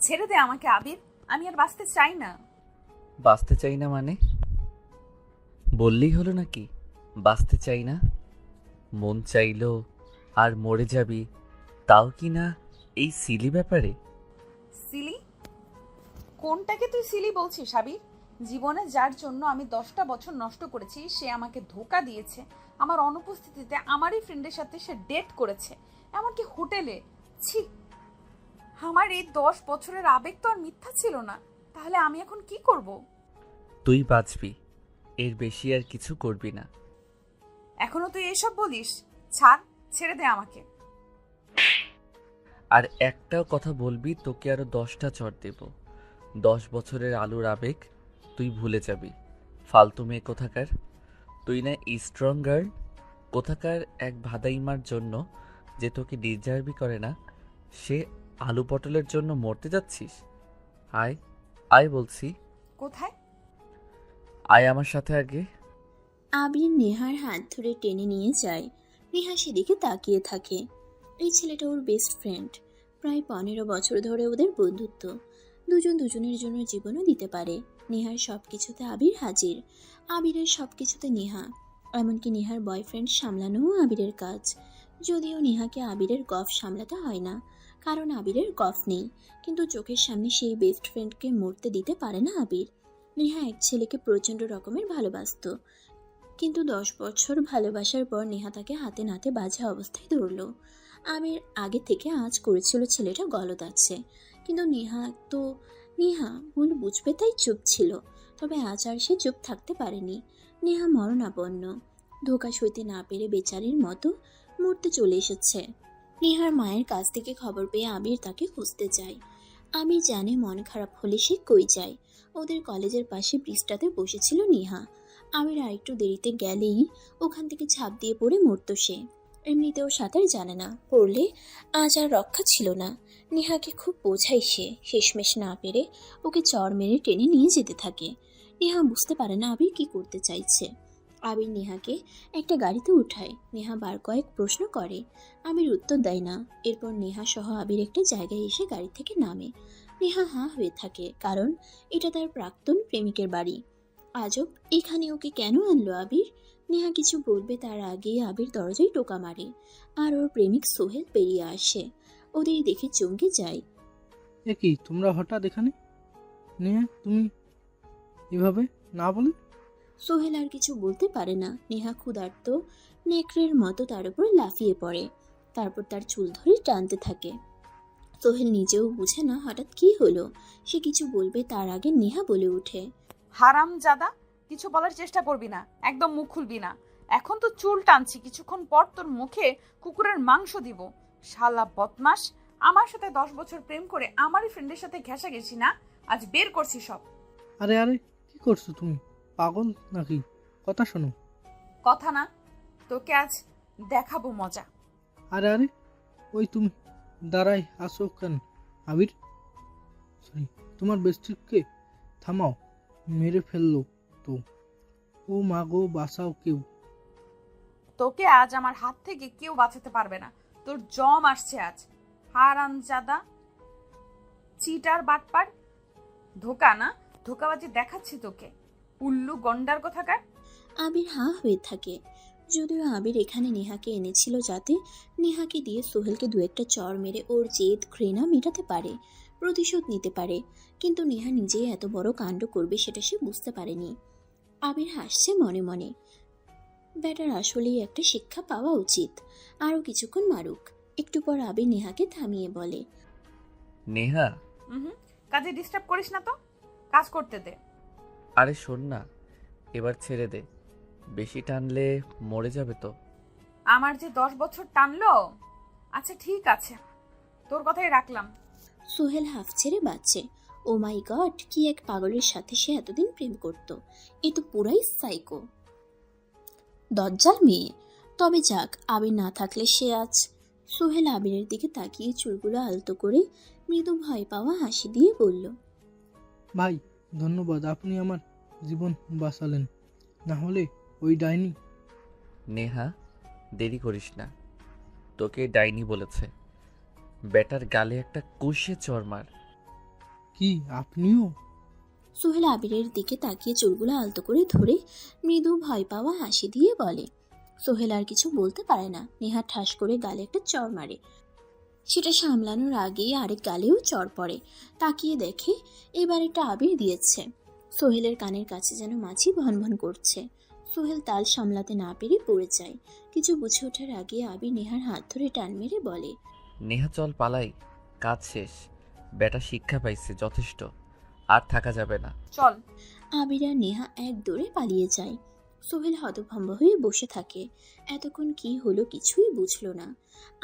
ছেড়ে দে আমাকে আবির, আমি আর বাঁচতে চাই না। বাঁচতে চাই না মানে? বললেই হলো নাকি বাঁচতে চাই না? মন চাইলো আর মরে যাবি, তাও কি না এই সিলি ব্যাপারে? সিলি? কোনটাকে তুই সিলি বলছিস আবির? জীবনে যার জন্য আমি 10টা বছর নষ্ট করেছি সে আমাকে ধোকা দিয়েছে, আমার অনুপস্থিতিতে আমারই ফ্রেন্ডের সাথে সে ডেট করেছে, এমনকি হোটেলে। ছি! আমার এই 10 বছরের আবেগ তো আর মিথ্যা ছিল না। তাহলে আমি এখন কি করব? তুই বাঁচবি, এর বেশি আর কিছু করবি না। এখনো তুই এসব বলিস? ছাড়, ছেড়ে দে আমাকে। আর একটাও কথা বলবি তোকে আরো 10টা চড় দেব। 10 বছরের আলুর আবেগ তুই ভুলে যাবি। ফালতু মেয়ে কোথাকার। তুই না স্ট্রং গার্ল কোথাকার, এক ভাদাইমার জন্য যে তোকে ডিজার্ভই করে না, সে আলু পটলের জন্য মরতে যাচ্ছিস? আয়, আয় বলছি, কোথায়? আয় আমার সাথে আগে। আবির নেহার হাত ধরে টেনে নিয়ে যায়। নেহা সেদিকে তাকিয়ে থাকে। এই ছেলেটা ওর বেস্ট ফ্রেন্ড। প্রায় 15 বছর ধরে ওদের বন্ধুত্ব। দুজন দুজনের জন্য জীবনও দিতে পারে। নেহার সবকিছুতে আবির হাজির, আবিরের সবকিছুতে নেহা। এমনকি নেহার বয়ফ্রেন্ড সামলানোও আবিরের কাজ। যদিও নেহাকে আবিরের গফ সামলাতে হয় না, কারণ আবিরের গফ নেই, কিন্তু চোখের সামনে সেই বেস্ট ফ্রেন্ডকে মরতে দিতে পারে না আবির। নেহা এক ছেলেকে প্রচণ্ড রকমের ভালোবাসতো, কিন্তু 10 বছর ভালোবাসার পর নেহা তাকে হাতে নাতে বাজে অবস্থায় ধরল। আমির আগে থেকে আঁচ করেছিল ছেলেটা গলদ আছে, কিন্তু নেহা ভুল বুঝবে তাই চুপ ছিল। তবে আজ আর সে চুপ থাকতে পারেনি। নেহা মরণাপন্ন, ধোকা সইতে না পেরে বেচারির মতো মরতে চলে এসেছে। নেহার মায়ের কাছ থেকে খবর পেয়ে আবির তাকে খুঁজতে যায়। আমির জানে মন খারাপ হলে সে কই যায়। ওদের কলেজের পাশে ব্রিজটাতে বসেছিল নেহা। আমির আরেকটু দেরিতে গেলেই ওখান থেকে ঝাঁপ দিয়ে পড়ে মরত সে। এমনিতেও সাঁতার জানে না, পড়লে আজ আর রক্ষা ছিল না। নেহাকে খুব বোঝাই সে, শেষমেশ না পেরে ওকে চড় মেরে টেনে নিয়ে যেতে থাকে। নেহা বুঝতে পারে না আবির কি করতে চাইছে। আবির নেহাকে একটা গাড়িতে উঠায়। নেহা বার কয়েক প্রশ্ন করে, আবির উত্তর দেয় না। এরপর নেহা সহ আবির একটা জায়গায় এসে গাড়ি থেকে নামে। নেহা হাঁ হয়ে থাকে, কারণ এটা তার প্রাক্তন প্রেমিকের বাড়ি। আজব, এখানে ওকে কেন আনলো আবির? নেহা কিছু বলবে তার আগেই আবির দরজায় টোকা মারে, আর ওর প্রেমিক সোহেল বেরিয়ে আসে। ওদের দেখে চমকে যায়। এ কি, তোমরা হঠাৎ এখানে? নেহা, তুমি এভাবে না বলে? সোহেল আর কিছু বলতে পারে না। নেহা ক্ষুধার্ত নেকড়ের মতো তার উপর লাফিয়ে পড়ে, তারপর তার চুল ধরে টানতে থাকে। সোহেল নিজেও বুঝে না হঠাৎ কি হলো। সে কিছু বলবে তার আগে নেহা বলে ওঠে, হারাম জাদা, কিছু বলার চেষ্টা করবি না, একদম মুখ খুলবি না। এখন তো চুল টানছি, কিছুক্ষণ পর তোর মুখে কুকুরের মাংস দিব। শালা বদমাস, আমার সাথে 10 বছর প্রেম করে আমারই ফ্রেন্ডের সাথে ঘেঁষা গেছি না, আজ বের করছি সব। আরে আরে, কি করছো তুমি? পাগল নাকি? কথা শোনো। কথা না, তোকে আজ দেখাবো মজা। আরে আরে, ওই তুমি দাঁড়াই আসো কেন? আবির, সরি, তোমার বেস্টিকে থামাও, মেরে ফেললো তো। ও মা গো, বাঁচাও কেউ। তোকে আজ আমার হাত থেকে কেউ বাঁচাতে পারবে না। তোর জম আসছে আজ। হারাম জাদা, চিটার বাটপার, ধোকা না, ধোকাবাজি দেখাচ্ছি তোকে, উল্লু গন্ডার কোথাকার। আবির হাঁ হয়ে থাকে। যদিও আবির এখানে নেহাকে এনেছিল যাতে নেহাকে দিয়ে সোহেলকে দু একটা চড় মেরে ওর জেদ ঘৃণা মেটাতে পারে, প্রতিশোধ নিতে পারে, কিন্তু নেহা নিজেই এত বড় কাণ্ড করবে সেটা সে বুঝতে পারেনি। আবির হাসছে মনে মনে। ব্যাটার আসলেই একটা শিক্ষা পাওয়া উচিত। আরও কিছুক্ষণ মারুক। একটু পর আবির নেহাকে থামিয়ে বলে, নেহা, হুম, কাজে ডিস্টার্ব করিস না তো, কাজ করতে দে। আরে শোন না, এবার ছেড়ে দে, বেশি টানলে মরে যাবে তো। আমার যে 10 বছর টানলো। আচ্ছা ঠিক আছে, তোর কথাই রাখলাম। সোহেল হাফ ছেড়ে বাঁচছে। ও মাই গড, কি এক পাগলের সাথে সে এতদিন প্রেম করত। এ তো পুরাই সাইকো, দজ্জাল মেয়ে। তবে যাক, আবির না থাকলে সে আজ। সোহেল আবিরের দিকে তাকিয়ে চুলগুলো আলতো করে মৃদু ভয় পাওয়া হাসি দিয়ে বলল, ভাই, ধন্যবাদ, আপনি আমার জীবন বাঁচালেন, না হলে ওই ডাইনি। নেহা, দেরি করিস না, তোকে ডাইনি বলেছে। বেটার গালে একটা কষে চড় মার। কি আপনিও? সোহেল আবিরের দিকে তাকিয়ে চুলগুলো আলতো করে ধরে মৃদু ভয় পাওয়া হাসি দিয়ে বলে। সোহেল আর কিছু বলতে পারে না। নেহা ঠাস করে গালে একটা চড় মারে। সেটা সামলানোর আগেই আরেক গালেও চড় পড়ে। তাকিয়ে দেখে এবার একটা আবির দিয়েছে। সোহেলের কানের কাছে যেন মাছি ভনভন করছে। সোহেল তাল সামলাতে না পেরে পড়ে যায়। কিছু বুঝে ওঠার আগে আবির নেহার হাত ধরে টান মেরে বলে, নেহা চল পালাই, কাজ শেষ। বেটা শিক্ষা পাইছে, যথেষ্ট। আর থাকা যাবে না। চল। আবির আর নেহা এক দৌড়ে পালিয়ে যায়। সোহেল হতভম্ব হয়ে বসে থাকে। এতক্ষণ কি হলো কিছুই বুঝলো না।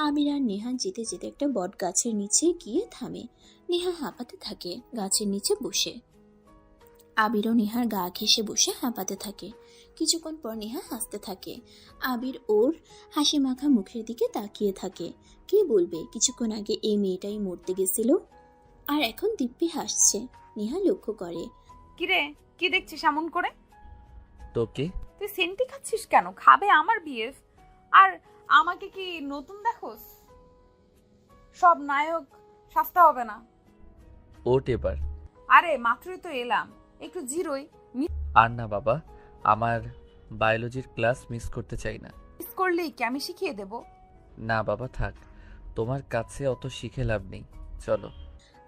আবির আর নেহা যেতে যেতে একটা বট গাছের নিচে গিয়ে থামে। নেহা হাঁপাতে থাকে গাছের নিচে বসে। আবিরও নেহার গা ঘেঁষে বসে হাঁপাতে থাকে। কিছুক্ষণ পর নেহা হাসতে থাকে। আবির ওর হাসি মাখা মুখের দিকে তাকিয়ে থাকে। কে বলবে কিছুক্ষণ আগে এই মেয়েটাই মরতে গেছিল, আর এখন দিব্যি হাসছে। নেহা লক্ষ্য করে। কিরে, কি দেখছিস এমন করে? তোকে? তুই সেন্টি খাচ্ছিস কেন? খাবে আমার বিএফ, আর আমাকে কি নতুন দেখোস? সব নায়ক সাজতে হবে না। ওট এবার। আরে মাত্রই তো এলাম, একটু জিরোই। আর না বাবা, আমার বায়োলজির ক্লাস মিস করতে চাই না। মিস করলেই কি আমি শিখিয়ে দেব? না বাবা থাক, তোমার কাছে অত শিখে লাভ নেই, চলো।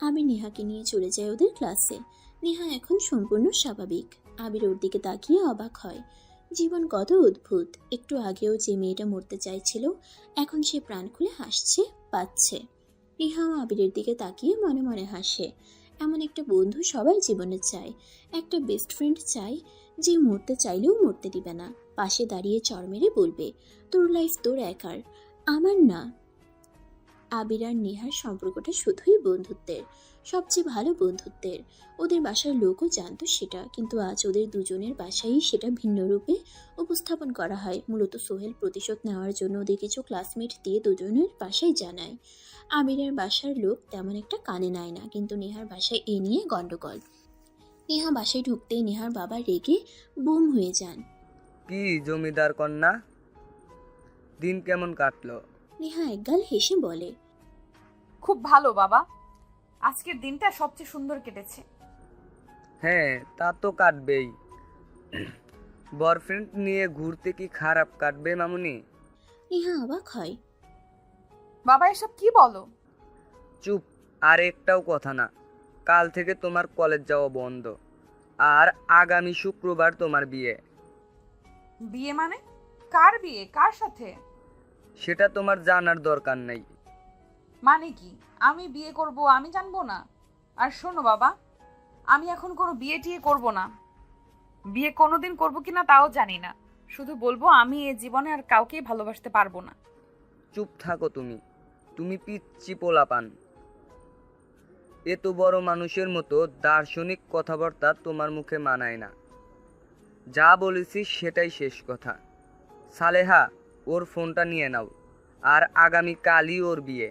আমি নেহাকে নিয়ে চলে যাই ওদের ক্লাসে। নেহা এখন সম্পূর্ণ স্বাভাবিক। আবির ওর দিকে তাকিয়ে অবাক হয়। জীবন কত অদ্ভুত। একটু আগেও যে মেয়েটা মরতে চাইছিল, এখন সে প্রাণ খুলে হাসছে, পাচ্ছে। নেহাও আবিরের দিকে তাকিয়ে মনে মনে হাসে। এমন একটা বন্ধু সবাই জীবনে চায়। একটা বেস্ট ফ্রেন্ড চাই, যে মরতে চাইলেও মরতে দিবে না। পাশে দাঁড়িয়ে চড় মেরে বলবে, তোর লাইফ তোর একার, আমার না। আবির আর নেহার সম্পর্কটা শুধুই বন্ধুত্বের, সবচেয়ে ভালো বন্ধুত্বের। ওদের বাসার লোকও জানতো সেটা, কিন্তু আজ ওদের দুজনের বাসায় সেটা ভিন্ন রূপে উপস্থাপন করা হয়। মূলত সোহেল প্রতিশোধ নেওয়ার জন্য ওদের কিছু ক্লাসমেট দিয়ে দুজনের বাসায় জানায়। আবিরের বাসার লোক তেমন একটা কানে নেয় না, কিন্তু নেহার বাসায় এ নিয়ে গন্ডগোল। নেহা বাসায় ঢুকতেই নেহার বাবা রেগে বুম হয়ে যান। কি জমিদার কন্যা, দিন কেমন কাটলো? নেহা একগাল হেসে বলে, খুব ভালো বাবা, আজকের দিনটা সবচেয়ে সুন্দর কেটেছে। হ্যাঁ তা তো কাটবেই। বয়ফ্রেন্ড নিয়ে ঘুরতে কি খারাপ কাটবে মামুনি? নেহা অবাক হয়। বাবা এসব কি বলো? চুপ, আর একটাও কথা না। কাল থেকে তোমার কলেজ যাওয়া বন্ধ, আর আগামী শুক্রবার তোমার বিয়ে। বিয়ে মানে? কার বিয়ে, কার সাথে? সেটা তোমার জানার দরকার নেই। মানে কি, আমি বিয়ে করব আমি জানবো না? আর শোনো বাবা, আমি এখন কোনো বিয়ে টিয়ে করবো না। বিয়ে কোনোদিন করবো কিনা তাও জানি না। শুধু বলবো আমি এ জীবনে আর কাউকেই ভালোবাসতে পারবো না। চুপ থাকো তুমি, তুমি পিচ্চি পোলাপান। এত বড় মানুষের মতো দার্শনিক কথাবার্তা তোমার মুখে মানায় না। যা বলেছি সেটাই শেষ কথা। সালেহা, ওর ফোনটা নিয়ে নাও, আর আগামী কালই ওর বিয়ে।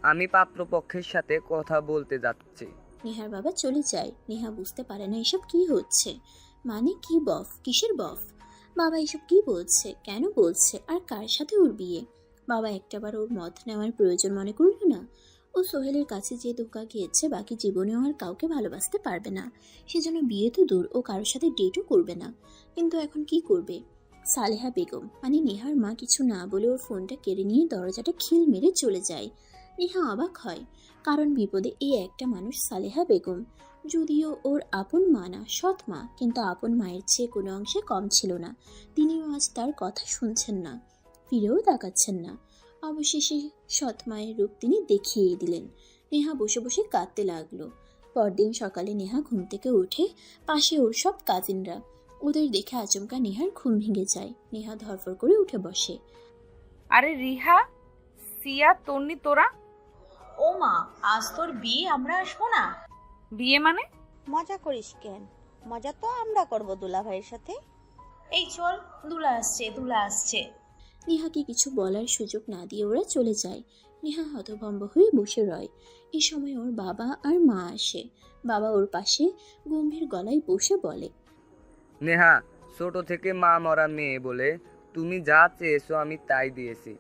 আমি পাত্রপক্ষের সাথে কথা বলতে যাচ্ছি। নেহার বাবা চলে যায়। নেহা বুঝতে পারে না এসব কি হচ্ছে। মানে কি বফ, কিসের বফ? বাবা এসব কি বলছে, কেন বলছে, আর কার সাথে ওর বিয়ে? বাবা একটাবার ওর মত নেওয়ার প্রয়োজন মনে করল না। ও সোহেলের কাছে যে ধোকা গিয়েছে, বাকি জীবনেও আর কাউকে ভালোবাসতে পারবে না। সেজন্য বিয়ে তো দূর, ও কারোর সাথে ডেটও করবে না। কিন্তু এখন কি করবে? সালেহা বেগম মানে নেহার মা কিছু না বলে ওর ফোনটা কেড়ে নিয়ে দরজাটা খিল মেরে চলে যায়। নেহা অবাক হয়, কারণ বিপদে এই একটা মানুষ সালেহা বেগম। যদিও ওর আপন মা না, সৎ মা, কিন্তু আপন মায়ের চেয়ে কোনো অংশে কম ছিল না। তিনিও আজ তার কথা শুনছেন না, ফিরেও তাকাচ্ছেন না। অবশেষে সৎ মায়ের রূপ তিনি দেখিয়ে দিলেন। নেহা বসে বসে কাঁদতে লাগলো। পরদিন সকালে নেহা ঘুম থেকে উঠে, পাশে ওর সব কাজিনরা। ওদের দেখে আচমকা নেহার ঘুম ভেঙে যায়। নেহা ধরফর করে উঠে বসে। আরে রিহা, সিয়া, তন্নি, তোরা? ও মা, আজ তোর বিয়ে, আমরা আসবো না? বিয়ে মানে? মজা করিস কেন? মজা তো আমরা করব দুলা ভাইয়ের সাথে। এই চল, দুলা আসছে, দুলা আসছে। নেহাকে কিছু বলার সুযোগ না দিয়ে ওরা চলে যায়। নেহা হতভম্ব হয়ে বসে রয়। এই সময় ওর বাবা আর মা আসে। বাবা ওর পাশে গম্ভীর গলায় বসে বলে, নেহা, ছোট থেকে মা মরা মেয়ে বলে তুমি যা চেয়েছো আমি তাই দিয়েছি।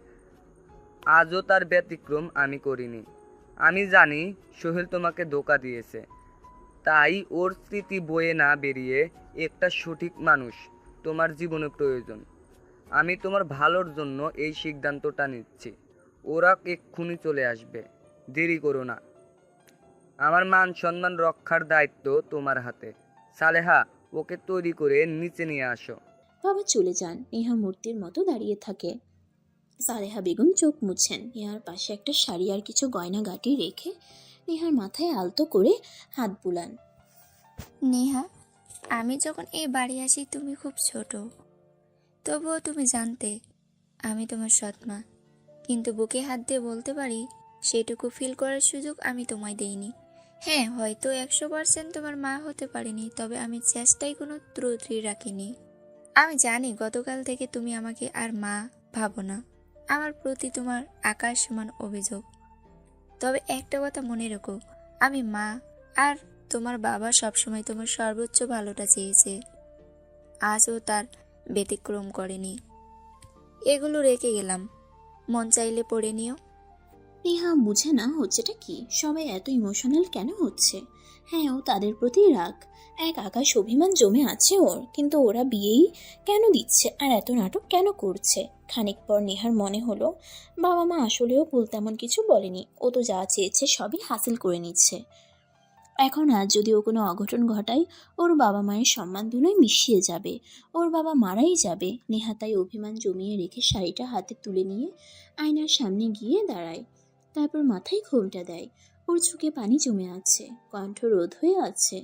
আজও তার ব্যতিক্রম আমি করিনি। আমি জানি সোহেল তোমাকে ধোঁকা দিয়েছে, তাই ওর স্মৃতি বয়ে না বেরিয়ে একটা সঠিক মানুষ তোমার জীবনে প্রয়োজন। আমি তোমার ভালোর জন্য এই সিদ্ধান্তটা নিচ্ছি। ওরা এক্ষুনি চলে আসবে, দেরি করো না। আমার মান সম্মান রক্ষার দায়িত্ব তোমার হাতে। সালেহা, ওকে তৈরি করে নিচে নিয়ে আসো। বাবা চলে যান। নেহা মূর্তির মতো দাঁড়িয়ে থাকে। সালেহা বেগম চোখ মুছছেন। নেহার পাশে একটা শাড়ি আর কিছু গয়নাগাটি রেখে নেহার মাথায় আলতো করে হাত বুলান। নেহা, আমি যখন এই বাড়ি আসি তুমি খুব ছোট, তবুও তুমি জানতে আমি তোমার সৎমা। কিন্তু বুকে হাত দিয়ে বলতে পারি সেটুকু ফিল করার সুযোগ আমি তোমায় দেইনি। হ্যাঁ, হয়তো 100% তোমার মা হতে পারিনি, তবে আমি চেষ্টায় কোনো ত্রুটি রাখিনি। আমি জানি গতকাল থেকে তুমি আমাকে আর মা ভাবো না। আমার প্রতি তোমার আকাশ সমান অভিযোগ। তবে একটা কথা মনে রেখো, আমি মা আর তোমার বাবা সবসময় তোমার সর্বোচ্চ ভালোটা চেয়েছে। আজও তার ব্যতিক্রম করেনি। এগুলো রেখে গেলাম, মন চাইলে পড়ে নিও। নেহা বুঝে না হচ্ছেটা কি, সবাই এত ইমোশনাল কেন হচ্ছে। হ্যাঁ, ও তাদের প্রতি রাগ, এক আকাশ অভিমান জমে আছে ওর, কিন্তু ওরা বিয়েই কেন দিচ্ছে আর এত নাটক কেন করছে। খানিক পর নেহার মনে হলো বাবা মা আসলেও ভুল তেমন কিছু বলেনি, ও তো যা চেয়েছে সবই হাসিল করে নিচ্ছে। এখন আজ যদি ও কোনো অঘটন ঘটায়, ওর বাবা মায়ের সম্মান দুটোই মিশিয়ে যাবে, ওর বাবা মারাই যাবে। নেহা তাই অভিমান জমিয়ে রেখে শাড়িটা হাতে তুলে নিয়ে আয়নার সামনে গিয়ে দাঁড়ায়। তারপর মাথায় ঘোমটা দেয়। ওর চোখে পানি জমে আছে, কণ্ঠ রোধ হয়ে আছে।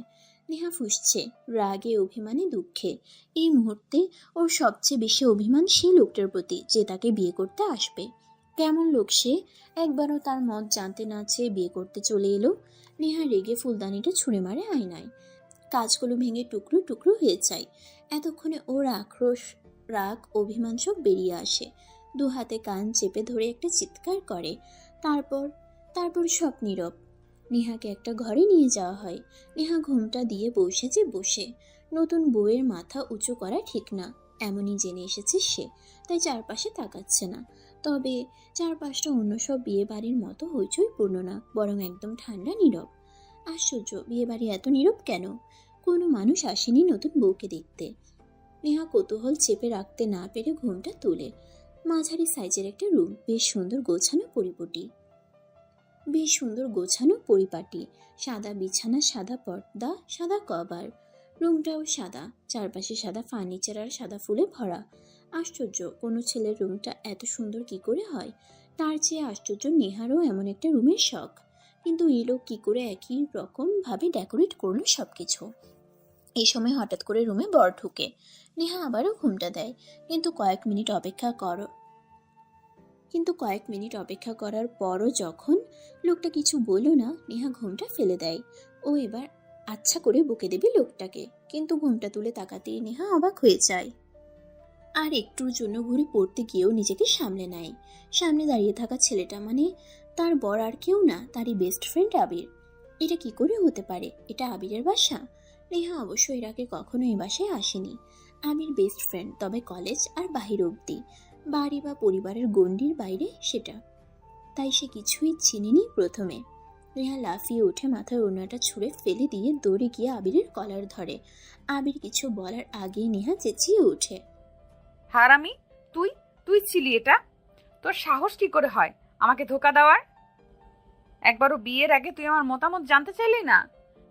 নেহা ফুঁসছে, রাগে অভিমানে দুঃখে। এই মুহূর্তে ওর সবচেয়ে বেশি অভিমান সেই লোকটার প্রতি যে তাকে বিয়ে করতে আসবে। কেমন লোক সে, একবারও তার মত জানতে না চেয়ে বিয়ে করতে চলে এলো। নেহা রেগে ফুলদানিটা ছুঁড়ে মারে আয়নায়। কাজগুলো ভেঙে টুকরো টুকরো হয়ে যায়। এতক্ষণে ওর আক্রোশ, রাগ, অভিমান সব বেরিয়ে আসে। দু হাতে কান চেপে ধরে একটা চিৎকার করে। তারপর তারপর সব নীরব। নেহাকে একটা ঘরে নিয়ে যাওয়া হয়। নেহা ঘোমটা দিয়ে বসেছে বসে। নতুন বউয়ের মাথা উঁচু করা ঠিক না, এমনই জেনে এসেছে সে, তাই চারপাশে তাকাচ্ছে না। তবে চারপাশটা অন্য সব বিয়ে বাড়ির মতো হইচইপূর্ণ না, বরং একদম ঠান্ডা নীরব। আশ্চর্য, বিয়ে বাড়ি এত নীরব কেন? কোনো মানুষ আসেনি নতুন বউকে দেখতে। নেহা কৌতূহল চেপে রাখতে না পেরে ঘুমটা তোলে। মাঝারি সাইজের একটা রুম, বেশ সুন্দর গোছানো পরিপাটি। সাদা বিছানা, সাদা পর্দা, সাদা কভার। রুমটাও সাদা, চারপাশে সাদা ফার্নিচার আর সাদা ফুলে ভরা। আশ্চর্য, কোনো ছেলের রুমটা এত সুন্দর কি করে হয়? তার চেয়ে আশ্চর্য নেহারও এমন একটা রুমের শখ। কিন্তু এই লোক কি করে একই রকম ভাবে ডেকোরেট করলো সবকিছু। এই সময় হঠাৎ করে রুমে বর ঢুকে। নেহা আবারও ঘুমটা দেয়, কিন্তু কয়েক মিনিট অপেক্ষা করার পরও যখন লোকটা কিছু বলল না, নেহা ঘুমটা ফেলে দেয়। ও এবার আচ্ছা করে বকে দেবে লোকটাকে, কিন্তু ঘুমটা তুলে তাকাতেই নেহা অবাক হয়ে যায়। আর একটুর জন্য ঘুরে পড়তে গিয়েও নিজেকে সামলে নেয়। সামনে দাঁড়িয়ে থাকা ছেলেটা মানে তার বর আর কেউ না, তারই বেস্ট ফ্রেন্ড আবির। এটা কি করে হতে পারে? এটা আবিরের বাসা? নেহা অবশ্য এর আগে কখনো এই বাসায় আসেনি। আবির বেস্ট ফ্রেন্ড, তবে কলেজ আর বাহির অবধি, বাড়ি বা পরিবারের গণ্ডির বাইরে সেটা। তাই সে কিছুই চিনেনি প্রথমে। নেহা লাফিয়ে উঠে মাথায় ওড়নাটা ছুঁড়ে ফেলে দিয়ে দৌড়ে গিয়ে আবিরের কলার ধরে। আবির কিছু বলার আগেই নেহা চেঁচিয়ে ওঠে, হারামি, তুই তুই ছিলি এটা? তোর সাহস কি করে হয় আমাকে ধোকা দেওয়ার? একবারও বিয়ের আগে তুই আমার মতামত জানতে চাইলি না,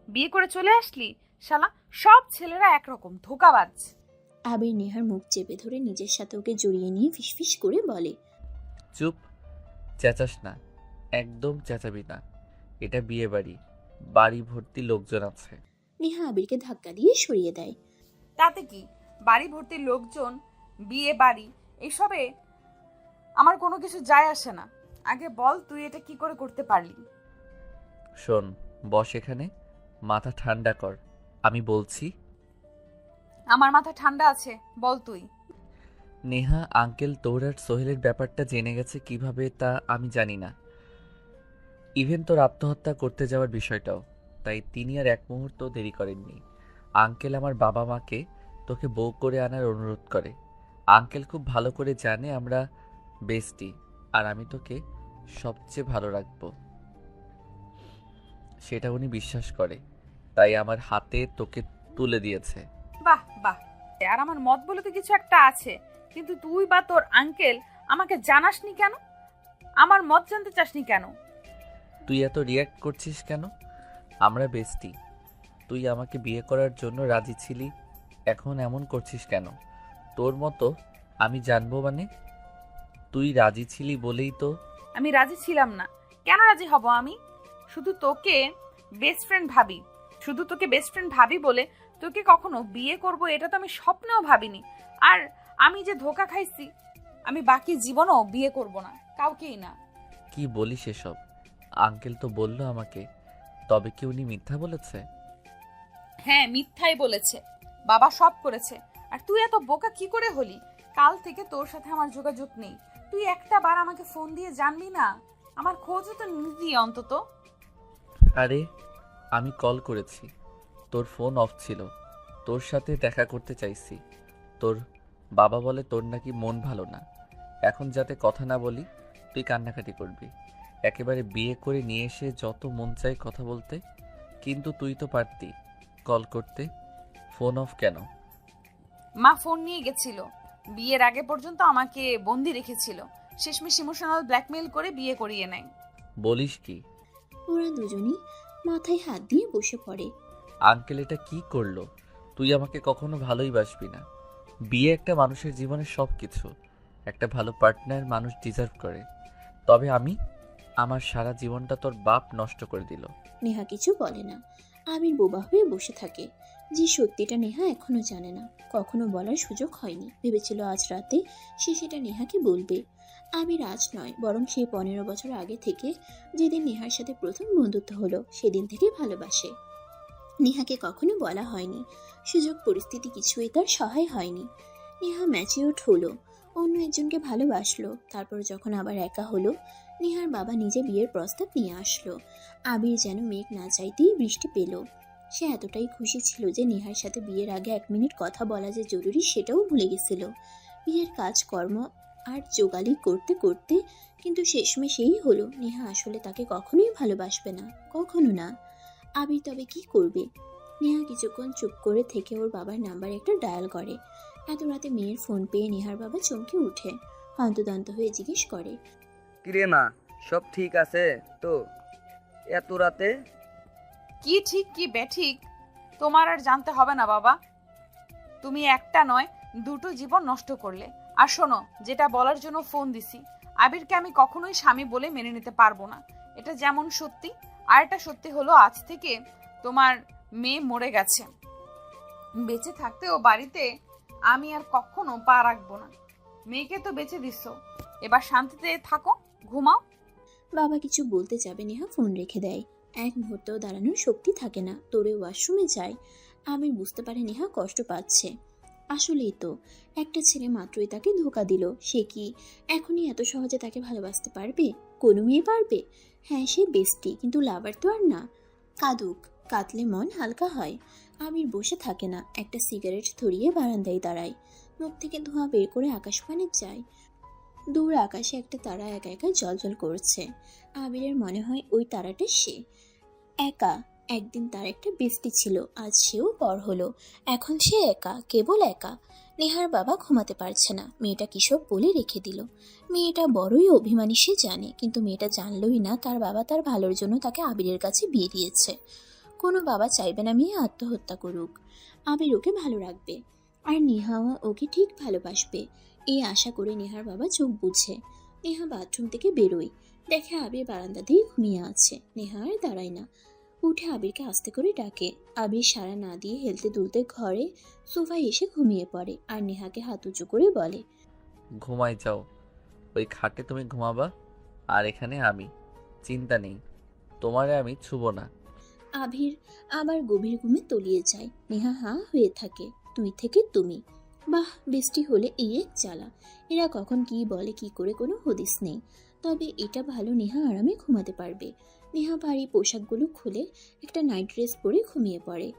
বিয়ে করে চলে আসলি। শালা, সব ছেলেরা একরকম ধোকাবাজ। আবির নেহার মুখ চেপে ধরে নিজের সাথে ওকে জড়িয়ে নিয়ে ফিসফিস করে বলে, চুপ, চেঁচাস না, একদম চেঁচাবি না। এটা বিয়ে বাড়ি, বাড়ি ভর্তি লোকজন আছে। নেহা আবিরকে ধাক্কা দিয়ে সরিয়ে দেয়। তাতে কি, বাড়ি ভর্তি লোকজন, বিয়ে বাড়ি, এসবে আমার কোনো কিছু যায় আসে না। আগে বল, তুই এটা কি করে করতে পারলি? শোন, বস এখানে, মাথা ঠান্ডা কর, আমি বলছি। আমার মাথা ঠান্ডা আছে, বল তুই। নেহা আঙ্কেল তোর আর সোহেলের ব্যাপারটা জেনে গেছে কিভাবে তা আমি জানি না। ইভেন তোর আত্মহত্যা করতে যাওয়ার বিষয়টাও। তাই তিনি আর এক মুহূর্ত দেরি করেননি। আঙ্কেল আমার বাবা মাকে তোকে বউ করে আনার অনুরোধ করে। আঙ্কেল খুব ভালো করে জানে আমরা বেস্টি, আর আমি তোকে সবচেয়ে ভালো রাখবো। সেটা উনি বিশ্বাস করে, তাই আমার হাতে তোকে তুলে দিয়েছে। বাহ বাহ, আর আমার মত বলে তো কিছু একটা আছে, কিন্তু তুই বা তোর আঙ্কেল আমাকে জানাসনি কেন? আমার মত জানতে চাসনি কেন? তুই এত রিয়্যাক্ট করছিস কেন? আমরা বেস্টি, তুই আমাকে বিয়ে করার জন্য রাজি ছিলি, এখন এমন করছিস কেন? তোর মতো আমি জানবো মানে? তুই রাজি ছিলি বলেই তো। আমি রাজি ছিলাম না। কেন রাজি হব আমি? শুধু তোকে বেস্ট ফ্রেন্ড ভাবি, শুধু তোকে বেস্ট ফ্রেন্ড ভাবি বলে তোকে কখনো বিয়ে করব এটা তো আমি স্বপ্নেও ভাবিনি। আর আমি যে ধোকা খাইছি, আমি বাকি জীবনও বিয়ে করব না, কাউকেই না। কি বলিস এসব? আঙ্কেল তো বললো আমাকে, তবে কি উনি মিথ্যা বলেছে? হ্যাঁ, মিথ্যাই বলেছে, বাবা সব করেছে। আর তুই এত বোকা কি করে হলি? কাল থেকে তোর সাথে আমার যোগাযোগ নেই। তুই একটা বার আমাকে ফোন দিয়ে জানবি না? আমার খোঁজও তো নিবি অন্তত। আরে আমি কল করেছি, তোর ফোন অফ ছিল। তোর সাথে দেখা করতে চাইছি। তোর বাবা বলে তোর নাকি মন ভালো না, এখন যাতে কথা না বলি তুই কান্নাকাটি করবি। একেবারে বিয়ে করে নিয়ে এসে যত মন চায় কথা বলতে, কিন্তু তুই তো পারতি কল করতে। ফোন অফ কেন? মা ফোন নিয়ে গেছিল, বিয়ের আগে পর্যন্ত আমাকে বন্দি রেখেছিল, শেষমেশ ইমোশনাল ব্ল্যাকমেইল করে বিয়ে করিয়ে নেয়। বলিস কি? ওরা দুজনই মাথায় হাত দিয়ে বসে পড়ে। আঙ্কেল এটা কি করলো? তুই আমাকে কখনো ভালোই বাসবি না। বিয়ে একটা মানুষের জীবনের সব কিছু। একটা ভালো পার্টনার মানুষ ডিজার্ভ করে, তবে আমার সারা জীবনটা তোর বাপ নষ্ট করে দিল। নেহা কিছু বলে না। আবির বোবা হয়ে বসে থাকে। যে সত্যিটা নেহা এখনো জানে না, কখনো বলার সুযোগ হয়নি। ভেবেছিল আজ রাতে সে সেটা নেহাকে বলবে। আবির আজ নয়, বরং সেই 15 বছর আগে থেকে, যেদিন নেহার সাথে প্রথম বন্ধুত্ব হলো, সেদিন থেকে ভালোবাসে। নেহাকে কখনো বলা হয়নি, সুযোগ পরিস্থিতি কিছুই তার সহায় হয়নি। নেহা ম্যাচিউরড হলো, অন্য একজনকে ভালোবাসলো। তারপর যখন আবার একা হলো, নেহার বাবা নিজে বিয়ের প্রস্তাব নিয়ে আসলো। আবির যেন মেঘ না চাইতেই বৃষ্টি পেল। সে এতটাই খুশি ছিল যে নেহার সাথে বিয়ের আগে 1 মিনিট কথা বলা যে জরুরি সেটাও ভুলে গেছিল। বিয়ের কাজকর্ম আর জোগালি করতে করতে কিন্তু শেষমেশ এই হলো, নেহা আসলে তাকে কখনোই ভালোবাসবে না, কখনো না। আবির তবে কি করবে? নেহা কিছুক্ষণ চুপ করে থেকে ওর বাবার নাম্বার একটা ডায়াল করে। এত রাতে মেয়ের ফোন পেয়ে নেহার বাবা চমকে উঠে, হন্তদন্ত হয়ে জিজ্ঞেস করে, কিরে মা, সব ঠিক আছে তো? এত রাতে? কি ঠিক কি বেঠিক তোমার আর জানতে হবে না বাবা। তুমি একটা নয়, দুটো জীবন নষ্ট করলে। আর শোনো, যেটা বলার জন্য ফোন দিছি, আবিরকে আমি কখনোই স্বামী বলে মেনে নিতে পারবো না। এটা যেমন সত্যি, আর এটা সত্যি হলো আজ থেকে তোমার মেয়ে মরে গেছে। বেঁচে থাকতেও বাড়িতে আমি আর কখনো পা রাখবো না। মেয়েকে তো বেঁচে দিচ্ছ, এবার শান্তিতে থাকো, ঘুমাও। বাবা কিছু বলতে যাবে, নেহা ফোন রেখে দেয়। এক মুহূর্তেও দাঁড়ানোর শক্তি থাকে না, তোরে ওয়াশরুমে যায়। আবির বুঝতে পারে নেহা কষ্ট পাচ্ছে। আসলেই তো, একটা ছেলে মাত্রই তাকে ধোকা দিল। সে কি এখনই এত সহজে তাকে ভালোবাসতে পারবে? কোনো মেয়ে পারবে? হ্যাঁ, সে বেস্টি, কিন্তু লাভার তো আর না। কাঁদুক, কাঁদলে মন হালকা হয়। আবির বসে থাকে না, একটা সিগারেট ধরিয়ে বারান্দায় দাঁড়ায়। মুখ থেকে ধোঁয়া বের করে আকাশপানে যায়। দূর আকাশে একটা তারা একা একা জ্বলজ্বল করছে। আবিরের মনে হয় ওই তারাটা সে। একা। একদিন তার একটা বেস্টি ছিল, আজ সেও পর হলো। এখন সে একা, কেবল একা। নেহার বাবা ঘুমাতে পারছে না, মেয়েটা কিসব বলে রেখে দিল। মেয়েটা বড়ই অভিমানী সে জানে, কিন্তু মেয়েটা জানলই না তার বাবা তার ভালোর জন্য তাকে আবিরের কাছে বিয়ে দিয়েছে। কোনো বাবা চাইবে না মেয়ে আত্মহত্যা করুক। আবির ওকে ভালো রাখবে, আর নেহাও ওকে ঠিক ভালোবাসবে, এই আশা করে নেহার বাবা চোখ বুঝে। নেহা বাথরুম থেকে বেরোয়, দেখে আবির বারান্দা দিয়ে ঘুমিয়ে আছে। নেহা আর দাঁড়ায় না, উঠে আবিরকে আস্তে করে ডাকে। আবির সাড়া না দিয়ে হেলতে দুলতে ঘরে সোফায় এসে ঘুমিয়ে পড়ে, আর নেহাকে হাত উঁচু করে বলে, ঘুমাই যাও, ওই খাটে তুমি ঘুমাবা, আর এখানে আমি। চিন্তা নেই, তোমারে আমি ছুবো না। আবির আবার গভীর ঘুমে তলিয়ে যায়। নেহা হাঁ হয়ে থাকে, তুই থেকে তুমি। বাহ, বৃষ্টি হলে এই এক জ্বালা। এরা কখন কি বলে কি করে কোনো হদিস নেই। তবে এটা ভালো, নেহা আরামে ঘুমাতে পারবে। নেহা ভারী পোশাকগুলো খুলে একটা নাইট ড্রেস পরে ঘুমিয়ে পড়ে।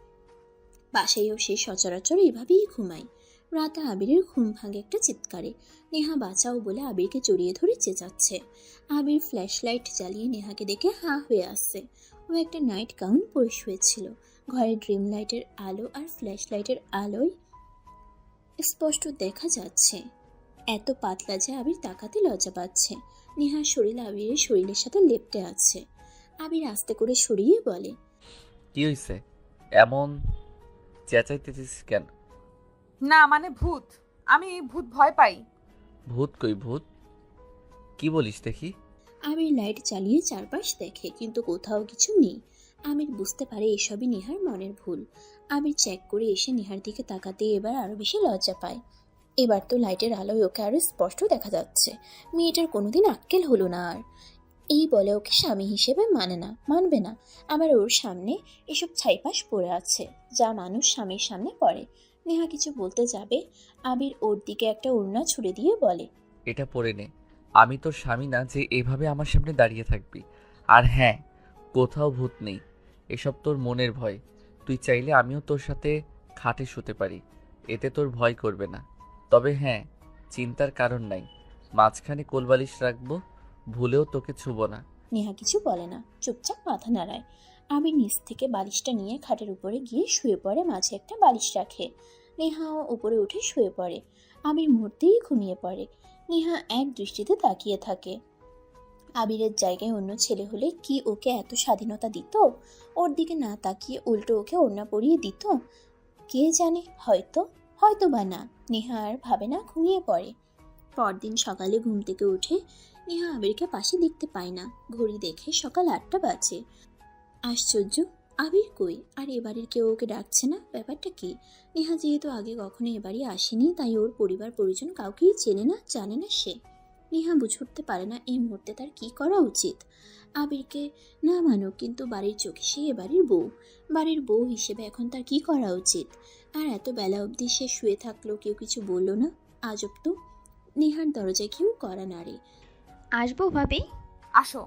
বাসায়ও সে সচরাচর এভাবেই ঘুমায়। রাতে আবিরের ঘুম ভাঙে একটা চিৎকারে। নেহা বাঁচাও বলে আবিরকে জড়িয়ে ধরে চেঁচাচ্ছে। আবির ফ্ল্যাশ লাইট জ্বালিয়ে নেহাকে দেখে হাঁ হয়ে আসছে। ও একটা নাইট গাউন পরে শুয়েছিল। ঘরের ড্রিম লাইটের আলো আর ফ্ল্যাশ লাইটের আলোয় স্পষ্ট দেখা যাচ্ছে। এত পাতলা যে আবির তাকাতে লজ্জা পাচ্ছে। নেহার শরীর আবিরের শরীরের সাথে লেপ্টে আছে। আবির আস্তে করে সরিয়ে বলে, কি হইছে? এমন চেঁচাইতেছিস কেন? না মানে ভূত, আমি ভূত ভয় পাই। ভূত কই ভূত? কি বলিস দেখি? আবির লাইট চালিয়ে চারপাশ দেখে, কিন্তু কোথাও কিছু নেই। আবির বুঝতে পারে এসবই নেহার মনের ভুল। আবির চেক করে এসে নেহার দিকে তাকাতে এবার আরো বেশি লজ্জা পায়। এবার তো লাইটের আলোয় ওকে আরো স্পষ্ট দেখা যাচ্ছে। মেয়েটার কোনোদিন আক্কেল হলো না আর। এই বলে ওকে স্বামী হিসেবে মানবে না। আবার ওর সামনে এসব ছাইপাশ পড়ে আছে, যা মানুষ স্বামীর সামনে পড়ে। নেহা কিছু বলতে যাবে, আবির ওর দিকে একটা ওড়না ছুড়ে দিয়ে বলে, এটা পরে নে। আমি তোর স্বামী না যে এভাবে আমার সামনে দাঁড়িয়ে থাকবি। আর হ্যাঁ, কোথাও ভূত নেই, এসব তোর মনের ভয়। তুই চাইলে আমিও তোর সাথে খাটে শুতে পারি, এতে তোর ভয় করবে না। তবে হ্যাঁ, চিন্তার কারণ নাই, মাঝখানে কোলবালিশ রাখবো, ভুলেও তোকে ছুবো না। নেহা কিছু বলে না, চুপচাপ মাথা নাড়ায়। আবির নিচ থেকে বালিশটা নিয়ে খাটের উপরে গিয়ে শুয়ে পড়ে, মাঝে একটা বালিশ রাখে। নেহাও উপরে উঠে শুয়ে পড়ে। আবির মুহূর্তেই ঘুমিয়ে পড়ে। নেহা এক দৃষ্টিতে তাকিয়ে থাকে। আবিরের জায়গায় অন্য ছেলে হলে কি ওকে এত স্বাধীনতা দিত? ওর দিকে না তাকিয়ে উল্টো ওকে ওড়না পরিয়ে দিত? কে জানে, হয়তো বা না। নেহা আর ভাবে না, ঘুমিয়ে পড়ে। পরদিন সকালে ঘুম থেকে উঠে নেহা আবিরকে পাশে দেখতে পায় না। ঘড়ি দেখে সকাল 8টা বাজে। আশ্চর্য, আবির কই? আর এবারের কেউ ওকে ডাকছে না, ব্যাপারটা কি? নেহা যেহেতু আগে কখনো এবারে আসেনি, তাই ওর পরিবার পরিজন কাউকেই চেনে না, জানে না সে। নেহা বুঝে উঠতে পারে না এই মুহূর্তে তার কি করা উচিত। আবিরকে না মানুক, কিন্তু বাড়ির চোখে সে এবারের বউ। বাড়ির বউ হিসেবে এখন তার কি করা উচিত? আর এত বেলা অবধি সে শুয়ে থাকলো, কেউ কিছু বললো না। আজব তো। নেহার দরজায় কেউ কড়া নাড়ে। আসবো ভাবি? আসো।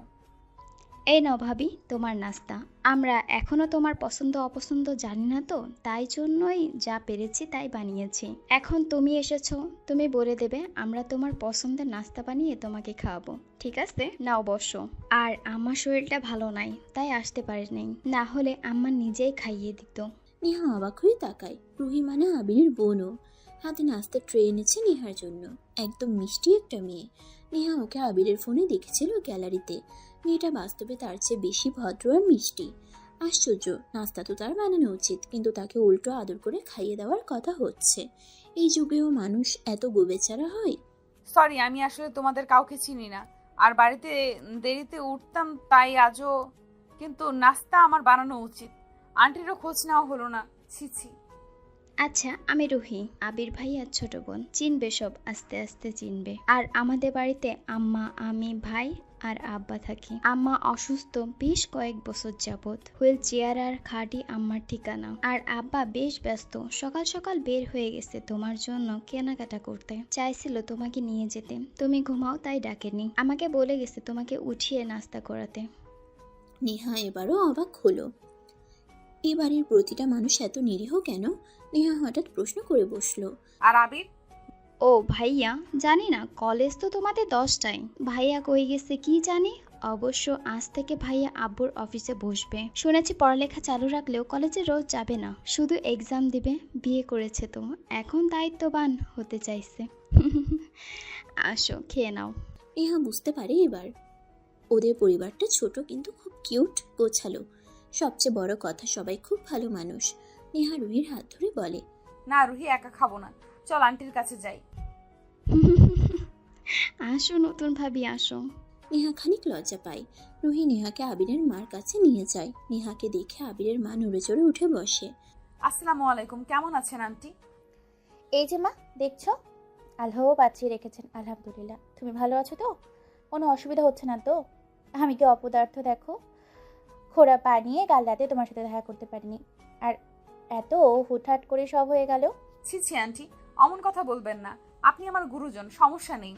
এই নাও ভাবি তোমার নাস্তা। আমরা এখনো তোমার পছন্দ অপছন্দ জানি না তো, তাই জন্যই যা পেরেছি তাই বানিয়েছি। এখন তুমি এসেছো, তুমি বলে দেবে, আমরা তোমার পছন্দের নাস্তা বানিয়ে তোমাকে খাওয়াবো। ঠিক আছে, নাও বসো। আর আমার শরীরটা ভালো নাই, তাই আসতে পারিনি, না হলে আম্মা নিজেই খাইয়ে দিত। নেহা অবাক হয়ে তাকায়। রুহি মানে আবিরের বোনও। হাতে নাস্তার ট্রে এনেছে নেহার জন্য। একদম মিষ্টি একটা মেয়ে। নেহা ওকে আবিরের ফোনে দেখেছিল গ্যালারিতে। মেয়েটা বাস্তবে তার চেয়ে বেশি ভদ্র আর মিষ্টি। আশ্চর্য, নাস্তা তো তার বানানো উচিত, কিন্তু তাকে উল্টো আদর করে খাইয়ে দেওয়ার কথা হচ্ছে। এই যুগেও মানুষ এত গোবেচারা হয়? সরি, আমি আসলে তোমাদের কাউকে চিনি না, আর বাড়িতে দেরিতে উঠতাম তাই আজও। কিন্তু নাস্তা আমার বানানো উচিত। আন্টিরও খোঁজ নেওয়া হলো না। ছি ছি। আচ্ছা, আমি রুহি, আবির ভাইয়ার ছোট বোন। চিনবে সব, আস্তে আস্তে চিনবে। আর আমাদের বাড়িতে আম্মা, আমি, ভাই আর আব্বা থাকি। আম্মা অসুস্থ বেশ কয়েক বছর যাবত। হুইল চেয়ার আর খাটই আম্মার ঠিকানা। আর আব্বা বেশ ব্যস্ত, সকাল সকাল বের হয়ে গেছে তোমার জন্য কেনাকাটা করতে। চাইছিল তোমাকে নিয়ে যেতে, তুমি ঘুমাও তাই ডাকেনি। আমাকে বলে গেছে তোমাকে উঠিয়ে নাস্তা করাতে। নেহা এবারও অবাক হলো। এ বাড়ির প্রতিটা মানুষ এত নিরীহ কেন? নেহা হঠাৎ প্রশ্ন করে বসলো। আর আবির? ও ভাইয়া, জানি না, কলেজ তো তোমাদের 10টায়। ভাইয়া কই গেছে কি জানি। অবশ্য আজ থেকে ভাইয়া আব্বুর অফিসে বসবে। শুনেছি পড়ালেখা চালু রাখলেও কলেজে রোজ যাবে না, শুধু এক্সাম দিবে। বিয়ে করেছে তো, এখন দায়িত্ববান হতে চাইছে। আসো, খেয়ে নাও। নেহা বুঝতে পারে এবার ওদের পরিবারটা ছোট কিন্তু খুব কিউট, গোছালো। সবচেয়ে বড় কথা, সবাই খুব ভালো মানুষ। নেহা রুহির হাত ধরে বলে, না রুহি, একা খাবো না, চল আন্টির কাছে যাই। আসো নতুন ভাবি, আসো। নেহা খানিক লজ্জা পায়। রুহি নেহাকে আবিরের মার কাছে নিয়ে যায়। নেহাকে দেখে আবিরের মা নড়ে চড়ে উঠে বসে। আসসালামু আলাইকুম, কেমন আছেন আন্টি? এই যে মা, দেখছো, আল্লাহও বাঁচিয়ে রেখেছেন, আলহামদুলিল্লাহ। তুমি ভালো আছো তো? কোনো অসুবিধা হচ্ছে না তো? আমি কি অপদার্থ দেখো, খোড়া পা নিয়ে কাল রাতে তোমার সাথে দেখা করতে পারিনি, আর এত হুটহাট করে সব হয়ে গেল। ছি ছি আন্টি, অমন কথা বলবেন না। আপনি আমার গুরুজন, সমস্যা নেই,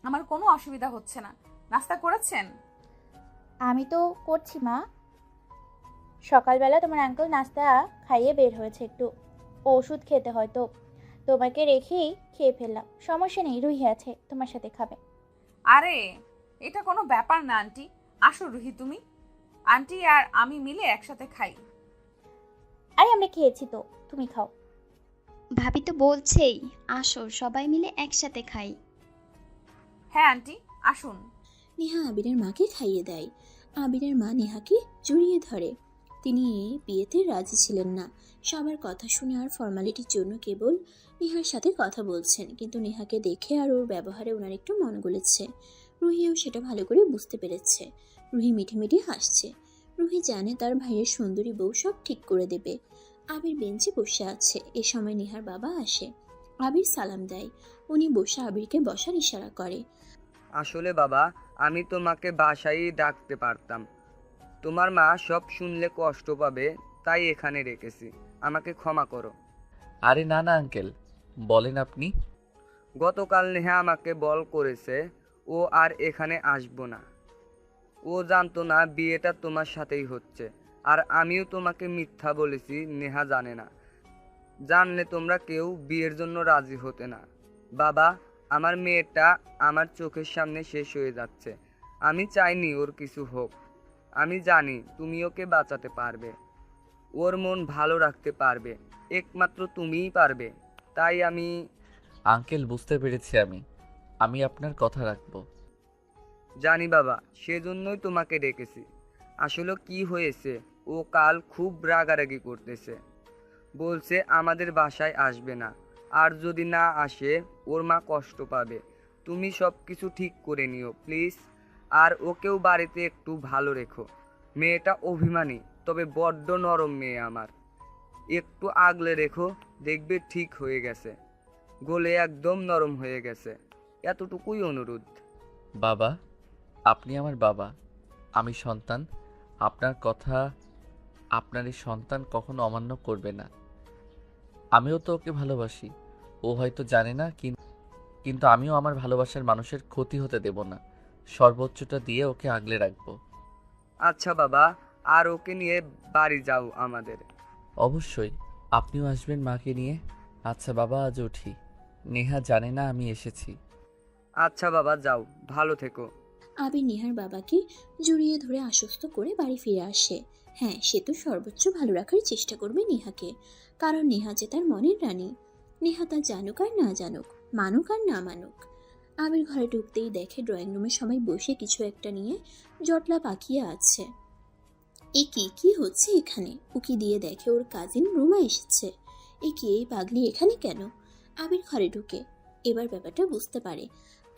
আমার কোনো অসুবিধা হচ্ছে না। নাস্তা করেছেন? আমি তো করছি মা। সকালবেলা তোমার আঙ্কেল নাস্তা খাইয়ে বের হয়েছে, একটু ওষুধ খেতে হয়তো, তোমাকে রেখেই খেয়ে ফেললাম। সমস্যা নেই, রুহি আছে, তোমার সাথে খাবে। আরে এটা কোনো ব্যাপার না আন্টি। আসো রুহি তুমি। আন্টি আর আমি মিলে একসাথে খাই। আরে আমরা খেয়েছি তো, তুমি খাও। ভাবি তো বলছেই, আসো সবাই মিলে একসাথে খাই। হ্যাঁ আন্টি, আসুন। নেহা আবিরের মাকে খাইয়ে দেয়। আবিরের মা নেহাকে জড়িয়ে ধরে। তিনি বিয়েতে রাজি ছিলেন না। সবার কথা শুনে আর ফর্মালিটির জন্য কেবল নেহার সাথে কথা বলছেন, কিন্তু নেহাকে দেখে আর ওর ব্যবহারে ওনার একটু মন গলেছে। রুহিও সেটা ভালো করে বুঝতে পেরেছে। রুহি মিঠে মিঠে হাসছে। রুহি জানে তার ভাইয়ের সুন্দরী বউ সব ঠিক করে দেবে। আবির বেঞ্চে বসে আছে। এ সময় নেহার বাবা আসে। আবির সালাম দেয়। উনি বসে আবিরকে বসার ইশারা করে। আসলে বাবা, আমি তোমাকে বাসায় ডাকতে পারতাম। তোমার মা সব শুনলে কষ্ট পাবে, তাই এখানে রেখেছি। আমাকে ক্ষমা করো। আরে না না আঙ্কেল, বলেন আপনি। গতকাল নেহা আমাকে বল করেছে ও আর এখানে আসবো না। ও জানতো না বিয়েটা তোমার সাথেই হচ্ছে, আর আমিও তোমাকে মিথ্যা বলেছি। নেহা জানে না। জানলে তোমরা কেউ বিয়ের জন্য রাজি হতে না। বাবা, আমার মেয়েটা আমার চোখের সামনে শেষ হয়ে যাচ্ছে। আমি চাইনি ওর কিছু হোক। আমি জানি তুমি ওকে বাঁচাতে পারবে, ওর মন ভালো রাখতে পারবে, একমাত্র তুমিই পারবে। তাই আমি আঙ্কেল বুঝতে পেরেছি, আমি আপনার কথা রাখবো। জানি বাবা, সেজন্যই তোমাকে ডেকেছি। আসলে কি হয়েছে, ও কাল খুব রাগারাগি করতেছে। বলছে আমাদের বাসায় আসবে না, আর যদি না আসে ওর মা কষ্ট পাবে। তুমি সব কিছু ঠিক করে নিও প্লিজ, আর ওকেও বাড়িতে একটু ভালো রেখো। মেয়েটা অভিমানী, তবে বড্ড নরম মেয়ে আমার। একটু আগলে রেখো, দেখবে ঠিক হয়ে গেছে। গলে একদম নরম হয়ে গেছে। এতটুকুই অনুরোধ। বাবা, আপনি আমার বাবা, আমি সন্তান। আপনার কথা আপনার এই সন্তান কখনো অমান্য করবে না। আমিও তো ওকে ভালোবাসি। ও হয়তো জানে না, কিন্তু আমিও আমার ভালোবাসার মানুষের ক্ষতি হতে দেব না। সর্বোচ্চটা দিয়ে ওকে আগলে রাখবো। আচ্ছা বাবা, আর ওকে নিয়ে বাড়ি যাও আমাদের। অবশ্যই, আপনিও আসবেন মাকে নিয়ে। আচ্ছা বাবা, আজ উঠি। নেহা জানে না আমি এসেছি। আচ্ছা বাবা, যাও, ভালো থেকো। আবির নেহার বাবাকে জড়িয়ে ধরে আশ্বস্ত করে বাড়ি ফিরে আসে। হ্যাঁ, সে তো সর্বোচ্চ ভালো রাখার চেষ্টা করবে নেহাকে, কারণ নেহা যে তার মনের রানী। নেহা তা জানুক আর না জানুক, মানুক আর না মানুক। আবির ঘরে ঢুকতেই দেখে ড্রয়িং রুমে সবাই বসে কিছু একটা নিয়ে জটলা পাকিয়ে আছে। এ কি কি হচ্ছে এখানে? উকি দিয়ে দেখে ওর কাজিন রুমা এসেছে। এ কি, এই পাগলি এখানে কেন? আবির ঘরে ঢুকে এবার ব্যাপারটা বুঝতে পারে।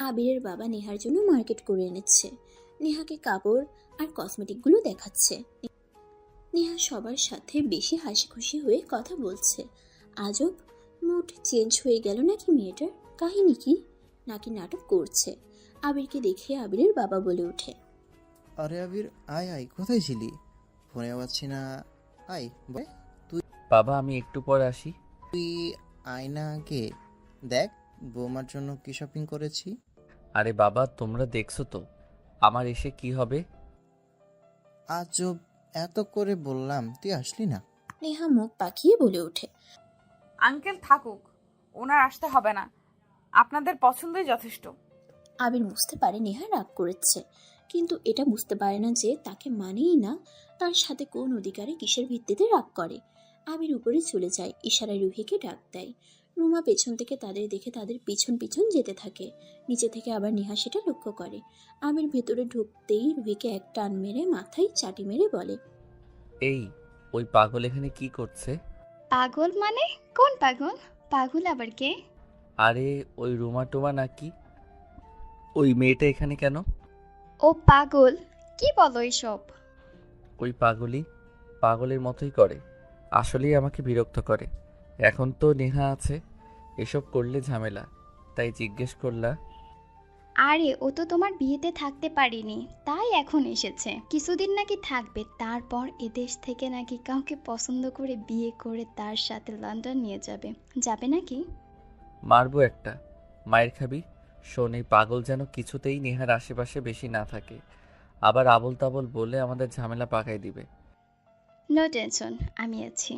আবিরের বাবা নেহার জন্য মার্কেট করে এনেছে। নেহাকে কাপড় আর কসমেটিকগুলো দেখাচ্ছে। নেহা সবার সাথে বেশি হাসি খুশি হয়ে কথা বলছে। আজব, মুড চেঞ্জ হয়ে গেল নাকি মেয়েটার? কাহিনী কি? নাকি নাটক করছে? আবিরকে দেখে আবিরের বাবা বলে ওঠে, আরে আবির, আয় আয়, কোথায় ছিলি? ফোনে পাচ্ছি না। আয় বয়, বাবা, আমি একটু পরে আসি। তুই আয় না আগে, দেখ বৌমার জন্য কি শপিং করেছি। আরে বাবা, তোমরা দেখছো তো আমার এসে কি হবে। আজব, এত করে বললাম তুই আসলি না। নেহা মুখ পাকিয়ে বলে ওঠে, আঙ্কেল থাকুক, ওনার আসতে হবে না, আপনাদের পছন্দই যথেষ্ট। আবির বুঝতে পারে নেহা রাগ করেছে, কিন্তু এটা বুঝতে পারে না যে তাকে মানেই না তার সাথে কোন অধিকারে কিসের ভিত্তিতে রাগ করে। আবির উপরে চলে যায়, ইশারায় রুহিকে ডাক দেয়। রুমা পেছন থেকে তাদের দেখে তাদের পিছন পিছন যেতে থাকে। নিচে থেকে আবার নেহা সেটা লক্ষ্য করে। আবির ভেতরে ঢুকতেই রুহিকে এক টান মেরে মাথায় চাটি মেরে বলে, এই, ওই পাগল এখানে কি করছে? পাগল মানে? কোন পাগল? পাগল আবার কে? আরে ওই রুমা টুমা নাকি? ওই মেয়েটা এখানে কেন? ও পাগল? কি বলো এসব? ওই পাগলই পাগলের মতোই করে। আসলেই আমাকে বিরক্ত করে। এখন তো নেহা আছে, এসব করলে ঝামেলা, তাই জিজ্ঞেস করলা। আরে ও তো তোমার বিয়েতে থাকতে পারেনি, তাই এখন এসেছে। কিছুদিন নাকি থাকবে, তারপর এদেশ থেকে নাকি কাউকে পছন্দ করে বিয়ে করে তার সাথে লন্ডন নিয়ে যাবে। যাবে নাকি? মারবো একটা, মায়ের খাবি। শোন, এই পাগল যেন কিছুতেই নেহার আশেপাশে বেশি না থাকে, আবার আবল তাবল বলে আমাদের ঝামেলা পাকাই দিবে। নো টেনশন, আমি আছি।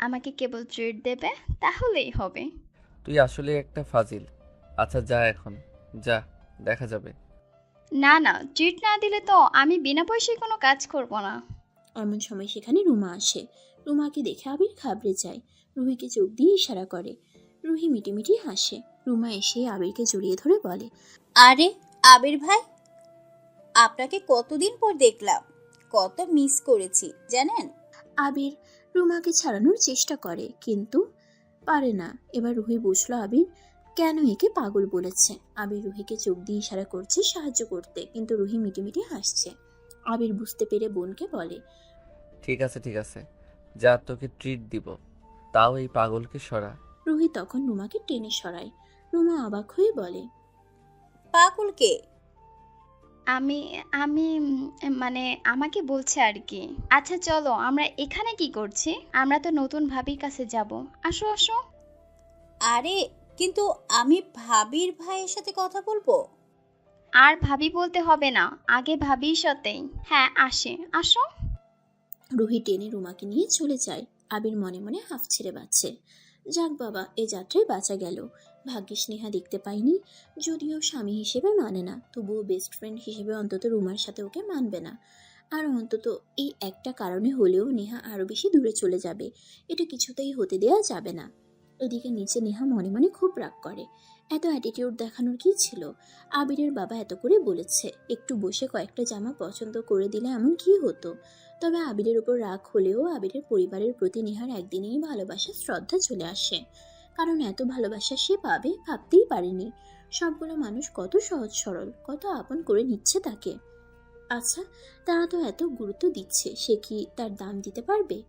আমাকে কেবল ট্রিট দেবে, তাহলেই হবে। তুই আসলে একটা ফাজিল। আচ্ছা যা, এখন যা, দেখা যাবে। না না, ট্রিট না দিলে তো আমি বিনা পয়সায় কোনো কাজ করব না। এমন সময় সেখানে রুমা আসে। রুমাকে দেখে আবির ঘাবড়ে যায়। রুহিকে চোখ দিয়ে ইশারা করে। রুহি মিটিমিটি হাসে। রুমা এসে আবিরকে জড়িয়ে ধরে বলে, আরে আবির ভাই, আপনাকে কতদিন পর দেখলাম, কত মিস করেছি জানেন। আবির রুমাকে ছাড়ানোর চেষ্টা করে কিন্তু পারে না। এবার রুহি বুঝলো আবির কেন একে পাগল বলেছে। আবির রুহিকে চোখ দিয়ে ইশারা করছে সাহায্য করতে, কিন্তু রুহি মিটিমিটি হাসছে। আবির বুঝতে পেরে বোনকে বলে, ঠিক আছে, যা তোকে ট্রিট দিব, তাও এই পাগলকে সরা। রুহি তখন রুমাকে টেনে সরায়। রুমা অবাক হয়ে বলে, পাগলকে? আমি আমি মানে আমাকে বলছে আর কি। আচ্ছা চলো, আমরা এখানে কি করছি? আমরা তো নতুন ভাবির কাছে যাব। আসো আসো। আরে কিন্তু আমি ভাবির ভাইয়ের সাথে কথা বলবো। আর ভাবি বলতে হবে না, আগে ভাবির সাথেই। হ্যাঁ আসে, আসো। রুহি টেনে রুমাকে নিয়ে চলে যায়। আবির মনে মনে হাফ ছেড়ে বাঁচছে। যাক বাবা, এ যাত্রায় বাঁচা গেল। ভাগ্যিস নেহা দেখতে পাইনি। যদিও স্বামী হিসেবে মানে না, তবুও বেস্ট ফ্রেন্ড হিসেবে অন্তত রুমার সাথে ওকে মানবে না। আর অন্তত এই একটা কারণে হলেও নেহা আরো বেশি দূরে চলে যাবে। এটা কিছুতেই হতে দেওয়া যাবে না। এদিকে নিচে নেহা মনে মনে খুব রাগ করে। এত অ্যাটিটিউড দেখানোর কি ছিল? আবিরের বাবা এত করে বলেছে, একটু বসে কয়েকটা জামা পছন্দ করে দিলে এমন কি হতো? তবে আবিরের উপর রাগ হলেও আবিরের পরিবারের প্রতি নেহার একদিনেই ভালোবাসা শ্রদ্ধা চলে আসে। কারণ এত ভালোবাসা সে পাবে ভাবতেই পারেনি। সবগুলো মানুষ কত সহজ সরল, কত আপন করে নিচ্ছে তাকে। আচ্ছা, তারা তো এত গুরুত্ব দিচ্ছে, সে কি তার দাম দিতে পারবে?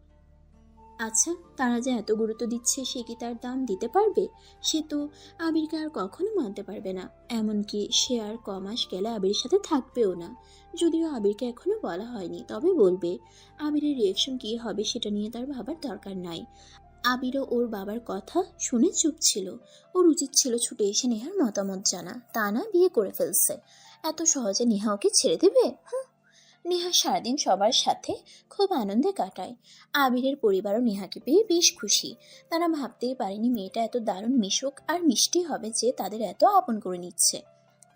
তারা যে এত গুরুত্ব দিচ্ছে, সে কি তার দাম দিতে পারবে? সে তো আবিরকে আর কখনো মানতে পারবে না। এমনকি সে আর কমাস গেলে আবিরের সাথে থাকবেও না। যদিও আবিরকে এখনো বলা হয়নি, তবে বলবে। আবিরের রিয়েকশন কি হবে সেটা নিয়ে তার ভাবার দরকার নাই। আবিরও ওর বাবার কথা শুনে চুপ ছিল। ওর উচিত ছিল ছুটে এসে নেহার মতামত জানা, তা না বিয়ে করে ফেলছে। এত সহজে নেহা ওকে ছেড়ে দেবে? নেহা সারাদিন সবার সাথে খুব আনন্দে কাটায়। আবিরের পরিবারও নেহাকে পেয়ে বেশ খুশি। তারা ভাবতেই পারেনি মেয়েটা এত দারুণ মিশুক আর মিষ্টি হবে যে তাদের এত আপন করে নিচ্ছে।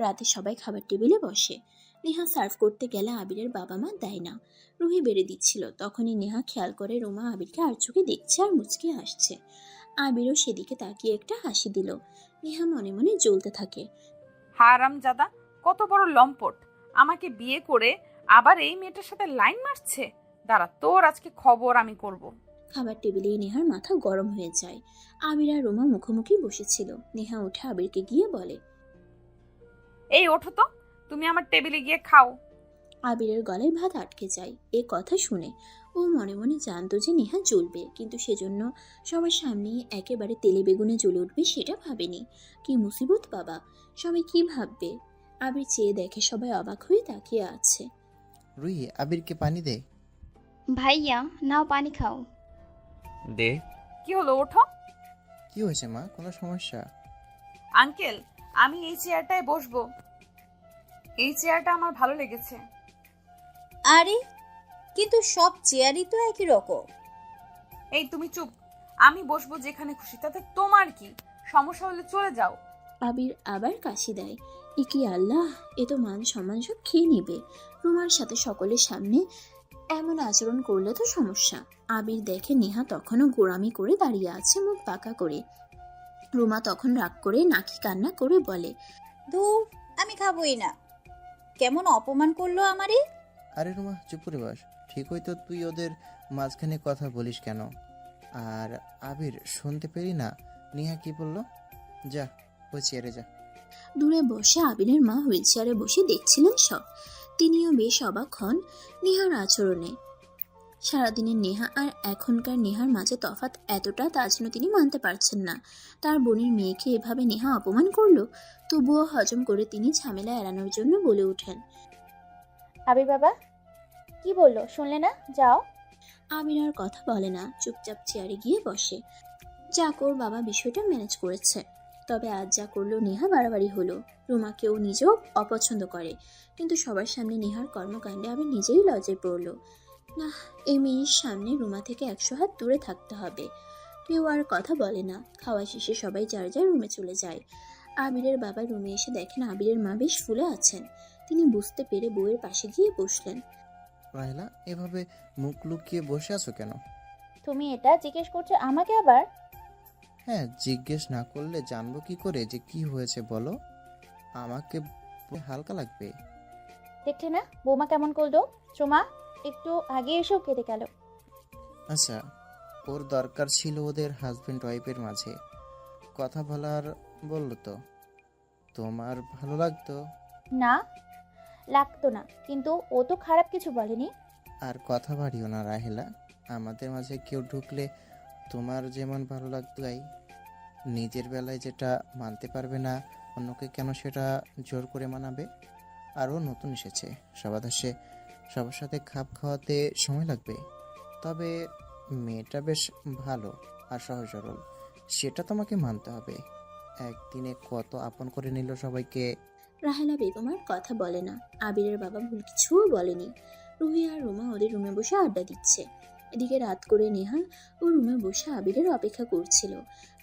রাতে সবাই খাবার টেবিলে বসে। নেহা সার্ভ করতে গেলে আবিরের বাবা মা দেয় না। রুহি বেড়ে দিচ্ছিল, তখনই নেহা খেয়াল করে রুমা আবিরকে আর চোখে দেখছে আর মুচকি হাসছে। আবিরও সেদিকে তাকিয়ে একটা হাসি দিল। নেহা মনে মনে জ্বলতে থাকে। হারামজাদা, কত বড় লম্পট! আমাকে বিয়ে করে আবার এই মেয়েটার সাথে লাইন মারছে। দাঁড়া, তোর আজকে খবর আমি করব। খাবার টেবিলে নেহার মাথা গরম হয়ে যায়। আবির আর রুমা মুখোমুখি বসেছিল। নেহা উঠে আবিরকে গিয়ে বলে, এই ওঠো তো, তুমি আমার টেবিলে গিয়ে খাও। আবিরের গলায় ভাত আটকে যায়। এ কথা শুনে ও মনে মনে জানতো যে নেহা জ্বলবে, কিন্তু সেজন্য সবার সামনেই একেবারে তেলে বেগুনে জ্বলে উঠবে সেটা ভাবেনি। কি মুসিবত বাবা, সবাই কি ভাববে? আবির চেয়ে দেখে সবাই অবাক হয়ে তাকিয়ে আছে। রুহি, আবিরকে পানি দে। ভাইয়া নাও পানি খাও। দে। কি হলো, ওঠো। কি হয়েছে মা, কোনো সমস্যা? আঙ্কেল, আমি এই চেয়ারটায় বসবো। এই চেয়ারটা আমার ভালো লেগেছে। আরে কিন্তু সব চেয়ারই তো একই রকম। এই তুমি চুপ। আমি বসবো যেখানে খুশি, তাতে তোমার কি? সমস্যা হলে চলে যাও। আবির আবার কাশি দেয়। এ কি আল্লাহ, এ তো মান সম্মান সব খেয়ে নিবে। রুমার সাথে সকলের সামনে এমন আচরণ করলে তো সমস্যা। আবির দেখে নেহা তখনও গোড়ামি করে দাঁড়িয়ে আছে, মুখ বাঁকা করে। রুমা তখন রাগ করে নাকি কান্না করে বলে, ধুর, আমি খাবোই না। কেমন অপমান করলো আমারে। আরে রুমা, চুপ করে বস। ঠিক হয়তো তুই ওদের মাঝখানে কথা বলিস কেন? আর আবির, শুনতে পেরি না নেহা কি বললো? যা ওই চেয়ারে যা। দূরে বসে আবিরের মা হুইল চেয়ারে বসে দেখছিলেন সব। তিনিও বেশ অবাক হন নেহার আচরণে। সারাদিনের নেহা আর এখনকার নেহার মাঝে তফাৎ এতটা, তা যেন তিনি মানতে পারছেন না। তার বোনের মেয়েকে এভাবে নেহা অপমান করলো, তবুও হজম করে তিনি ঝামেলা এড়ানোর জন্য বলে ওঠেন, আবির বাবা কি বললো শুনলে না? যাও। আবির আর কথা বলে না, চুপচাপ চেয়ারে গিয়ে বসে। যাক, ওর বাবা বিষয়টা ম্যানেজ করেছে। তবে আজ যা করলো নেহা বাড়াবাড়ি হলো। রুমাকেও নিজেও অপছন্দ করে, কিন্তু সবার সামনে নেহার কর্মকাণ্ডে আবির নিজেই লজ্জায় পড়লো। না, এই মেয়ের সামনে রুমা থেকে 100 হাত দূরে থাকতে হবে। কেউ আর কথা বলে না। খাওয়া শেষে সবাই যার যার রুমে চলে যায়। আবিরের বাবা রুমে এসে দেখেন আবিরের মা বেশ ফুলে আছেন। তিনি বুঝতে পেরে বউয়ের পাশে গিয়ে বসলেন। রাহেলা, এভাবে মুখ লুকিয়ে বসে আছো কেন? তুমি এটা জিজ্ঞেস করছো আমাকে আবার? হ্যাঁ, জিজ্ঞেস না করলে জানবো কি করে যে কি হয়েছে বলো? আমাকে হালকা লাগবে। দেখলে না বৌমা কেমন করলো? চুমা একটু আগে এসেও কেঁদে গেল। আচ্ছা, ওর দরকার ছিল ওদের হাজবেন্ড ওয়াইফের মাঝে কথা বলার, বললো তো তোমার ভালো লাগতো। না, লাগতো না, কিন্তু ও তো খারাপ কিছু বলেনি। আর কথা বাড়িও না রাহেলা, আমাদের মাঝে কেউ ঢুকলে তোমার যেমন ভালো লাগতো তাই। নিজের বেলায় যেটা মানতে পারবে না অন্যকে কেন সেটা জোর করে মানাবে? আরও নতুন এসেছে, সবার সাথে খাপ খাওয়াতে সময় লাগবে। তবে মেয়েটা বেশ ভালো আর সহজ সরল, সেটা তোমাকে মানতে হবে। একদিনে কত আপন করে নিল সবাইকে। রাহেলা বেগম আর কথা বলে না। আবিরের বাবা ভুল কিছুও বলেনি। রুহি আর রুমা ওদের রুমে বসে আড্ডা দিচ্ছে। এদিকে রাত করে নেহা ও রুমে বসে আবিরের অপেক্ষা করছিল।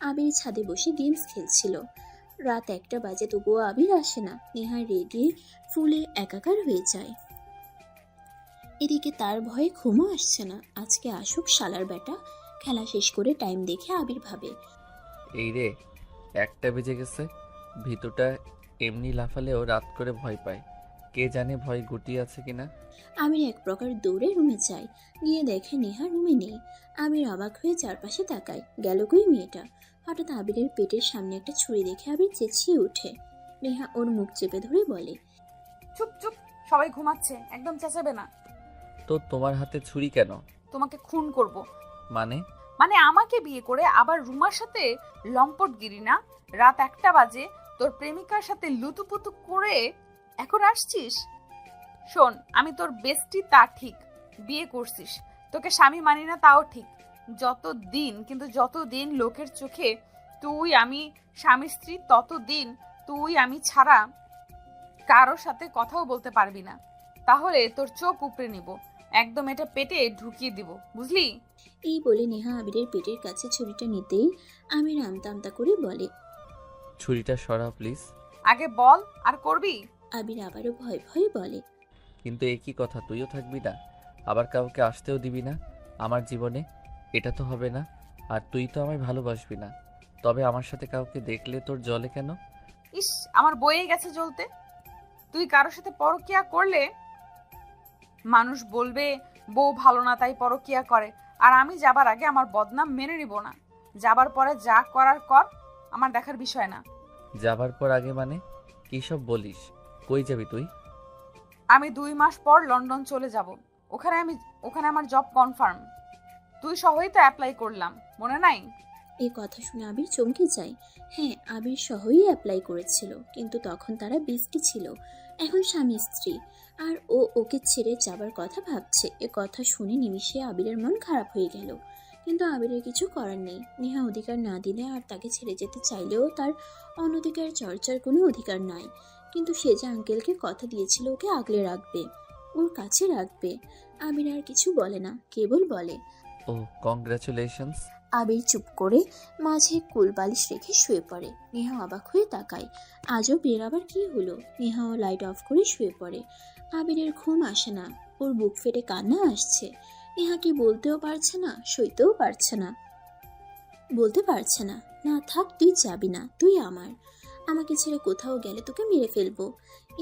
আবির ছাদে বসে গেমস খেলছিল। রাত 1টা বাজে, তবুও আবির আসে না। নেহা রেগে ফুলে একাকার হয়ে যায়। এদিকে তার ভয়ে ঘুমও আসছে না। আজকে আসুক শালার বেটা। খেলা শেষ করে টাইম দেখে আবির ভাবে, এই রে, 1টা বেজে গেছে। ভিতরটা এমনি লাফালেও রাত করে ভয় পায়। কে জানে ভয় গুটিয়ে আছে কিনা। আমির এক প্রকার দৌড়ে রুমে যায়। গিয়ে দেখে নেহা রুমে নেই। আমির অবাক হয়ে চারপাশে তাকায়, গেল কই মেয়েটা। হঠাৎ আবিরের পেটের সামনে একটা ছুরি দেখে আবির চেঁচিয়ে ওঠে। নেহা ওর মুখ চেপে ধরে বলে, চুপ চুপ, সবাই ঘুমাচ্ছে, একদম চেঁচাবে না। তো তোমার হাতে ছুরি কেন? তোমাকে খুন করব। মানে? মানে আমাকে বিয়ে করে আবার রুমার সাথে লম্পটগিরি না? রাত 1টা বাজে, তোর প্রেমিকার সাথে লুতুপুতু করে এখন আসছিস? শোন, আমি তোর বেস্টি তা ঠিক, বিয়ে করছিস, তোকে স্বামী মানি না তাও ঠিক। যতদিন লোকের চোখে তুই আমি স্বামী স্ত্রী, ততদিন তুই আমি ছাড়া কারোর সাথে কথাও বলতে পারবি না। তাহলে তোর চোখ উপড়ে নিব, একদম এটা পেটে ঢুকিয়ে দিব, বুঝলি? এই বলে নেহা আবিরের পেটের কাছে ছুরিটা নিতেই আমির আমতা আমতা করে বলে, ছুরিটা সরা প্লিজ। আগে বল, আর করবি? আবির আবারও ভয় ভয় বলে, কিন্তু একই কথা, তুইও থাকবি না, আবার কাউকে আসতেও দিবি না আমার জীবনে। এটা তো হবে না। আর তুই তো আমায় ভালোবাসবি না। তবে আমার সাথে কাউকে দেখলে তোর জ্বলে কেন? ইস, আমার বয়ে গেছে জ্বলতে। তুই কারোর সাথে পরকিয়া করলে মানুষ বলবে বউ ভালো না তাই পরকিয়া করে, আর আমি যাবার আগে আমার বদনাম মেনে নিব না। যাবার পরে যা করার কর, আমার দেখার বিষয় না। যাবার পর আগে মানে কি সব বলিস? কই যাবি তুই? আমি 2 মাস পর লন্ডন চলে যাব। ওখানে আমার জব কনফার্ম। তুই সহই তো অ্যাপ্লাই করলাম, মনে নাই? এই কথা শুনে আবির চমকে যায়। হ্যাঁ, আবির সহই অ্যাপ্লাই করেছিল, কিন্তু তখন তারা বেস্টি ছিল, এখন স্বামী স্ত্রী। আর ও ওকে ছেড়ে যাবার কথা ভাবছে। এ কথা শুনে নিমিষে আবিরের মন খারাপ হয়ে গেল। কিন্তু আবিরের কিছু করার নেই। নেহা অধিকার না দিলে আর তাকে ছেড়ে যেতে চাইলেও তার অনধিকার চর্চার কোনো অধিকার নাই। কিন্তু সে যে আঙ্কেলকে কথা দিয়েছিল ওকে আগলে রাখবে, ওর কাছে রাখবে। আবির আর কিছু বলে না, কেবল বলে, ও কংগ্রাচুলেশনস। আবির চুপ করে মাঝে কুল বালিশ রেখে শুয়ে পড়ে। নেহা অবাক হয়ে তাকায়, আজও বের আবার কি হলো। নেহাও লাইট অফ করে শুয়ে পড়ে। আবিরের ঘুম আসে না, ওর বুক ফেটে কান্না আসছে। নেহা কি বলতেও পারছে না, সইতেও পারছে না, বলতে পারছে না, না থাক, তুই যাবি না, তুই আমার। আমাকে ছেড়ে কোথাও গেলে তোকে মেরে ফেলবো।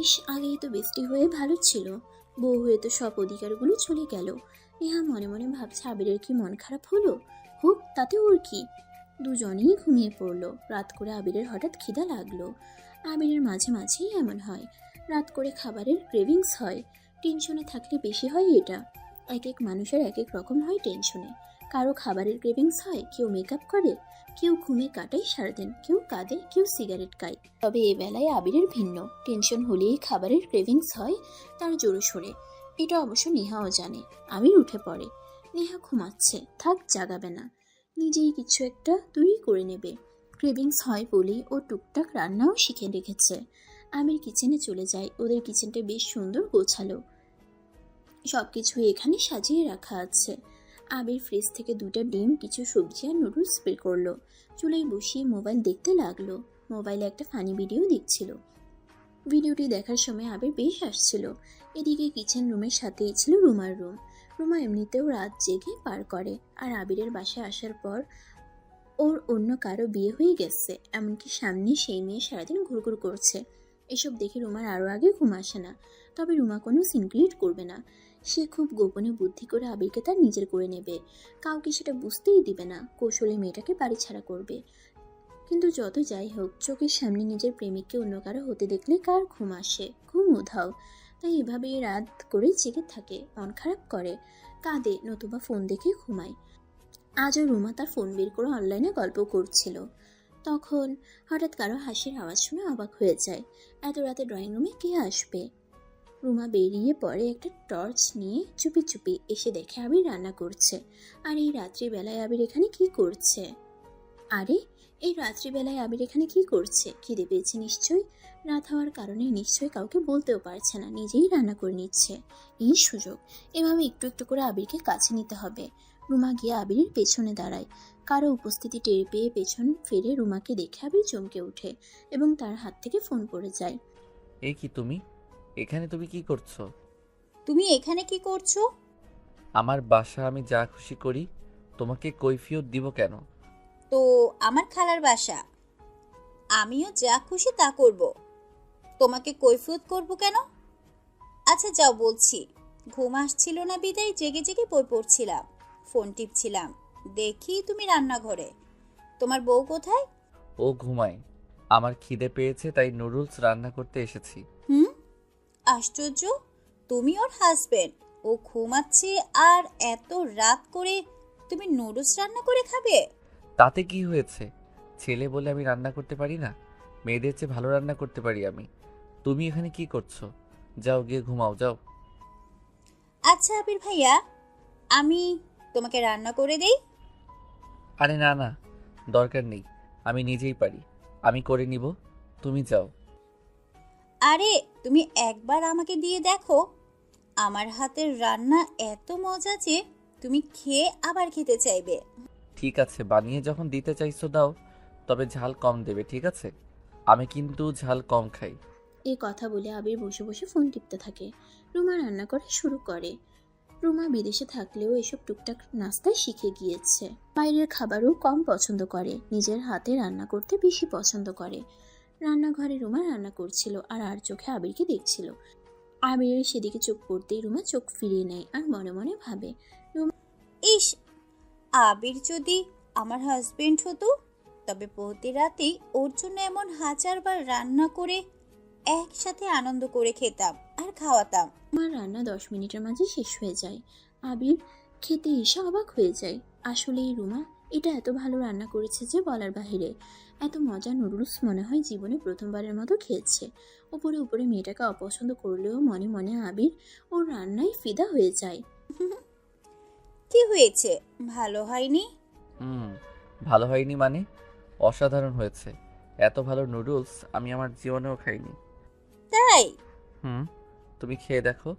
ইস, আগেই তো বেস্টি হয়ে ভালো ছিল, বউ হয়ে তো সব অধিকারগুলো চলে গেল। নেহা মনে মনে ভাবছে আবিরের কি মন খারাপ হলো, হোক, তাতে ওর কি। দুজনেই ঘুমিয়ে পড়লো। রাত করে আবিরের হঠাৎ খিদা লাগলো। আবিরের মাঝে মাঝেই এমন হয়, রাত করে খাবারের ক্রেভিংস হয়। টেনশনে থাকলে বেশি হয় এটা। এক এক মানুষের এক এক রকম হয় টেনশনে। কারো খাবারের ক্রেভিংস হয়, কেউ মেকআপ করে, কেউ ঘুমে কাটায় সারাদিন, কেউ কাঁদে, কেউ সিগারেট খায়। তবে এ বেলায় আবিরের ভিন্ন। টেনশন হলেই খাবারের ক্রেভিংস হয় তার জোরে সোরে। এটা অবশ্য নেহাও জানে। আবির উঠে পড়ে। নেহা ঘুমাচ্ছে, থাক, জাগাবে না, নিজেই কিছু একটা তৈরি করে নেবে। ক্রেভিংস হয় বলেই ও টুকটাক রান্নাও শিখে রেখেছে। আমির কিচেনে চলে যায়। ওদের কিচেনটা বেশ সুন্দর গোছালো, সবকিছু এখানে সাজিয়ে রাখা আছে। আবির ফ্রিজ থেকে 2টা ডিম, কিছু সবজি আর নুডলস বের করলো। চুলায় বসিয়ে মোবাইল দেখতে লাগলো। মোবাইলে একটা ফানি ভিডিও দেখছিল। ভিডিওটি দেখার সময় আবির বেশ আসছিল। এদিকে কিচেন রুমের সাথেই ছিল রুমার রুম। রুমা এমনিতেও রাত জেগে পার করে, আর আবিরের বাসায় আসার পর ওর অন্য কারো বিয়ে হয়ে গেছে, এমনকি সামনে সেই মেয়ে সারাদিন ঘুরঘুর করছে। এসব দেখে রুমার আরও আগে ঘুম আসে না। তবে রুমা কোনো সিন ক্রিয়েট করবে না। সে খুব গোপনে বুদ্ধি করে আবিরকে তার নিজের করে নেবে। কাউকে সেটা বুঝতেই দিবে না। কৌশলে মেয়েটাকে বাড়ি ছাড়া করবে। কিন্তু যত যাই হোক, চোখের সামনে নিজের প্রেমিককে অন্য কারো হতে দেখলে কার ঘুম আসে? ঘুম উধাও। তাই এভাবেই রাত করে জেগে থাকে, মন খারাপ করে, কাঁদে, নতুবা ফোন দেখে ঘুমায়। আজও রুমা তার ফোন বের করে অনলাইনে গল্প করছিল। তখন হঠাৎ কারো হাসির আওয়াজ শুনে অবাক হয়ে যায়। এত রাতে ড্রয়িং রুমে কে আসবে? রুমা বেরিয়ে পড়ে একটা টর্চ নিয়ে, চুপি চুপি এসে দেখে আবির রান্না করছে। আর এই রাত্রিবেলায় আবির এখানে কি করছে? খিদে পেয়েছে নিশ্চয়ই। রাত হওয়ার কারণে নিশ্চয়ই কাউকে বলতেও পারছে না, নিজেই রান্না করে নিচ্ছে। এই সুযোগ, এভাবে একটু একটু করে আবিরকে কাছে নিতে হবে। রুমা গিয়ে আবিরের পেছনে দাঁড়ায়। কারো উপস্থিতি টের পেয়ে পেছন ফিরে রুমাকে দেখে আবির চমকে ওঠে এবং তার হাত থেকে ফোন পড়ে যায়। এই কি তুমি? এখানে তুমি কি করছো? তুমি এখানে কি করছো? আমার বাসা, আমি যা খুশি করি। তোমাকে কৈফিয়ত দিব কেন? তো আমার খালার বাসা, আমিও যা খুশি তা করব। তোমাকে কৈফিয়ত করব কেন? আচ্ছা যাও বলছি। ঘুম আসছিল না বিদায় জেগে জেগে বই পড়ছিলাম, ফোন টিপছিলাম, দেখি তুমি রান্নাঘরে। তোমার বউ কোথায়? ও ঘুমায়। আমার খিদে পেয়েছে তাই নুডলস রান্না করতে এসেছি। আশ্চর্য, তুমি ওর হাজবেন্ড, ও ঘুমাচ্ছে আর এত রাত করে তুমি নুডলস রান্না করে খাবে? তাতে কি হয়েছে? ছেলে বলে আমি রান্না করতে পারি না? মেয়েদের চেয়ে ভালো রান্না করতে পারি আমি। তুমি এখানে কি করছো? যাও গিয়ে ঘুমাও, যাও। আচ্ছা আবির ভাইয়া, আমি তোমাকে রান্না করে দেই। আরে না না, দরকার নেই, আমি নিজেই পারি, আমি করে নিব, তুমি যাও। আরে তুমি একবার আমাকে দিয়ে দেখো, আমার হাতের রান্না এত মজা যে তুমি খেয়ে আবার খেতে চাইবে। ঠিক আছে, বানিয়ে যখন দিতে চাইছো দাও, তবে ঝাল কম দেবে, ঠিক আছে? আমি কিন্তু ঝাল কম খাই। এই কথা বলে আবির বসে বসে ফোন টিপতে থাকে। রুমা রান্না করা শুরু করে। রুমা বিদেশে থাকলেও এসব টুকটাক নাস্তায় শিখে গিয়েছে। বাইরের খাবারও কম পছন্দ করে, নিজের হাতে রান্না করতে বেশি পছন্দ করে। রান্নাঘরে রুমা রান্না করছিল আর চোখে আবিরকে দেখছিল। আবিরের সেদিকে চোখ পড়তেই রুমা চোখ ফিরিয়ে নেয় আর মনে মনে ভাবে, ইস, আবির যদি আমার হাজবেন্ড হতো, তবে প্রতি রাতেই ওর জন্য এমন হাজারবার রান্না করে একসাথে আনন্দ করে খেতাম আর খাওয়াতাম। আমার রান্না 10 মিনিটের মাঝে শেষ হয়ে যায়। আবির খেতে এসে অবাক হয়ে যায়। আসলেই রুমা এটা এত ভালো রান্না করেছে যে বলার বাহিরে। এত মজার নুডলস মনে হয় জীবনে প্রথমবারের মতো খেয়েছে। উপরে উপরে মেয়েটাকে অপছন্দ করলেও মনে মনে আবির ওর রান্নায় ফিদা হয়ে যায়। কি হয়েছে, ভালো হয়নি? ভালো হয়নি মানে? অসাধারণ হয়েছে। এত ভালো নুডলস আমি আমার জীবনেও খাইনি। তাই? তুমি খেয়ে দেখো।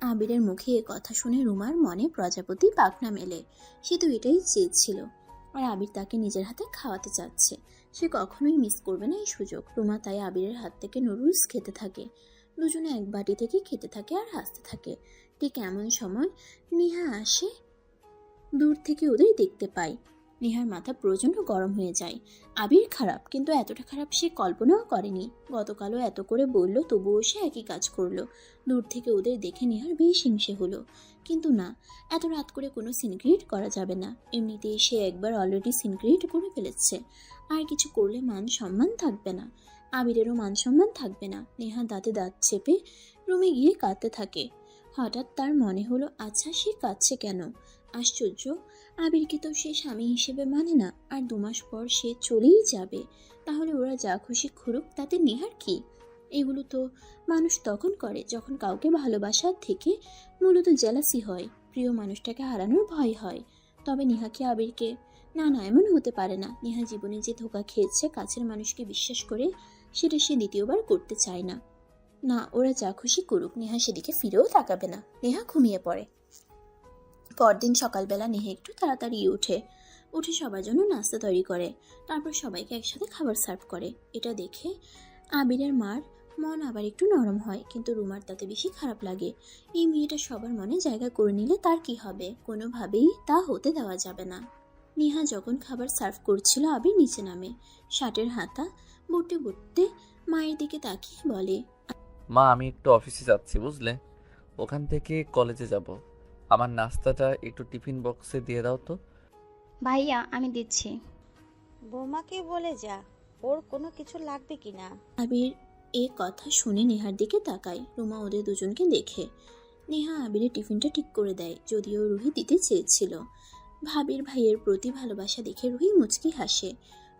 আবিরের মুখে এ কথা শুনে রুমার মনে প্রজাপতি পাখনা মেলে। সে তো এটাই চেয়েছিল, আর আবির তাকে নিজের হাতে খাওয়াতে চাচ্ছে। সে কখনোই মিস করবে না এই সুযোগ। রুমা তাই আবিরের হাত থেকে নুডলস খেতে থাকে। দুজনে এক বাটি থেকে খেতে থাকে আর হাসতে থাকে। ঠিক এমন সময় নেহা আসে। দূর থেকে ওদের দেখতে পায়। নেহার মাথা প্রচণ্ড গরম হয়ে যায়। আবির খারাপ, কিন্তু এতটা খারাপ সে কল্পনাও করেনি। গতকালও এত করে বলল, তবুও সে একই কাজ করলো। দূর থেকে ওদের দেখে নেহার বেশ হিংসে হলো। কিন্তু না, এত রাত করে কোনো সিন ক্রিয়েট করা যাবে না। এমনিতেই সে একবার অলরেডি সিন ক্রিয়েট করে ফেলেছে। আর কিছু করলে মান সম্মান থাকবে না। আবিরেরও মান সম্মান থাকবে না। নেহা দাঁতে দাঁত চেপে রুমে গিয়ে কাঁদতে থাকে। হঠাৎ তার মনে হলো, আচ্ছা সে কাঁদছে কেন? আশ্চর্য, আবিরকে তো সে স্বামী হিসেবে মানে না, আর 2 মাস পর সে চলেই যাবে। তাহলে ওরা যা খুশি করুক, তাতে নেহার কি? এগুলো তো মানুষ তখন করে যখন কাউকে ভালোবাসার থেকে মূলত জেলাসি হয়, প্রিয় মানুষটাকে হারানোর ভয় হয়। তবে নেহা কি আবিরকে? না না, এমন হতে পারে না। নেহা জীবনে যে ধোঁকা খেয়েছে কাছের মানুষকে বিশ্বাস করে, সেটা সে দ্বিতীয়বার করতে চায় না। না, ওরা যা খুশি করুক, নেহা সেদিকে ফিরেও তাকাবে না। নেহা ঘুমিয়ে পড়ে। পরদিন সকালবেলা নেহা একটু তাড়াতাড়ি উঠে সবার জন্য নাস্তা তৈরি করে। তারপর সবাইকে একসাথে খাবার সার্ভ করে। এটা দেখে আবিরের মার মন আবার একটু নরম হয়, কিন্তু রুমার তাতে বেশি খারাপ লাগে। এই মেয়েটা সবার মনে জায়গা করে নিলে তার কি হবে? কোনোভাবেই তা হতে দেওয়া যাবে না। নেহা যখন খাবার সার্ভ করছিল আবির নিচে নামে, শার্টের হাতা বুটে বুটতে মায়ের দিকে তাকিয়ে বলে, মা আমি একটু অফিসে যাচ্ছি বুঝলে, ওখান থেকে কলেজে যাব। আমার নাস্তাটা একটু টিফিন বক্সে দিয়ে দাও তো। ভাইয়া আমি দিচ্ছি। বৌমাকে বলে যা ওর কোনো কিছু লাগবে কিনা। আবির এ কথা শুনে নেহার দিকে তাকায়। রুমা ওদের দুজনকে দেখে নেহা আবিরের টিফিনটা ঠিক করে দেয়, যদিও রুহি দিতে চেয়েছিল। ভাবির ভাইয়ের প্রতি ভালোবাসা দেখে রুহি মুচকি হাসে।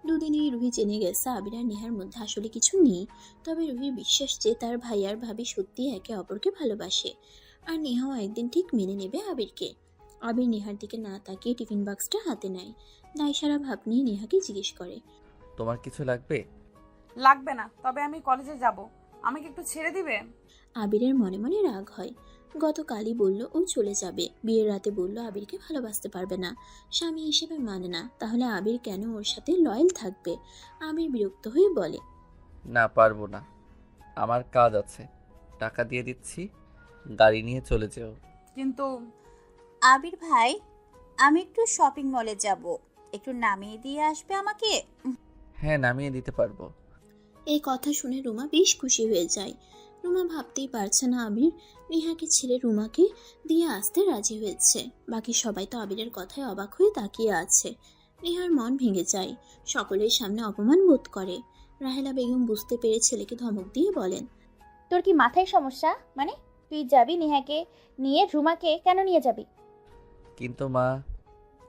দুদিনেই রুহি জেনে গেছে আবির আর নেহার মধ্যে আসলে কিছু নেই। তবে রুহির বিশ্বাস যে তার ভাই আর ভাবি সত্যি একে অপরকে ভালোবাসে, আর নেহাও একদিন ঠিক মেনে নেবে আবিরকে। আবির নেহার দিকে না তাকিয়ে টিফিন বক্সটা হাতে নেয়। দায়সারা ভাব নিয়ে নেহাকে জিজ্ঞেস করে, তোমার কিছু লাগবে? লাগবে না, তবে আমি কলেজে যাব, আমাকে একটু ছেড়ে দিবে? আবিরের মনে মনে রাগ হয়। গতকালই বলল ও চলে যাবে, বিয়ের রাতে বলল আবিরকে ভালোবাসতে পারবে না, স্বামী হিসেবে মানে না, তাহলে আবির কেন ওর সাথে লয়াল থাকবে? আবির বিরক্ত হয়ে বলে, না পারবো না, আমার কাজ আছে, টাকা দিয়ে দিচ্ছি, গাড়ি নিয়ে চলে যেও। কিন্তু আবির ভাই, আমি একটু শপিং মলে যাব, একটু নামিয়ে দিয়ে আসবে আমাকে? হ্যাঁ নামিয়ে দিতে পারবো। এই কথা শুনে রুমা বেশ খুশি হয়ে যায়। রুমা ভাবতেই পারছে না আবির নেহাকে ছেড়ে রুমাকে দিয়ে আসতে রাজি হয়েছে। বাকি সবাই তো আবিরের কথায় অবাক হয়ে তাকিয়ে আছে। নেহার মন ভেঙে যায়, সকলের সামনে অপমান বোধ করে। রাহেলা বেগম বুঝতে পেরে ছেলেকে ধমক দিয়ে বলেন, তোর কি মাথায় সমস্যা? মানে তুই যাবি নেহাকে নিয়ে, রুমাকে কেন নিয়ে যাবি? কিন্তু মা।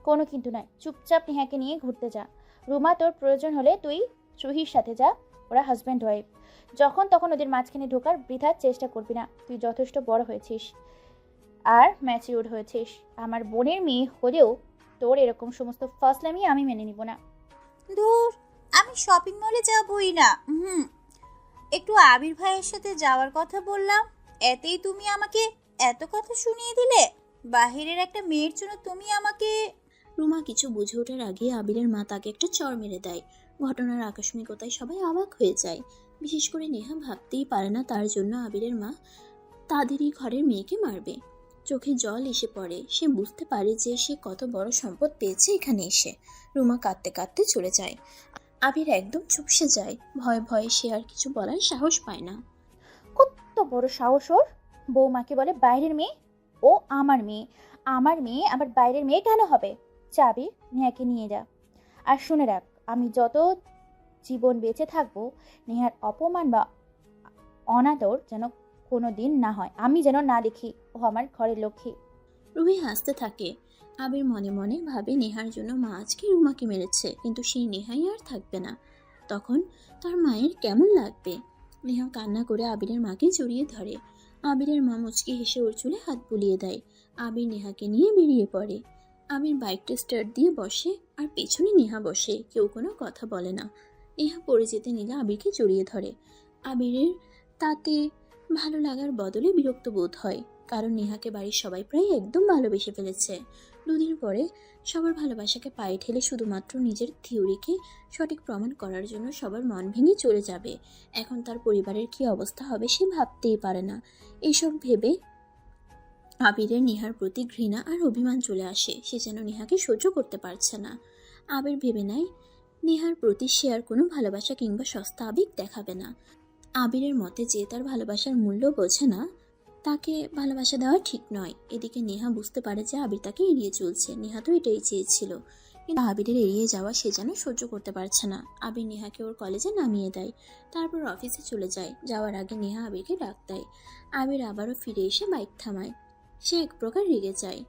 কোনো কিন্তু নয়, চুপচাপ নেহাকে নিয়ে ঘুরতে যা। রুমা তোর প্রয়োজন হলে তুই রুহির সাথে যা, ওরা হাজব্যান্ড ওয়াইফ। যখন তখন ওদের মাঝখানে ঢোকার বৃথা চেষ্টা করবি না। তুই যথেষ্ট বড় হয়েছিস আর ম্যাচিউর হয়েছিস। আমার বোনের মেয়ে হলেও তোর এরকম সমস্ত ফাসলামি আমি মেনে নিব না। দূর, আমি শপিং মলে যাবই না। একটু আবির ভাইয়ের সাথে যাওয়ার কথা বললাম, এতেই তুমি আমাকে এত কথা শুনিয়ে দিলে। বাহিরের একটা মেয়ের জন্য তুমি আমাকে। রুমা কিছু বুঝে ওঠার আগে আবিরের মা তাকে একটা চড় মেরে দেয়। ঘটনার আকস্মিকতায় সবাই অবাক হয়ে যায়। বিশেষ করে নেহা ভাবতেই পারে না তার জন্য আবিরের মা তাদেরই ঘরের মেয়েকে মারবে। চোখে জল এসে পড়ে। সে বুঝতে পারে যে সে কত বড় সম্পদ পেয়েছে এখানে এসে। রুমা কাঁদতে কাঁদতে চলে যায়। আবির একদম চুপসে যায়। ভয়ে ভয়ে সে আর কিছু বলার সাহস পায় না। কত বড় সাহস ওর! বৌমাকে বলে বাইরের মেয়ে। ও আমার মেয়ে, আমার মেয়ে আবার বাইরের মেয়ে কেন হবে? চাবি নেহাকে নিয়ে যা। আর শুনে রাখ, আমি যত জীবন বেঁচে থাকবো নেহার অপমান বা অনাদর যেন কোনো দিন না হয়, আমি যেন না দেখি। ও আমার ঘরের লক্ষ্মী। রুহি হাসতে থাকে। আবির মনে মনে ভাবে নেহার জন্য মা আজকে রুমাকে মেরেছে, কিন্তু সেই নেহাই আর থাকবে না। তখন তার মায়ের কেমন লাগবে? নেহা কান্না করে আবিরের মাকে জড়িয়ে ধরে। আবিরের মা মুচকি হেসে ওর চুলে হাত বুলিয়ে দেয়। আবির নেহাকে নিয়ে বেরিয়ে পড়ে। আবির বাইকটা স্টার্ট দিয়ে বসে, আর পেছনে নেহা বসে। কেউ কোনো কথা বলে না। নেহা পড়ে যেতে নিলে আবিরকে জড়িয়ে ধরে। আবিরের তাতে ভালো লাগার বদলে বিরক্ত বোধ হয়, কারণ নেহাকে বাড়ির সবাই প্রায় একদম ভালোবেসে ফেলেছে। দুদিন পরে সবার ভালোবাসাকে পায়ে ঠেলে শুধুমাত্র নিজের থিওরিকে সঠিক প্রমাণ করার জন্য সবার মন ভেঙে চলে যাবে। এখন তার পরিবারের কি অবস্থা হবে সে ভাবতেই পারে না। এসব ভেবে আবিরের নেহার প্রতি ঘৃণা আর অভিমান চলে আসে। সে যেন নেহাকে সহ্য করতে পারছে না। আবির ভেবে নেয় নেহার প্রতি সে আর কোনো ভালোবাসা কিংবা সস্তা আবেগ দেখাবে না। আবিরের মতে যে তার ভালোবাসার মূল্য বোঝে না তাকে ভালোবাসা দেওয়া ঠিক নয়। এদিকে নেহা বুঝতে পারে যে আবির তাকে এড়িয়ে চলছে। নেহা তো এটাই চেয়েছিল, কিন্তু আবিরের এড়িয়ে যাওয়া সে যেন সহ্য করতে পারছে না। আবির নেহাকে ওর কলেজে নামিয়ে দেয়, তারপর অফিসে চলে যায়। যাওয়ার আগে নেহা আবিরকে ডাক দেয়। আবির আবারও ফিরে এসে বাইক থামায়। সে এক প্রকার রেগে যায়।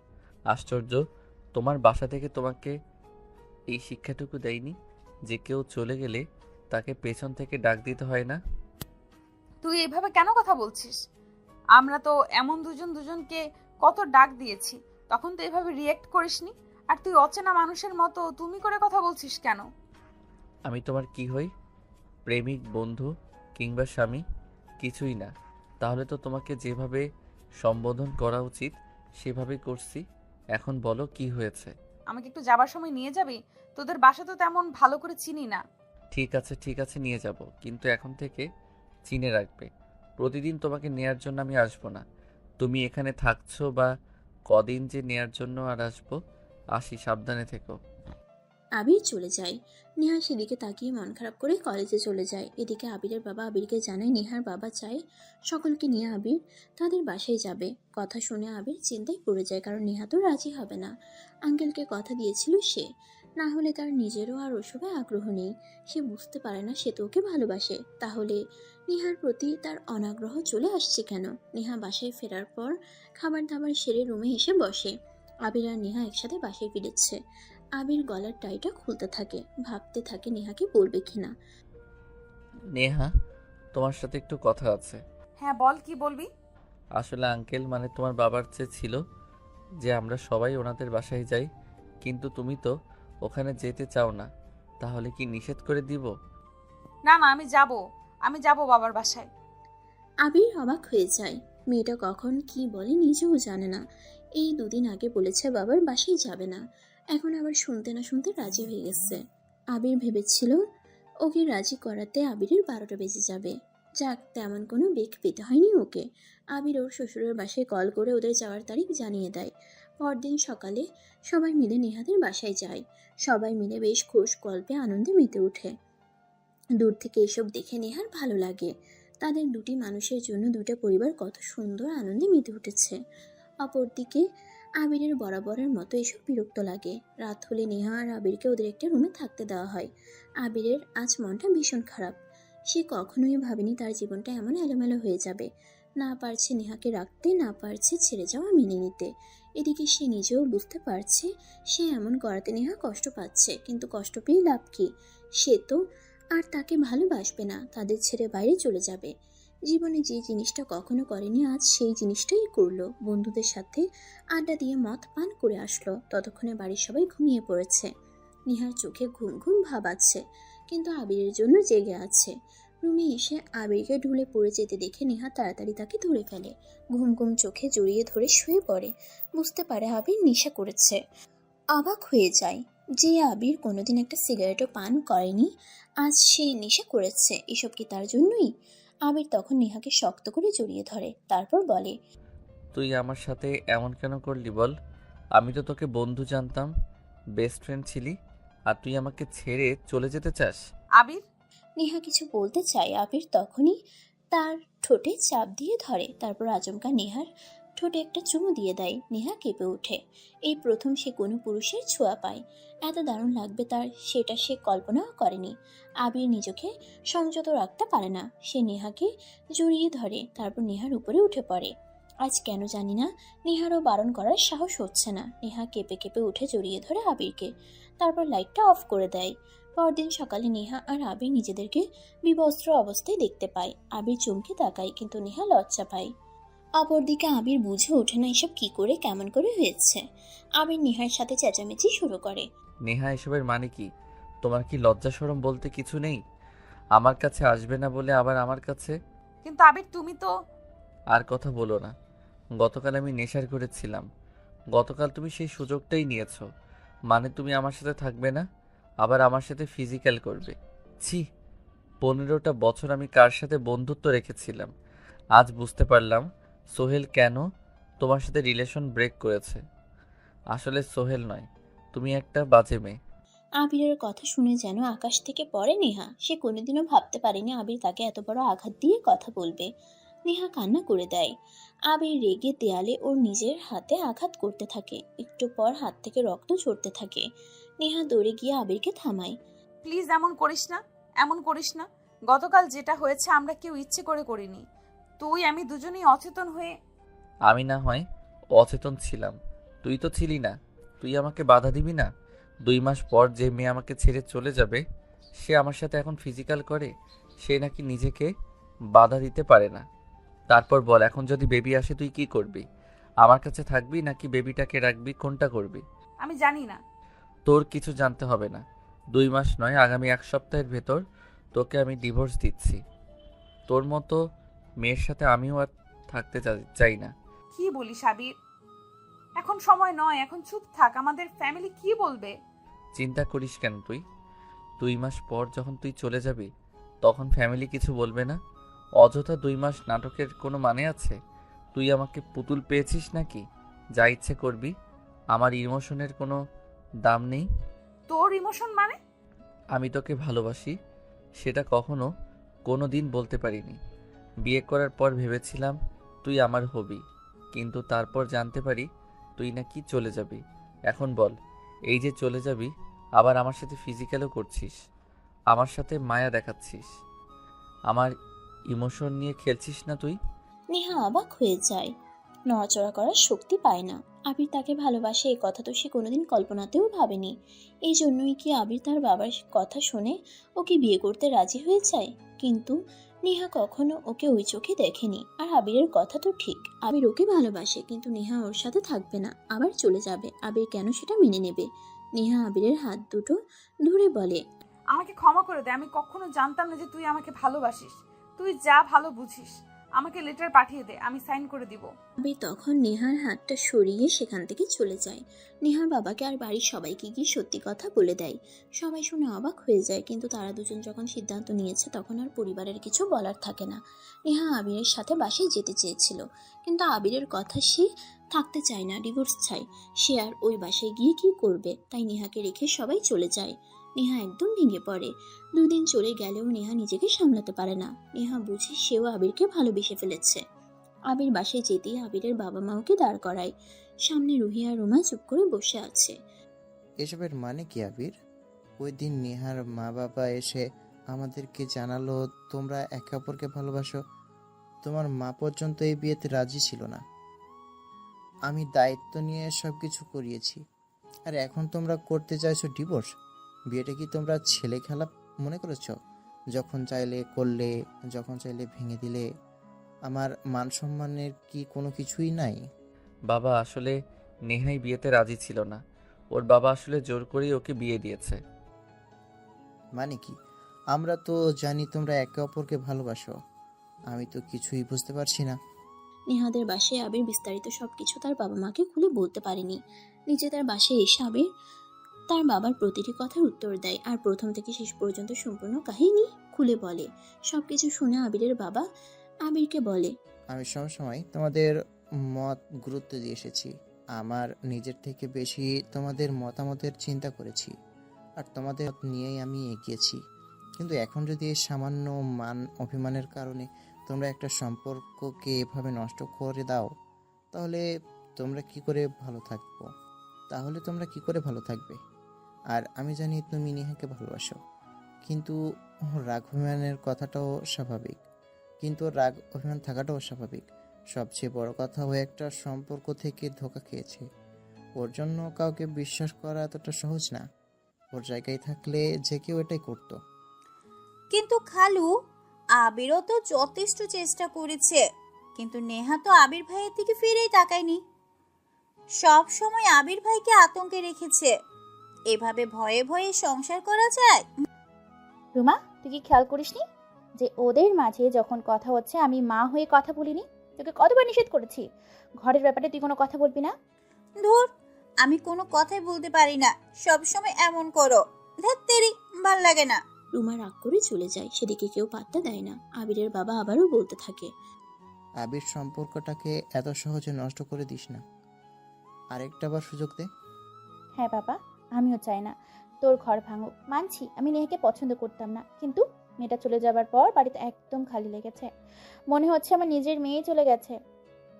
আশ্চর্য, তোমার বাসা থেকে তোমাকে এই শিক্ষাটুকু দেয়নি যে কেউ চলে গেলে তাকে পেছন থেকে ডাক দিতে হয় না? তুই এভাবে কেন কথা বলছিস? আমরা তো এমন দুজন দুজনকে কত ডাক দিয়েছি, তখন তো এভাবে রিয়েক্ট করিসনি। আর তুই অচেনা মানুষের মতো তুমি করে কথা বলছিস কেন? আমি তোমার কি হই? প্রেমিক, বন্ধু কিংবা স্বামী? কিছুই না। তাহলে তো তোমাকে যেভাবে সম্বোধন করা উচিত সেভাবে করছি। এখন বলো কি হয়েছে? আমাকে একটু যাবার সময় নিয়ে যাবি? তোদের বাসা তো তেমন ভালো করে চিনি না। ঠিক আছে নিয়ে যাব, কিন্তু এখন থেকে চিনে রাখবে। প্রতিদিন তোমাকে নেয়ার জন্য আমি আসবো না। তুমি এখানে থাকছো বা কদিন যে নেয়ার জন্য আর আসবো। আসি, সাবধানে থেকো। আবির চলে যায়। নেহা সেদিকে তাকিয়ে মন খারাপ করে কলেজে চলে যায়। এদিকে আবিরের বাবা আবিরকে জানায় নেহার বাবা চায় সকলকে নিয়ে আবির তাদের বাসায় যাবে। কথা শুনে আবির চিন্তায় পড়ে যায়, কারণ নেহা তো রাজি হবে না। আঙ্কেলকে কথা দিয়েছিল সে, না হলে তার নিজেরও আর ওসবে আগ্রহ নেই। সে বুঝতে পারে না সে তো ওকে ভালোবাসে, তাহলে নেহার প্রতি তার অনাগ্রহ চলে আসছে কেন। নেহা বাসায় ফেরার পর খাবার দাবার সেরে রুমে এসে বসে। আবির আর নেহা একসাথে বাসায় ফিরেছে। আবির গলার টাইটা খুলতে থাকে, ভাবতে থাকে নেহাকে বলবে কিনা। নেহা, তোমার সাথে একটু কথা আছে। হ্যাঁ বল, কি বলবি? আসলে আঙ্কেল মানে তোমার বাবার চেয়ে ছিল যে আমরা সবাই ওনাদের বাসায় যাই, কিন্তু তুমি তো ওখানে যেতে চাও না। তাহলে কি নিষেধ করে দিব? না না, আমি যাব বাবার বাসায়। আবির অবাক হয়ে যায়। মেয়েটা কখন কি বলে নিজেও জানে না। এই দুদিন আগে বলেছে বাবার বাসায় যাবে না, এখন আবার শুনতে না শুনতে রাজি হয়ে গেছে। আবির ভেবেছিল ওকে রাজি করাতে আবিরের 12টা বেজে যাবে। যাক, তেমন কোনো বেগ পেতে হয়নি ওকে। আবির ওর শ্বশুরের বাসায় কল করে ওদের যাওয়ার তারিখ জানিয়ে দেয়। পরদিন সকালে সবাই মিলে নেহাদের বাসায় যায়। সবাই মিলে বেশ খোশ গল্পে আনন্দে মেতে ওঠে। দূর থেকে এসব দেখে নেহার ভালো লাগে। তাদের দুটি মানুষের জন্য দুটো পরিবার কত সুন্দর আনন্দে মেতে উঠেছে। অপরদিকে আবিরের বরাবরের মতো এসব বিরক্ত লাগে। রাত হলে নেহা আর আবিরকে ওদের একটা রুমে থাকতে দেওয়া হয়। আবিরের আজ মনটা ভীষণ খারাপ। সে কখনোই ভাবেনি তার জীবনটা এমন এলোমেলো হয়ে যাবে। না পারছে নেহাকে রাখতে, না পারছে ছেড়ে যাওয়া মেনে নিতে। এদিকে সে নিজেও বুঝতে পারছে সে এমন করাতে নেহা কষ্ট পাচ্ছে, কিন্তু কষ্ট পেয়ে লাভ কি? সে তো আর তাকে ভালোবাসবে না, তাদের ছেড়ে বাইরে চলে যাবে। জীবনে যে জিনিসটা কখনো করেনি আজ সেই জিনিসটাই করলো। বন্ধুদের সাথে আড্ডা দিয়ে মদ পান করে আসলো। ততক্ষণে বাড়ির সবাই ঘুমিয়ে পড়েছে। নেহার চোখে ঘুম ঘুম ভাব আছে, কিন্তু আবিরের জন্য জেগে আছে। রুমে এসে আবিরকে ঢুলে পড়ে যেতে দেখে নেহা তাড়াতাড়ি তাকে ধরে ফেলে। ঘুম ঘুম চোখে জড়িয়ে ধরে শুয়ে পড়ে। বুঝতে পারে আবির নেশা করেছে। অবাক হয়ে যায় যে আবির কোনোদিন একটা সিগারেটও পান করেনি, আজ সে নেশা করেছে। এসব কি তার জন্যই? আবির তখন নেহাকে শক্ত করে জড়িয়ে ধরে, তারপর বলে, তুই আমার সাথে এমন কেন করলি বল? আমি তো তোকে বন্ধু জানতাম, বেস্ট ফ্রেন্ড ছিলি, আর তুই আমাকে ছেড়ে চলে যেতে চাস? আবির, নেহা কিছু বলতে চায়। আবির তখনই তার ঠোঁটে চাপ দিয়ে ধরে, তারপর আচমকা নেহার ঠোঁটে একটা চুমু দিয়ে দেয়। নেহা কেঁপে ওঠে। এই প্রথম সে কোনো পুরুষের ছোঁয়া পায়। এত দারুণ লাগবে তার, সেটা সে কল্পনাও করেনি। আবির নিজেকে সংযত রাখতে পারে না। সে নেহাকে জড়িয়ে ধরে, তারপর নেহার উপরে উঠে পড়ে। আজ কেন জানি না নেহারও বারণ করার সাহস হচ্ছে না। নেহা কেঁপে কেঁপে উঠে জড়িয়ে ধরে আবিরকে, তারপর লাইটটা অফ করে দেয়। পরদিন সকালে নেহা আর আবির নিজেদেরকে বিবস্ত্র অবস্থায় দেখতে পায়। আবির চমকে তাকায়, কিন্তু নেহা লজ্জা পায়। অপরদিকে আবির বুঝে ওঠে না এসব কি করে কেমন করে হয়েছে। আবির নেহার সাথে চেঁচামেচি শুরু করে। নেহা, এসবের মানে কি? তোমার কি লজ্জা শরম বলতে কিছু নেই? আমার কাছে আসবে না বলে আবার আমার কাছে। কিন্তু আবির তুমি তো। আর কথা বলো না। গতকাল আমি নেশার করেছিলাম। গতকাল তুমি সেই সুযোগটাই নিয়েছো। মানে তুমি আমার সাথে থাকবে না, আবার আমার সাথে ফিজিক্যাল করবে। ছি, 15টা বছর আমি কার সাথে বন্ধুত্ব রেখেছিলাম। আজ বুঝতে পারলাম সোহেল কেন তোমার সাথে রিলেশন ব্রেক করেছে। আসলে সোহেল নয়, তুমি একটা বাজে মেয়ে। আবিরের কথা শুনে যেন আকাশ থেকে পড়ে নেহা। সে কোনোদিনও ভাবতে পারেনি আবির তাকে এত বড় আঘাত দিয়ে কথা বলবে। নেহা কান্না করে দেয়। আবির রেগে দেয়ালে ওর নিজের হাতে আঘাত করতে থাকে। একটু পর হাত থেকে রক্ত ঝরতে থাকে। নেহা দৌড়ে গিয়ে আবিরকে থামায়। প্লিজ এমন করিস না, এমন করিস না। গতকাল যেটা হয়েছে আমরা কেউ ইচ্ছে করে করিনি। তুই আমি দুজনেই অচেতন হয়ে। আমি না হয় অচেতন ছিলাম, তুই তো ছিলি না। তুই আমাকে বাধা দিবি না? 2 মাস পর যে মেয়ে আমাকে ছেড়ে চলে যাবে, সে আমার সাথে এখন ফিজিক্যাল করে, সে নাকি নিজেকে বাধা দিতে পারে না। তারপর বল, এখন যদি বেবি আসে তুই কি করবি? আমার কাছে থাকবি নাকি বেবিটাকে রাখবি? কোনটা করবি? আমি জানি না। তোর কিছু জানতে হবে না। 2 মাস নয়, আগামী 1 সপ্তাহের ভেতর তোকে আমি ডিভোর্স দিচ্ছি। তোর মতো মেয়ের সাথে আমিও আর থাকতে চাই না। কি বলিস আবির? এখন সময় নয়, এখন চুপ থাক। আমাদের ফ্যামিলি কি বলবে? চিন্তা করিস কেন তুই? 2 মাস পর যখন তুই চলে যাবি তখন ফ্যামিলি কিছু বলবে না? অযথা 2 মাস নাটকের কোনো মানে আছে? তুই আমাকে পুতুল পেয়েছিস নাকি? যা ইচ্ছে করবি। আমার ইমোশনের কোনো দাম নেই। তোর ইমোশন মানে? আমি তোকে ভালোবাসি, সেটা কখনো কোনো দিন বলতে পারিনি। বিয়ে করার পর ভেবেছিলাম তুই আমার হবি, কিন্তু তারপর জানতে পারি তুই নাকি চলে যাবি। এখন বল, এই যে চলে যাবি, আবার আমার সাথে ফিজিক্যালও করছিস, আমার সাথে মায়া দেখাচ্ছিস, আমার ইমোশন নিয়ে খেলছিস না তুই? নেহা অবাক হয়ে যায়। নড়াচড়া করার শক্তি পায় না। আবির তাকে ভালোবাসে এই কথা তো সে কোনোদিন কল্পনাতেও ভাবেনি। এই জন্যই কি আবির তার বাবার কথা শুনে ওকে বিয়ে করতে রাজি হয়ে যায়? কিন্তু নেহা কখনো ওকে ওই চোখে দেখেনি। আর আবিরের কথা তো ঠিক, আবির ওকে ভালোবাসে, কিন্তু নেহা ওর সাথে থাকবে না, আবার চলে যাবে। আবির কেন সেটা মেনে নেবে? নেহা আবিরের হাত দুটো ধরে বলে, আমাকে ক্ষমা করে দে, আমি কখনো জানতাম না যে তুই আমাকে ভালোবাসিস। তুই যা ভালো বুঝিস, আমাকে লেটার পাঠিয়ে দে, আমি সাইন করে দিব। আবির তখন নেহার হাতটা সরিয়ে সেখান থেকে চলে যায়। নেহার বাবাকে আর বাড়ির সবাইকে গিয়ে সত্যি কথা বলে দেয়। সবাই শুনে অবাক হয়ে যায়, কিন্তু তারা দুজন যখন সিদ্ধান্ত নিয়েছে তখন আর পরিবারের কিছু বলার থাকে না। নেহা আবিরের সাথে বাসায় যেতে চেয়েছিল, কিন্তু আবিরের কথা সে থাকতে চায় না, ডিভোর্স চায়। সে আর ওই বাসায় গিয়ে কি করবে? তাই নেহাকে রেখে সবাই চলে যায়। নেহা একদম ভেঙে পড়ে। 2 দিন চলে গেলেও নেহা নিজেকে সামলাতে পারে না। নেহা বুঝে সেও আবিরকে ভালোবেসে ফেলেছে। আবির বাসায় যেতেই আবিরের বাবা মা ওকে দাঁড় করায়। সামনে রুহি আর রুমা চুপ করে বসে আছে। এসবের মানে কি আবির? ওই দিন নেহার মা বাবা এসে আমাদেরকে জানালো তোমরা একে অপরকে ভালোবাসো। তোমার মা পর্যন্ত এই বিয়েতে রাজি ছিল না। আমি দায়িত্ব নিয়ে সব কিছু করিয়েছি, আর এখন তোমরা করতে চাইছো ডিভোর্স? বিয়েটা কি তোমরা ছেলে খেলা মনে করেছো? যখন চাইলে করলে, যখন চাইলে ভেঙে দিলে। আমার মান সম্মানের কি কোনো কিছুই নাই? বাবা, আসলে নেহাই বিয়েতে রাজি ছিল না। ওর বাবা আসলে জোর করেই ওকে বিয়ে দিয়েছে। মানে কি? আমরা তো জানি তোমরা একে অপরকে ভালোবাসো। আমি তো কিছুই বুঝতে পারছি না। নেহাদের বাসায় আবির বিস্তারিত সবকিছু তার বাবা মাকে খুলে বলতে পারেনি। নিজে তার বাসায় এসে আবির তার বাবার প্রতিটি কথার উত্তর দেয়, আর প্রথম থেকে শেষ পর্যন্ত সম্পূর্ণ কাহিনী খুলে বলে। সবকিছু শুনে আবিরের বাবা আবিরকে বলে, আমি সবসময় তোমাদের মত গুরুত্ব দিয়ে এসেছি। আমার নিজের থেকে বেশি তোমাদের মতামতের চিন্তা করেছি, আর তোমাদের মত নিয়েই আমি এগিয়েছি। কিন্তু এখন যদি এই সামান্য মান অভিমানের কারণে তোমরা একটা সম্পর্ককে এভাবে নষ্ট করে দাও, তাহলে তোমরা কি করে ভালো থাকবে? আর আমি জানি তুমি নেহাকে ভালোবাসো, কিন্তু রাগ অভিমানের কথাটাও স্বাভাবিক। কিন্তু রাগ অভিমান থাকাটাও স্বাভাবিক। সবচেয়ে বড় কথা, ও একটা সম্পর্ক থেকে ধোঁকা খেয়েছে। ওর জন্য কাউকে বিশ্বাস করা এতটা সহজ না। ওর জায়গায় থাকলে যে কেউ এটাই করতো। কিন্তু খালু, আবিরও তো যথেষ্ট চেষ্টা করেছে, কিন্তু নেহা তো আবির ভাইয়ের দিকে ফিরেই তাকায়নি। সব সময় আবির ভাইকে আতঙ্কে রেখেছে। এভাবে ভয়ে ভয়ে সংসার করা যায়? রুমা, তুই কি খেয়াল করিসনি যে ওদের মাঝে যখন কথা হচ্ছে আমি মা হয়ে কথা বলিনি? তোকে কতবার নিষেধ করেছি ঘরের ব্যাপারে তুই কোনো কথা বলবি না। ধুর, আমি কোনো কথাই বলতে পারি না, সব সময় এমন করো। ধ্যাত্তেরি, ভাল লাগে না। রুমা রাগ করে চলে যায়। সেদিকে কেউ পাত্তা দেয় না। আবিরের বাবা আবারও বলতে থাকে, আবির, সম্পর্কটাকে এত সহজে নষ্ট করে দিস না। আরেকটা বার সুযোগ দে। হ্যাঁ বাবা, আমিও চাই না তোর ঘর ভাঙুক। মানছি আমি নেহাকে পছন্দ করতাম না, কিন্তু মেয়েটা চলে যাবার পর বাড়িতে একদম খালি লেগেছে। মনে হচ্ছে আমার নিজের মেয়ে চলে গেছে।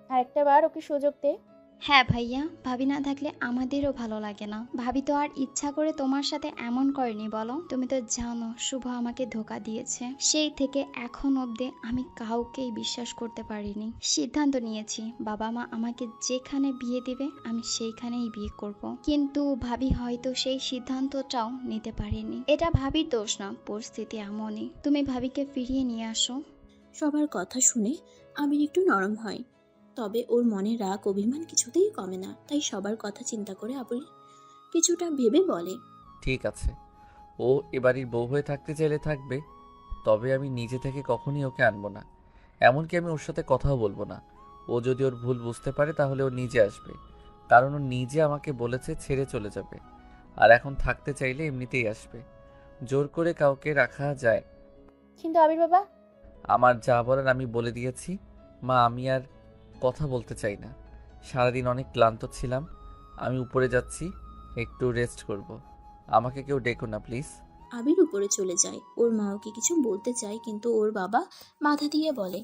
আর একটা বার ওকে সুযোগ দে। হ্যাঁ ভাইয়া, ভাবি না থাকলে আমাদেরও ভালো লাগে না। ভাবি তো আর ইচ্ছা করে তোমার সাথে এমন করেনি বলো? তুমি তো জানো শুভ আমাকে ধোকা দিয়েছে। সেই থেকে এখন অবধি আমি কাউকেই বিশ্বাস করতে পারিনি। সিদ্ধান্ত নিয়েছি বাবা মা আমাকে যেখানে বিয়ে দিবে আমি সেইখানেই বিয়ে করব। কিন্তু ভাবি হয়তো সেই সিদ্ধান্তটাও নিতে পারেনি। এটা ভাবির দোষ না, পরিস্থিতি এমনই। তুমি ভাবিকে ফিরিয়ে নিয়ে আসো। সবার কথা শুনে আবির একটু নরম হয়, তবে ওর মনে রাগ অভিমান কিছুতেই কমে না। তাই সবার কথা চিন্তা করে আবির কিছুটা ভেবে বলে, ঠিক আছে, ও এবাড়ির বউ হয়ে থাকতে চাইলে থাকবে, তবে আমি নিজে থেকে কখনই ওকে আনবো না। এমনকি আমি ওর সাথে কথাও বলবো না। ও যদি ওর ভুল বুঝতে পারে তাহলে ও নিজে আসবে, কারণ ও নিজে আমাকে বলেছে ছেড়ে চলে যাবে। আর এখন থাকতে চাইলে এমনিতেই আসবে। জোর করে কাউকে রাখা যায়? কিন্তু আবির বাবা, আমার যা বলার আমি বলে দিয়েছি। মা, আমি আর কথা বলতে চাই না। সারাদিন অনেক ক্লান্ত ছিলাম। আমি উপরে যাচ্ছি, একটু রেস্ট করব। আমাকে কেউ ডেকো না প্লিজ। আবির উপরে চলে যায়। ওর মা ওকে কিছু বলতে চায়, কিন্তু ওর বাবা মাথা দিয়ে বলে,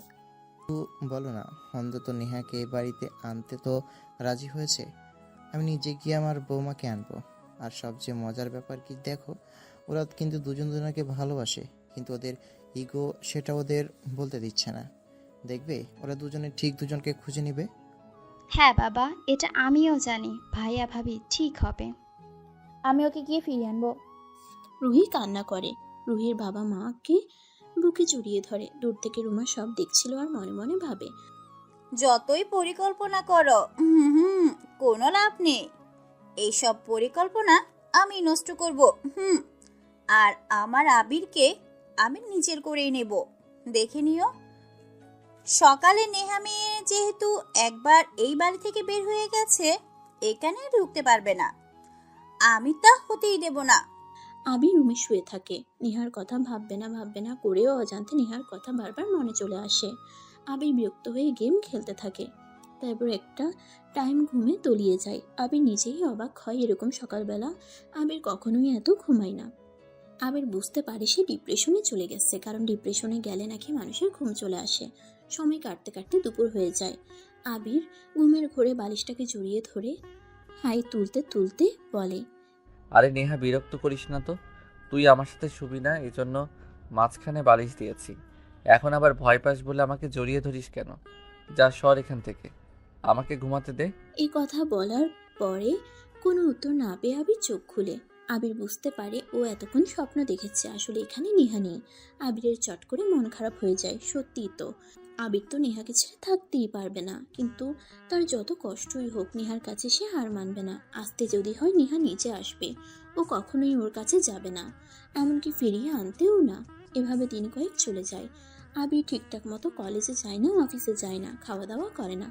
বলো না, অন্তত নেহাকে এ বাড়িতে আনতে তো রাজি হয়েছে। আমি নিজে গিয়ে আমার বৌমাকে আনবো। আর সবচেয়ে মজার ব্যাপার কি দেখো, ওরা কিন্তু দুজন দুজনকে ভালোবাসে, কিন্তু ওদের ইগো সেটা ওদের বলতে দিচ্ছে না। দেখবে ওরা দুজনে ঠিক দুজনকে খুঁজে নিবে। হ্যাঁ বাবা, এটা আমিও জানি। ভাইয়া ভাবি ঠিক হবে। আমি ওকে গিয়ে ফিরিয়ে আনবো। রুহি কান্না করে। রুহির বাবা মাকে বুকে জড়িয়ে ধরে। দূর থেকে রুমা সব দেখছিল আর মনে মনে ভাবে, যতই পরিকল্পনা করো কোনো লাভ নেই। এইসব পরিকল্পনা আমি নষ্ট করব। আর আমার আবিরকে আমি নিজের করেই নেব। দেখে নিও। সকালে নেহা মেয়ে যেহেতু একবার এই বাড়ি থেকে বের হয়ে গেছে, এখানে ঢুকতে পারবে না। আমি তা হতেই দেব না। আবির রুমে শুয়ে থাকে। নেহার কথা ভাববে না করেও অজান্তে নেহার কথা বারবার মনে চলে আসে। আবির বিরক্ত হয়ে গেম খেলতে থাকে। তারপর একটা টাইম ঘুমে তলিয়ে যায়। আবির নিজেই অবাক হয়, এরকম সকালবেলা আবির কখনোই এত ঘুমায় না। আবির বুঝতে পারে সে ডিপ্রেশনে চলে গেছে, কারণ ডিপ্রেশনে গেলে নাকি মানুষের ঘুম চলে আসে। সময় কাটতে কাটতে দুপুর হয়ে যায়। আবির ঘুমের ঘোরে বালিশটাকে জড়িয়ে ধরে হাই তুলতে তুলতে বলে, আরে নেহা, বিরক্ত করিস না তো। তুই আমার সাথে শুবি না, এজন্য মাঝখানে বালিশ দিয়েছি। এখন আবার ভয় পাস বলে আমাকে জড়িয়ে ধরিস কেন? যা সর এখান থেকে, আমাকে ঘুমাতে দে। এই কথা বলার পরে কোনো উত্তর না পেয়ে আবির চোখ খুলে। আবির বুঝতে পারে ও এতক্ষণ স্বপ্ন দেখেছে, আসলে এখানে নেহা নেই। আবিরের চট করে মন খারাপ হয়ে যায়। সত্যিই তো, আবির তো নেহাকে ছেড়ে থাকতেই পারবে না, কিন্তু তার যত কষ্টই হোক নেহার কাছে সে হার মানবে না। আসতে যদি হয় নেহা নিচে আসবে, ও কখনোই ওর কাছে যাবে না, এমনকি ফিরিয়ে আনতেও না। এভাবে দিন কয়েক চলে যায়। আবির ঠিকঠাক মতো কলেজে যায় না, অফিসে যায় না, খাওয়া দাওয়া করে না।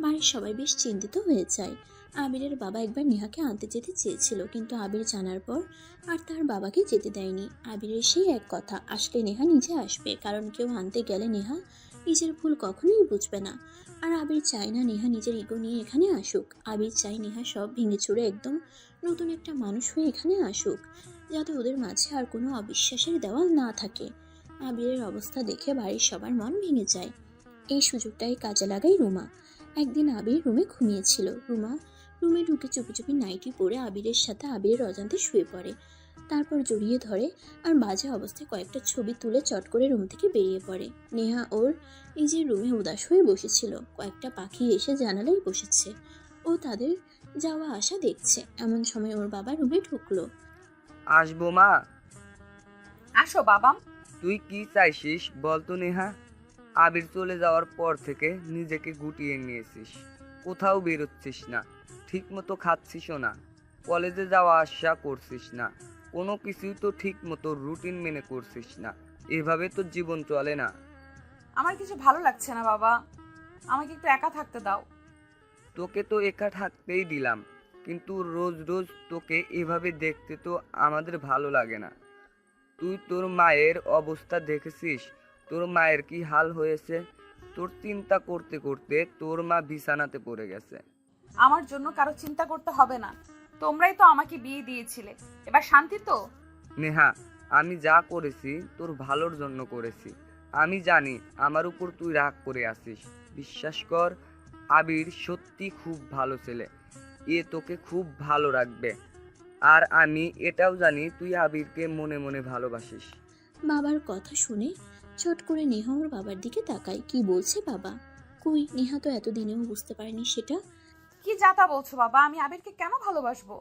বাড়ির সবাই বেশ চিন্তিত হয়ে যায়। আবিরের বাবা একবার নেহাকে আনতে যেতে চেয়েছিল, কিন্তু আবির জানার পর আর তার বাবাকে যেতে দেয়নি। আবিরের সেই এক কথা, আসলে নেহা নিজে আসবে, কারণ কেউ আনতে গেলে নেহা নিজের ভুল কখনোই বুঝবে না। আর আবির চায় না নেহা নিজের ইগো নিয়ে এখানে আসুক। আবির চায় নেহা সব ভেঙে চুরে একদম নতুন একটা মানুষ হয়ে এখানে আসুক, যাতে ওদের মাঝে আর কোনো অবিশ্বাসের দেওয়াল না থাকে। আবিরের অবস্থা দেখে বাড়ির সবার মন ভেঙে যায়। এই সুযোগটাই কাজে লাগায় রুমা। একদিন আবির রুমে ঘুমিয়েছিল। রুমা রুমে ঢুকে চুপি চুপি নাইটি পরে আবিরের সাথে আবিরের অজান্তে শুয়ে পড়ে। তারপর জড়িয়ে ধরে আর বাজে অবস্থায় কয়েকটা ছবি তুলে চট করে রুম থেকে বেরিয়ে পড়ে। নেহা ওর নিজের রুমে উদাস হয়ে বসেছিল। কয়েকটা পাখি এসে জানালায় বসেছে। ও তাদের যাওয়া আসা দেখছে। এমন সময় ওর বাবা রুমে ঢুকলো। আসবো মা? আসো বাবা। তুই কি চাইছিস বলতো নেহা? আবির চলে যাওয়ার পর থেকে নিজেকে গুটিয়ে নিয়েছিস, কোথাও বেরোচ্ছিস না, ঠিক মতো খাচ্ছিসও না, কলেজে যাওয়া আসা করছিস না, কোনো কিছুই তো ঠিক মতো রুটিন মেনে করছিস না। এভাবে তো জীবন চলে না। আমার কিছু ভালো লাগছে না বাবা, আমাকে একটু একা থাকতে দাও। তোকে তো একা থাকতেই দিলাম, কিন্তু রোজ রোজ তোকে এভাবে দেখতে তো আমাদের ভালো লাগে না। তুই তোর মায়ের অবস্থা দেখেছিস? তোর মায়ের কি হাল হয়েছে? তোর চিন্তা করতে করতে তোর মা বিছানাতে পড়ে গেছে। আমার জন্য কারো চিন্তা করতে হবে না, তোমরাই তো আমাকে বিয়ে দিয়েছিলে, এবার শান্তি তো। নেহা, আমি যা করেছি তোর ভালোর জন্য করেছি। আমি জানি আমার উপর তুই রাগ করে আছিস। বিশ্বাস কর, আবির সত্যি খুব ভালো ছেলে, এ তোকে খুব ভালো রাখবে। আর আমি এটাও জানি তুই আবিরকে মনে মনে ভালোবাসিস। বাবার কথা শুনে চট করে নেহা ওর বাবার দিকে তাকায়। কি বলছে বাবা? কই, নেহা তো এতদিনেও বুঝতে পারেনি সেটা। কি যাতা বলছো বাবা, আমি আবিরকে কেন ভালোবাসবো?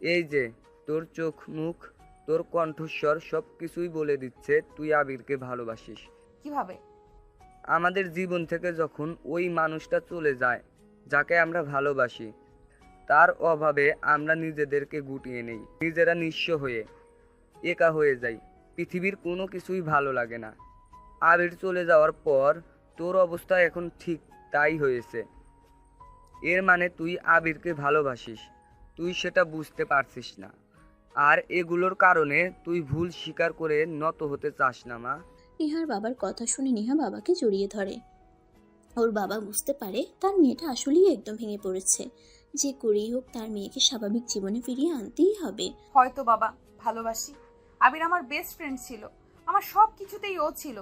এই যে তোর চোখ মুখ, তোর কণ্ঠস্বর সবকিছুই বলে দিচ্ছে তুই আবিরকে ভালোবাসিস। কিভাবে? আমাদের জীবন থেকে যখন ওই মানুষটা চলে যায় যাকে আমরা ভালোবাসি, তার অভাবে আমরা নিজেদেরকে গুটিয়ে নেই, নিজেরা নিঃস্ব হয়ে একা হয়ে যাই। পৃথিবীর কোনো কিছুই ভালো লাগে না। আবির চলে যাওয়ার পর তোর অবস্থা এখন ঠিক তাই হয়েছে। এর মানে তুই আবিরকে ভালোবাসিস, তুই সেটা বুঝতে পারছিস না। আর এগুলোর কারণে তুই ভুল স্বীকার করে নত হতে চাস না মা। নেহার বাবার কথা শুনে নেহা বাবাকে জড়িয়ে ধরে। ওর বাবা বুঝতে পারে তার মেয়েটা আসলেই একদম ভেঙে পড়েছে, যে করেই হোক তার মেয়েকে স্বাভাবিক জীবনে ফিরিয়ে আনতেই হবে। হয়তো বাবা ভালোবাসি। আবির আমার বেস্ট ফ্রেন্ড ছিল, আমার সব কিছুতেই ও ছিল,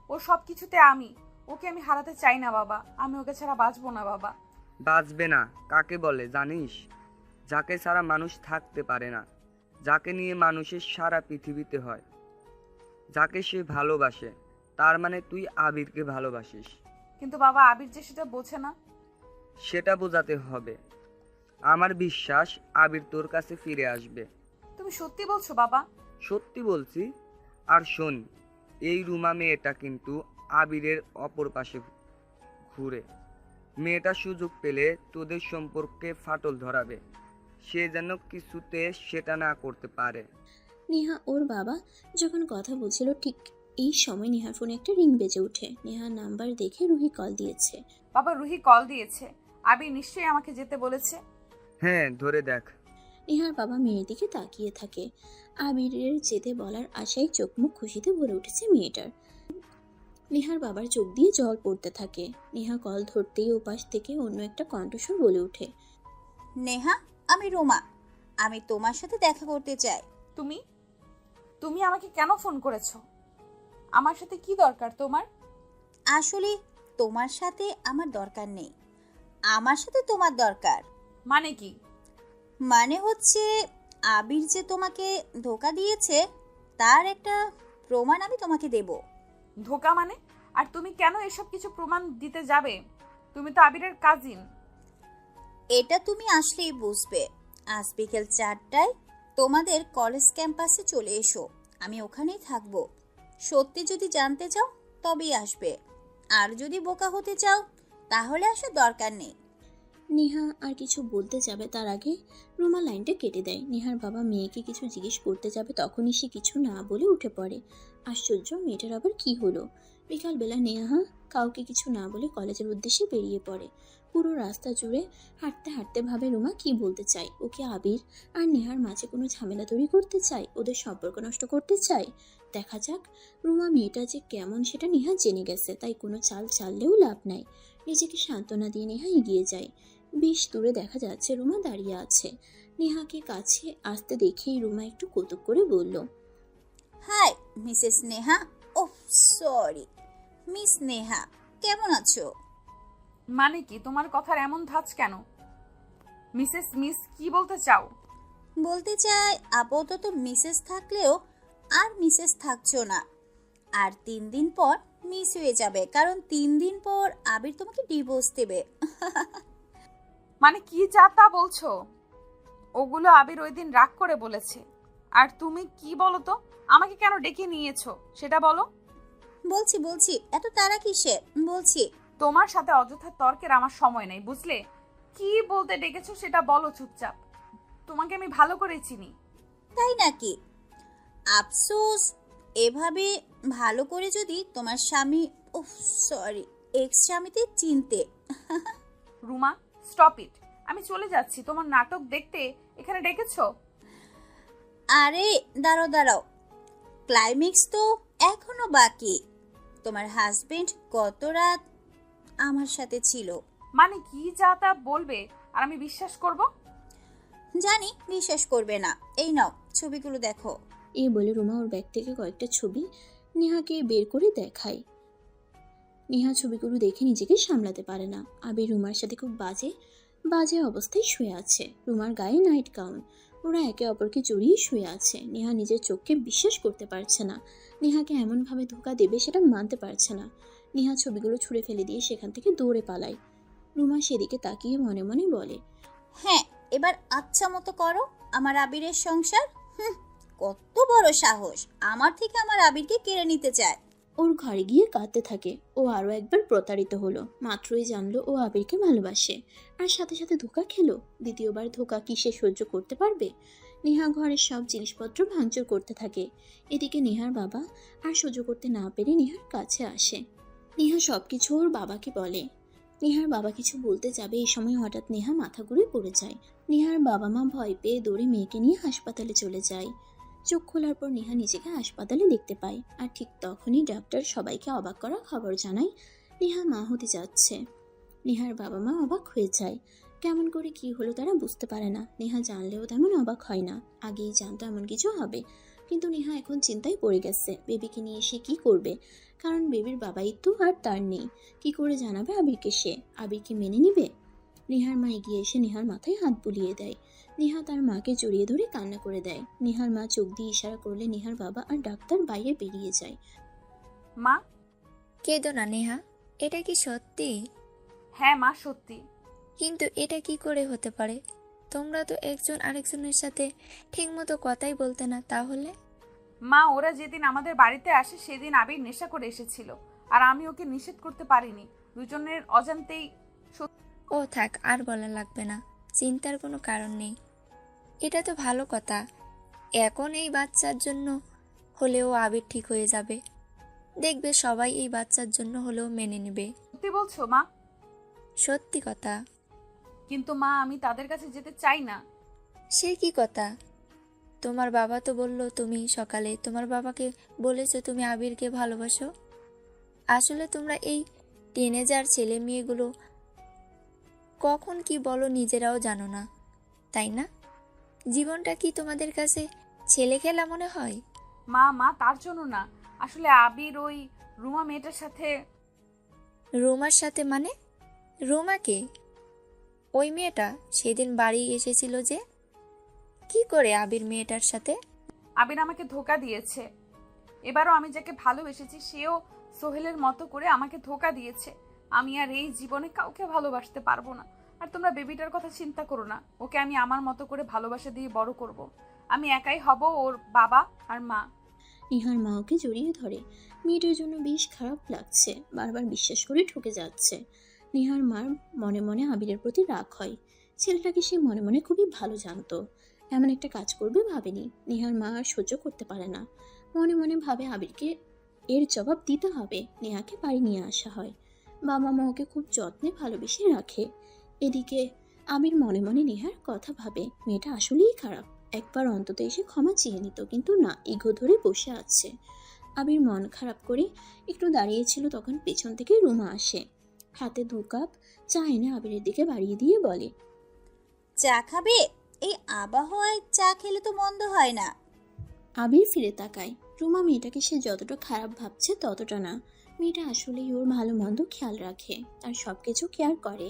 ও সব কিছুতে আমি। ওকে আমি হারাতে চাই না বাবা, আমি ওকে ছাড়া বাঁচবো না বাবা। বাঁচবে না কাকে বলে জানিস? যাকে ছাড়া মানুষ থাকতে পারে না, যাকে নিয়ে মানুষের সারা পৃথিবীতে হয়, যাকে সে ভালোবাসে। তার মানে তুই আবিরকে ভালোবাসিস। কিন্তু বাবা আবির যে সেটা বোঝে না। সেটা বোঝাতে হবে। আমার বিশ্বাস আবির তোর কাছে ফিরে আসবে। তুমি সত্যি বলছো বাবা? সত্যি বলছি। আর শোন, এই রুমা মেয়েটা কিন্তু আবিরের অপর পাশে ঘুরে। মেয়েটা সুযোগ পেলে তোদের সম্পর্কে ফাটল ধরাবে, সে যেন কিছুতে সেটা না করতে পারে। নেহা ওর বাবা যখন কথা বলছিল ঠিক এই সময় নেহার ফোনে একটা রিং বেজে ওঠে। নেহার নাম্বার দেখে রুহি কল দিয়েছে। বাবা রুহি কল দিয়েছে, আবির নিশ্চয়ই আমাকে যেতে বলেছে। হ্যাঁ ধরে দেখ। নেহার বাবা মেয়ের দিকে তাকিয়ে থাকে। আবিরের যেতে বলার আশায় চোখ মুখ খুশিতে ভরে উঠেছে মেয়েটার। নেহার বাবার চোখ দিয়ে জল পড়তে থাকে। নেহা কল ধরতেই ওপাশ থেকে অন্য একটা কণ্ঠস্বর বলে ওঠে, নেহা, আমি রোমা, আমি তোমার সাথে দেখা করতে চাই। তুমি তুমি আমাকে কেন ফোন করেছো? আমার সাথে কি দরকার তোমার? আসলে তোমার সাথে আমার দরকার নেই, আমার সাথে তোমার দরকার। মানে কি? মানে হচ্ছে আবির যে তোমাকে ধোকা দিয়েছে তার একটা প্রমাণ আমি তোমাকে দেব। ধোকা মানে? আর তুমি কেন এসব কিছু প্রমাণ দিতে যাবে? তুমি তো আবিরের কাজিন। এটা তুমি আসলেই বুঝবে। আজ বিকেল 4টায় তোমাদের কলেজ ক্যাম্পাসে চলে এসো, আমি ওখানেই থাকবো। সত্যি যদি জানতে চাও তবেই আসবে, আর যদি বোকা হতে চাও তাহলে আসার দরকার নেই। নেহা আর কিছু বলতে যাবে তার আগে রুমা লাইনটা কেটে দেয়। নেহার বাবা মেয়েকে কিছু জিজ্ঞেস করতে যাবে তখনই সে কিছু না বলে উঠে পড়ে। আশ্চর্য, মেয়েটার আবার কি হলো? বিকালবেলা নেহা কাউকে কিছু না বলে কলেজের উদ্দেশ্যে বেরিয়ে পড়ে। পুরো রাস্তা জুড়ে হাঁটতে হাঁটতে ভাবে রুমা কি বলতে চায়। ওকে আবির আর নেহার মাঝে কোনো ঝামেলা তৈরি করতে চায়, ওদের সম্পর্ক নষ্ট করতে চায়। দেখা যাক রুমা মেয়েটা যে কেমন সেটা নেহা জেনে গেছে, তাই কোনো চাল চাললেও লাভ নাই। নিজেকে সান্ত্বনা দিয়ে নেহা এগিয়ে যায়। বেশ দূরে দেখা যাচ্ছে রুমা দাঁড়িয়ে আছে। নেহাকে কাছে আসতে দেখেই রুমা একটু কৌতুক করে বলল, hi Mrs Neha. Oh sorry, miss Neha, কেমন আছো? মানে কি তোমার কথার এমন ধাঁচ কেন? মিস কি বলতে চাও? বলতে চাই আপাতত মিসেস থাকলেও আর মিসেস থাকছো না, আর 3 দিন পর মিস হয়ে যাবে, কারণ 3 দিন পর আবির তোমাকে ডিভোর্স দেবে। মানে কি যা তা বলছো? ওগুলো আবির ওই দিন রাগ করে বলেছে। আর তুমি কি বলো তো, আমাকে কেন ডেকে নিয়েছো সেটা বলো। বলছি এত তাড়া কিসে, বলছি। তোমার সাথে অযথা তর্কের আমার সময় নেই, বুঝলে? কি বলতে ডেকেছো সেটা বলো চুপচাপ। তোমাকে আমি ভালো করে চিনি। তাই নাকি? আফসোস, এভাবে ভালো করে যদি তোমার স্বামী, ওহ সরি, এক্স স্বামীতে চিনতে। রুমা স্টপ ইট, আমি চলে যাচ্ছি। তোমার নাটক দেখতে এখানে ডেকেছো? আরে দাঁড়াও, ক্লাইম্যাক্স তো এখনো বাকি। তোমার হাজবেন্ড গত রাত আমার সাথে ছিল। মানে কি যা তা বলবে আর আমি বিশ্বাস করব? জানি বিশ্বাস করবে না, এই নাও ছবিগুলো দেখো। এই বলে রুমা ওর ব্যাগ থেকে কয়েকটা ছবি নেহাকে বের করে দেখায়। নেহা ছবিগুলো দেখে নিজেকে সামলাতে পারে না। আবির রুমার সাথে খুব বাজে অবস্থায় শুয়ে আছে। রুমার গায়ে নাইট গাউন। ওরা একে অপরকে জড়িয়ে শুয়ে আছে। নেহা নিজের চোখকে বিশ্বাস করতে পারছে না। নেহাকে এমনভাবে ধোকা দেবে সেটা মানতে পারছে না। নেহা ছবিগুলো ছুঁড়ে ফেলে দিয়ে সেখান থেকে দৌড়ে পালায়। রুমা সেদিকে তাকিয়ে মনে মনে বলে, হ্যাঁ এবার আচ্ছা মতো করো আমার আবিরের সংসার। কত বড় সাহস, আমার থেকে আমার আবিরকে কেড়ে নিতে চায়। ওর ঘরে গিয়ে কাঁদতে থাকে। ও আরো একবার প্রতারিত হলো। মাত্রই জানলো ও আবিরকে ভালোবাসে, আর সাথে সাথে ধোকা খেলো। দ্বিতীয়বার ধোকা কি সে সহ্য করতে পারবে? নেহা ঘরের সব জিনিসপত্র ভাঙচুর করতে থাকে। এদিকে নেহার বাবা আর সহ্য করতে না পেরে নেহার কাছে আসে। নেহা সবকিছু ওর বাবাকে বলে। নেহার বাবা কিছু বলতে যাবে, এই সময় হঠাৎ নেহা মাথা ঘুরে পড়ে যায়। নেহার বাবা মা ভয় পেয়ে দৌড়ে মেয়েকে নিয়ে হাসপাতালে চলে যায়। চোখ খোলার পর নেহা নিজেকে হাসপাতালে দেখতে পায়, আর ঠিক তখনই ডাক্তার সবাইকে অবাক করা খবর জানায় নেহা মা হতে যাচ্ছে। নেহার বাবা মা অবাক হয়ে যায়। কেমন করে কি হলো তারা বুঝতে পারে না। নেহা জানলেও তেমন অবাক হয় না, আগেই জানতো এমন কিছু হবে। কিন্তু নেহা এখন চিন্তায় পড়ে গেছে, বেবিকে নিয়ে সে কি করবে, কারণ বেবির বাবাই তো আর তার নেই। কি করে জানাবে আবিরকে সে? আবির কি মেনে নিবে? নেহার মা এগিয়ে এসে নেহার মাথায় হাত বুলিয়ে দেয়। নেহা তার মাকে জড়িয়ে ধরে কান্না করে দেয়। নেহার মা চোখ দিয়ে ইশারা করলে নেহার বাবা আর ডাক্তার বাইরে বেরিয়ে যায়। মা। কেঁদো না নেহা, এটা কি সত্যি? হ্যাঁ মা, সত্যি। কিন্তু এটা কি করে হতে পারে? তোমরা তো একজন আরেকজনের সাথে ঠিকমতো কথাই বলতে না, তাহলে? মা, ওরা যেদিন আমাদের বাড়িতে আসে সেদিন আবির নেশা করে এসেছিল, আর আমি ওকে নিষেধ করতে পারিনি। দুজনের অজান্তেই। ও থাক, আর বলা লাগবে না, চিন্তার কোনো কারণ নেই। এটা তো ভালো কথা, এখন এই বাচ্চার জন্য হলেও আবির ঠিক হয়ে যাবে। দেখবে সবাই এই বাচ্চার জন্য হলেও মেনে নেবে। সত্যি বলছো মা? সত্যি কথা। কিন্তু মা, আমি তাদের কাছে যেতে চাই না। সে কি কথা? তোমার বাবা তো বললো তুমি সকালে তোমার বাবাকে বলেছো তুমি আবিরকে ভালোবাসো। আসলে তোমরা এই টিনেজার ছেলে মেয়েগুলো কখন কি বলো নিজেরাও জানো না, তাই না? জীবনটা কি তোমাদের কাছে ছেলে খেলা মনে হয়? মা মা, তার জন্য না। আসলে আবির ওই রুমা মেয়েটার সাথে। রোমার সাথে মানে? রোমাকে? ওই মেয়েটা সেদিন বাড়ি এসেছিল যে, কি করে আবির মেয়েটার সাথে? আবির আমাকে ধোকা দিয়েছে। এবারও আমি যাকে ভালোবেসেছি সেও সোহেলের মতো করে আমাকে ধোকা দিয়েছে। আমি আর এই জীবনে কাউকে ভালোবাসতে পারবো না। আর তোমরা বেবিটার কথা চিন্তা করো না, ওকে আমি আমার মতো করে ভালোবাসা দিয়ে বড় করব। আমি একাই হব ওর বাবা আর মা। নেহার মা ওকে জড়িয়ে ধরে। মেয়েটার জন্য বেশ খারাপ লাগছে, বারবার বিশ্বাস করে ঠকে যাচ্ছে। নেহার মার মনে মনে আবিরের প্রতি রাগ হয়। ছেলেটাকে সে মনে মনে খুবই ভালো জানতো, এমন একটা কাজ করবে ভাবেনি। নেহার মা আর সহ্য করতে পারে না, মনে মনে ভাবে আবিরকে এর জবাব দিতে হবে। নেহাকে বাড়ি নিয়ে আসা হয়। বাবা মা ওকে খুব যত্নে ভালোবেসে রাখে। এদিকে আবির মনে মনে নেহার কথা ভাবে, মেয়েটা আসলেই খারাপ, একবার অন্তত এসে ক্ষমা চেয়ে নিত, কিন্তু না, ইগো ধরে বসে আছে। আবির মন খারাপ করে একটু দাঁড়িয়েছিল, তখন পেছন থেকে রুমা আসে। হাতে 2 কাপ চা এনে আবিরের দিকে বাড়িয়ে দিয়ে বলে, চা খাবে? এই আবহাওয়ায় চা খেলে তো মন্দ হয় না। আবির ফিরে তাকায়। রুমা মেয়েটাকে সে যতটা খারাপ ভাবছে ততটা না। মেয়েটা আসলেই ওর ভালো মন্দ খেয়াল রাখে, আর সবকিছু কেয়ার করে।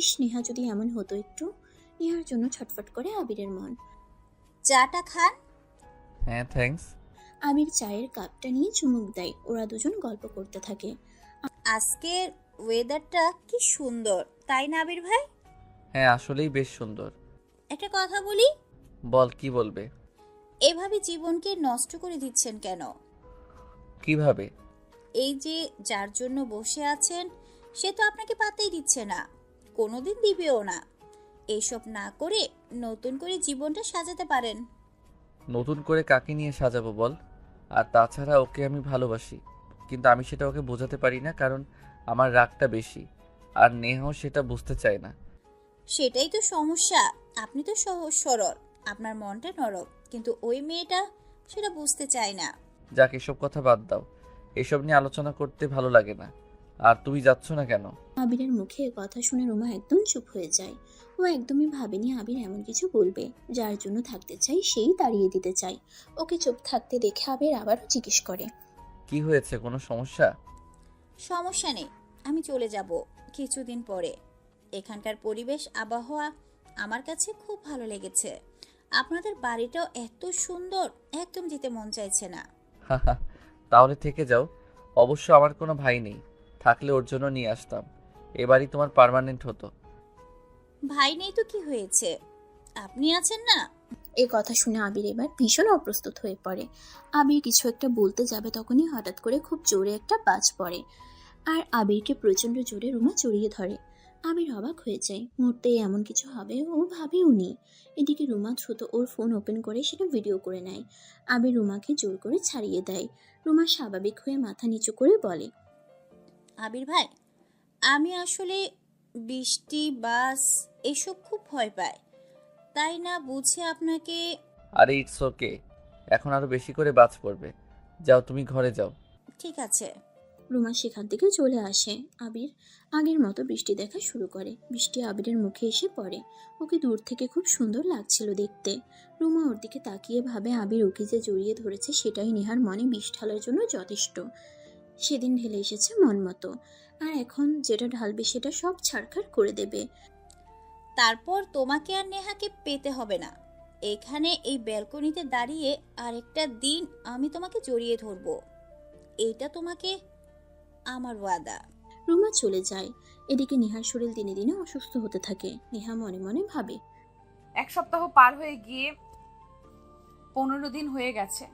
ইস, নেহা যদি এমন হতো একটু। নেহার জন্য ছটফট করে আবিরের মন। চাটা খান। হ্যাঁ, থ্যাঙ্কস। আবির চায়ের কাপটা নিয়ে চুমুক দেয়। ওরা দুজন গল্প করতে থাকে। আজকের ওয়েদারটা কি সুন্দর, তাই না আবির ভাই? হ্যাঁ, আসলেই বেশ সুন্দর। একটা কথা বলি। বল, কি বলবে? এভাবে জীবনকে নষ্ট করে দিচ্ছেন কেন? কিভাবে? এই যে যার জন্য বসে আছেন সে তো আপনাকে পাত্তাই দিচ্ছে না, কোনোদিন দিবেও না। এইসব না করে নতুন করে জীবনটা সাজাতে পারেন। নতুন করে কাকে নিয়ে সাজাবো বল? আর তাছাড়া ওকে আমি ভালোবাসি, কিন্তু আমি সেটা ওকে বোঝাতে পারি না, কারণ আমার রাগটা বেশি, আর নেহাও সেটা বুঝতে চায় না। সেটাই তো সমস্যা। আপনি তো সহজ সরল, আপনার মনটা নরম, কিন্তু ওই মেয়েটা সেটা বুঝতে চায় না। যাক, এসব কথা বাদ দাও, এসব নিয়ে আলোচনা করতে ভালো লাগে না। আর তুমি যাচ্ছ না কেন? আবিরের মুখে কথা শুনে রুমা একদম চুপ হয়ে যায়। ও একদমই ভাবেনি আবির এমন কিছু বলবে। যার জন্য থাকতে চাই সেই তাড়িয়ে দিতে চাই। ওকে চুপ থাকতে দেখে আবির আবারও জিজ্ঞেস করে, কি হয়েছে, কোনো সমস্যা? সমস্যা নেই, আমি চলে যাব কিছুদিন পরে। এখানকার পরিবেশ আবহাওয়া আমার কাছে খুব ভালো লেগেছে। আপনাদের বাড়িটাও এত সুন্দর, একদম যেতে মন চাইছে না। তাহলে থেকে যাও। অবশ্য আমার কোনো ভাই নেই, থাকলে ওর জন্য নিয়ে আসতাম। এবারই তোমার পার্মানেন্ট হতো। ভাই নেই তো কি হয়েছে, আপনি আছেন না। এই কথা শুনে আবির এবার ভীষণ অপ্রস্তুত হয়ে পড়ে। আবির কিছু একটা বলতে যাবে, তখনই হঠাৎ করে খুব জোরে একটা বাজ পড়ে, আর আবিরকে প্রচন্ড জোরে রুমা জড়িয়ে ধরে। আবির অবাক হয়ে যায়, মুহূর্তে এমন কিছু হবে ও ভাবেও নি। এদিকে রুমা দ্রুত ওর ফোন ওপেন করে সেটা ভিডিও করে নেয়। আবির রুমাকে জোর করে ছাড়িয়ে দেয়। রুমা স্বাভাবিক হয়ে মাথা নিচু করে বলে, আবির ভাই, আমি আসলে বৃষ্টি, বাস এসব খুব ভয় পাই, তাই না বুঝে আপনাকে। আরে ইটস ওকে, এখন আরো বেশি করে বাজ পড়বে। যাও তুমি ঘরে যাও। ঠিক আছে। রুমা সেখান থেকে চলে আসে। আবির আগের মতো বৃষ্টি দেখা শুরু করে। বৃষ্টি আবিরের মুখে এসে পড়ে। ওকে দূর থেকে খুব সুন্দর লাগছিল দেখতে। রুমা ওর দিকে তাকিয়ে ভাবে আবির ওকে যে জড়িয়ে ধরেছে সেটাই নেহার মনে বিষ ঢালার জন্য যথেষ্ট। সেদিন ঢেলে এসেছে মন মতো, আর এখন যেটা ঢালবে সেটা সব ছাড়খাড় করে দেবে। তারপর তোমাকে আর নেহাকে পেতে হবে না। এখানে এই ব্যালকনিতে দাঁড়িয়ে আরেকটা দিন আমি তোমাকে জড়িয়ে ধরবো, এইটা তোমাকে আমার ওয়াদা। রুমা চলে যায়। এদিকে নেহার শরীর দিনে দিনে অসুস্থ হতে থাকে। নেহা মনে মনে ভাবে, 1 সপ্তাহ পার হয়ে গিয়ে 15 দিন হয়ে গেছে।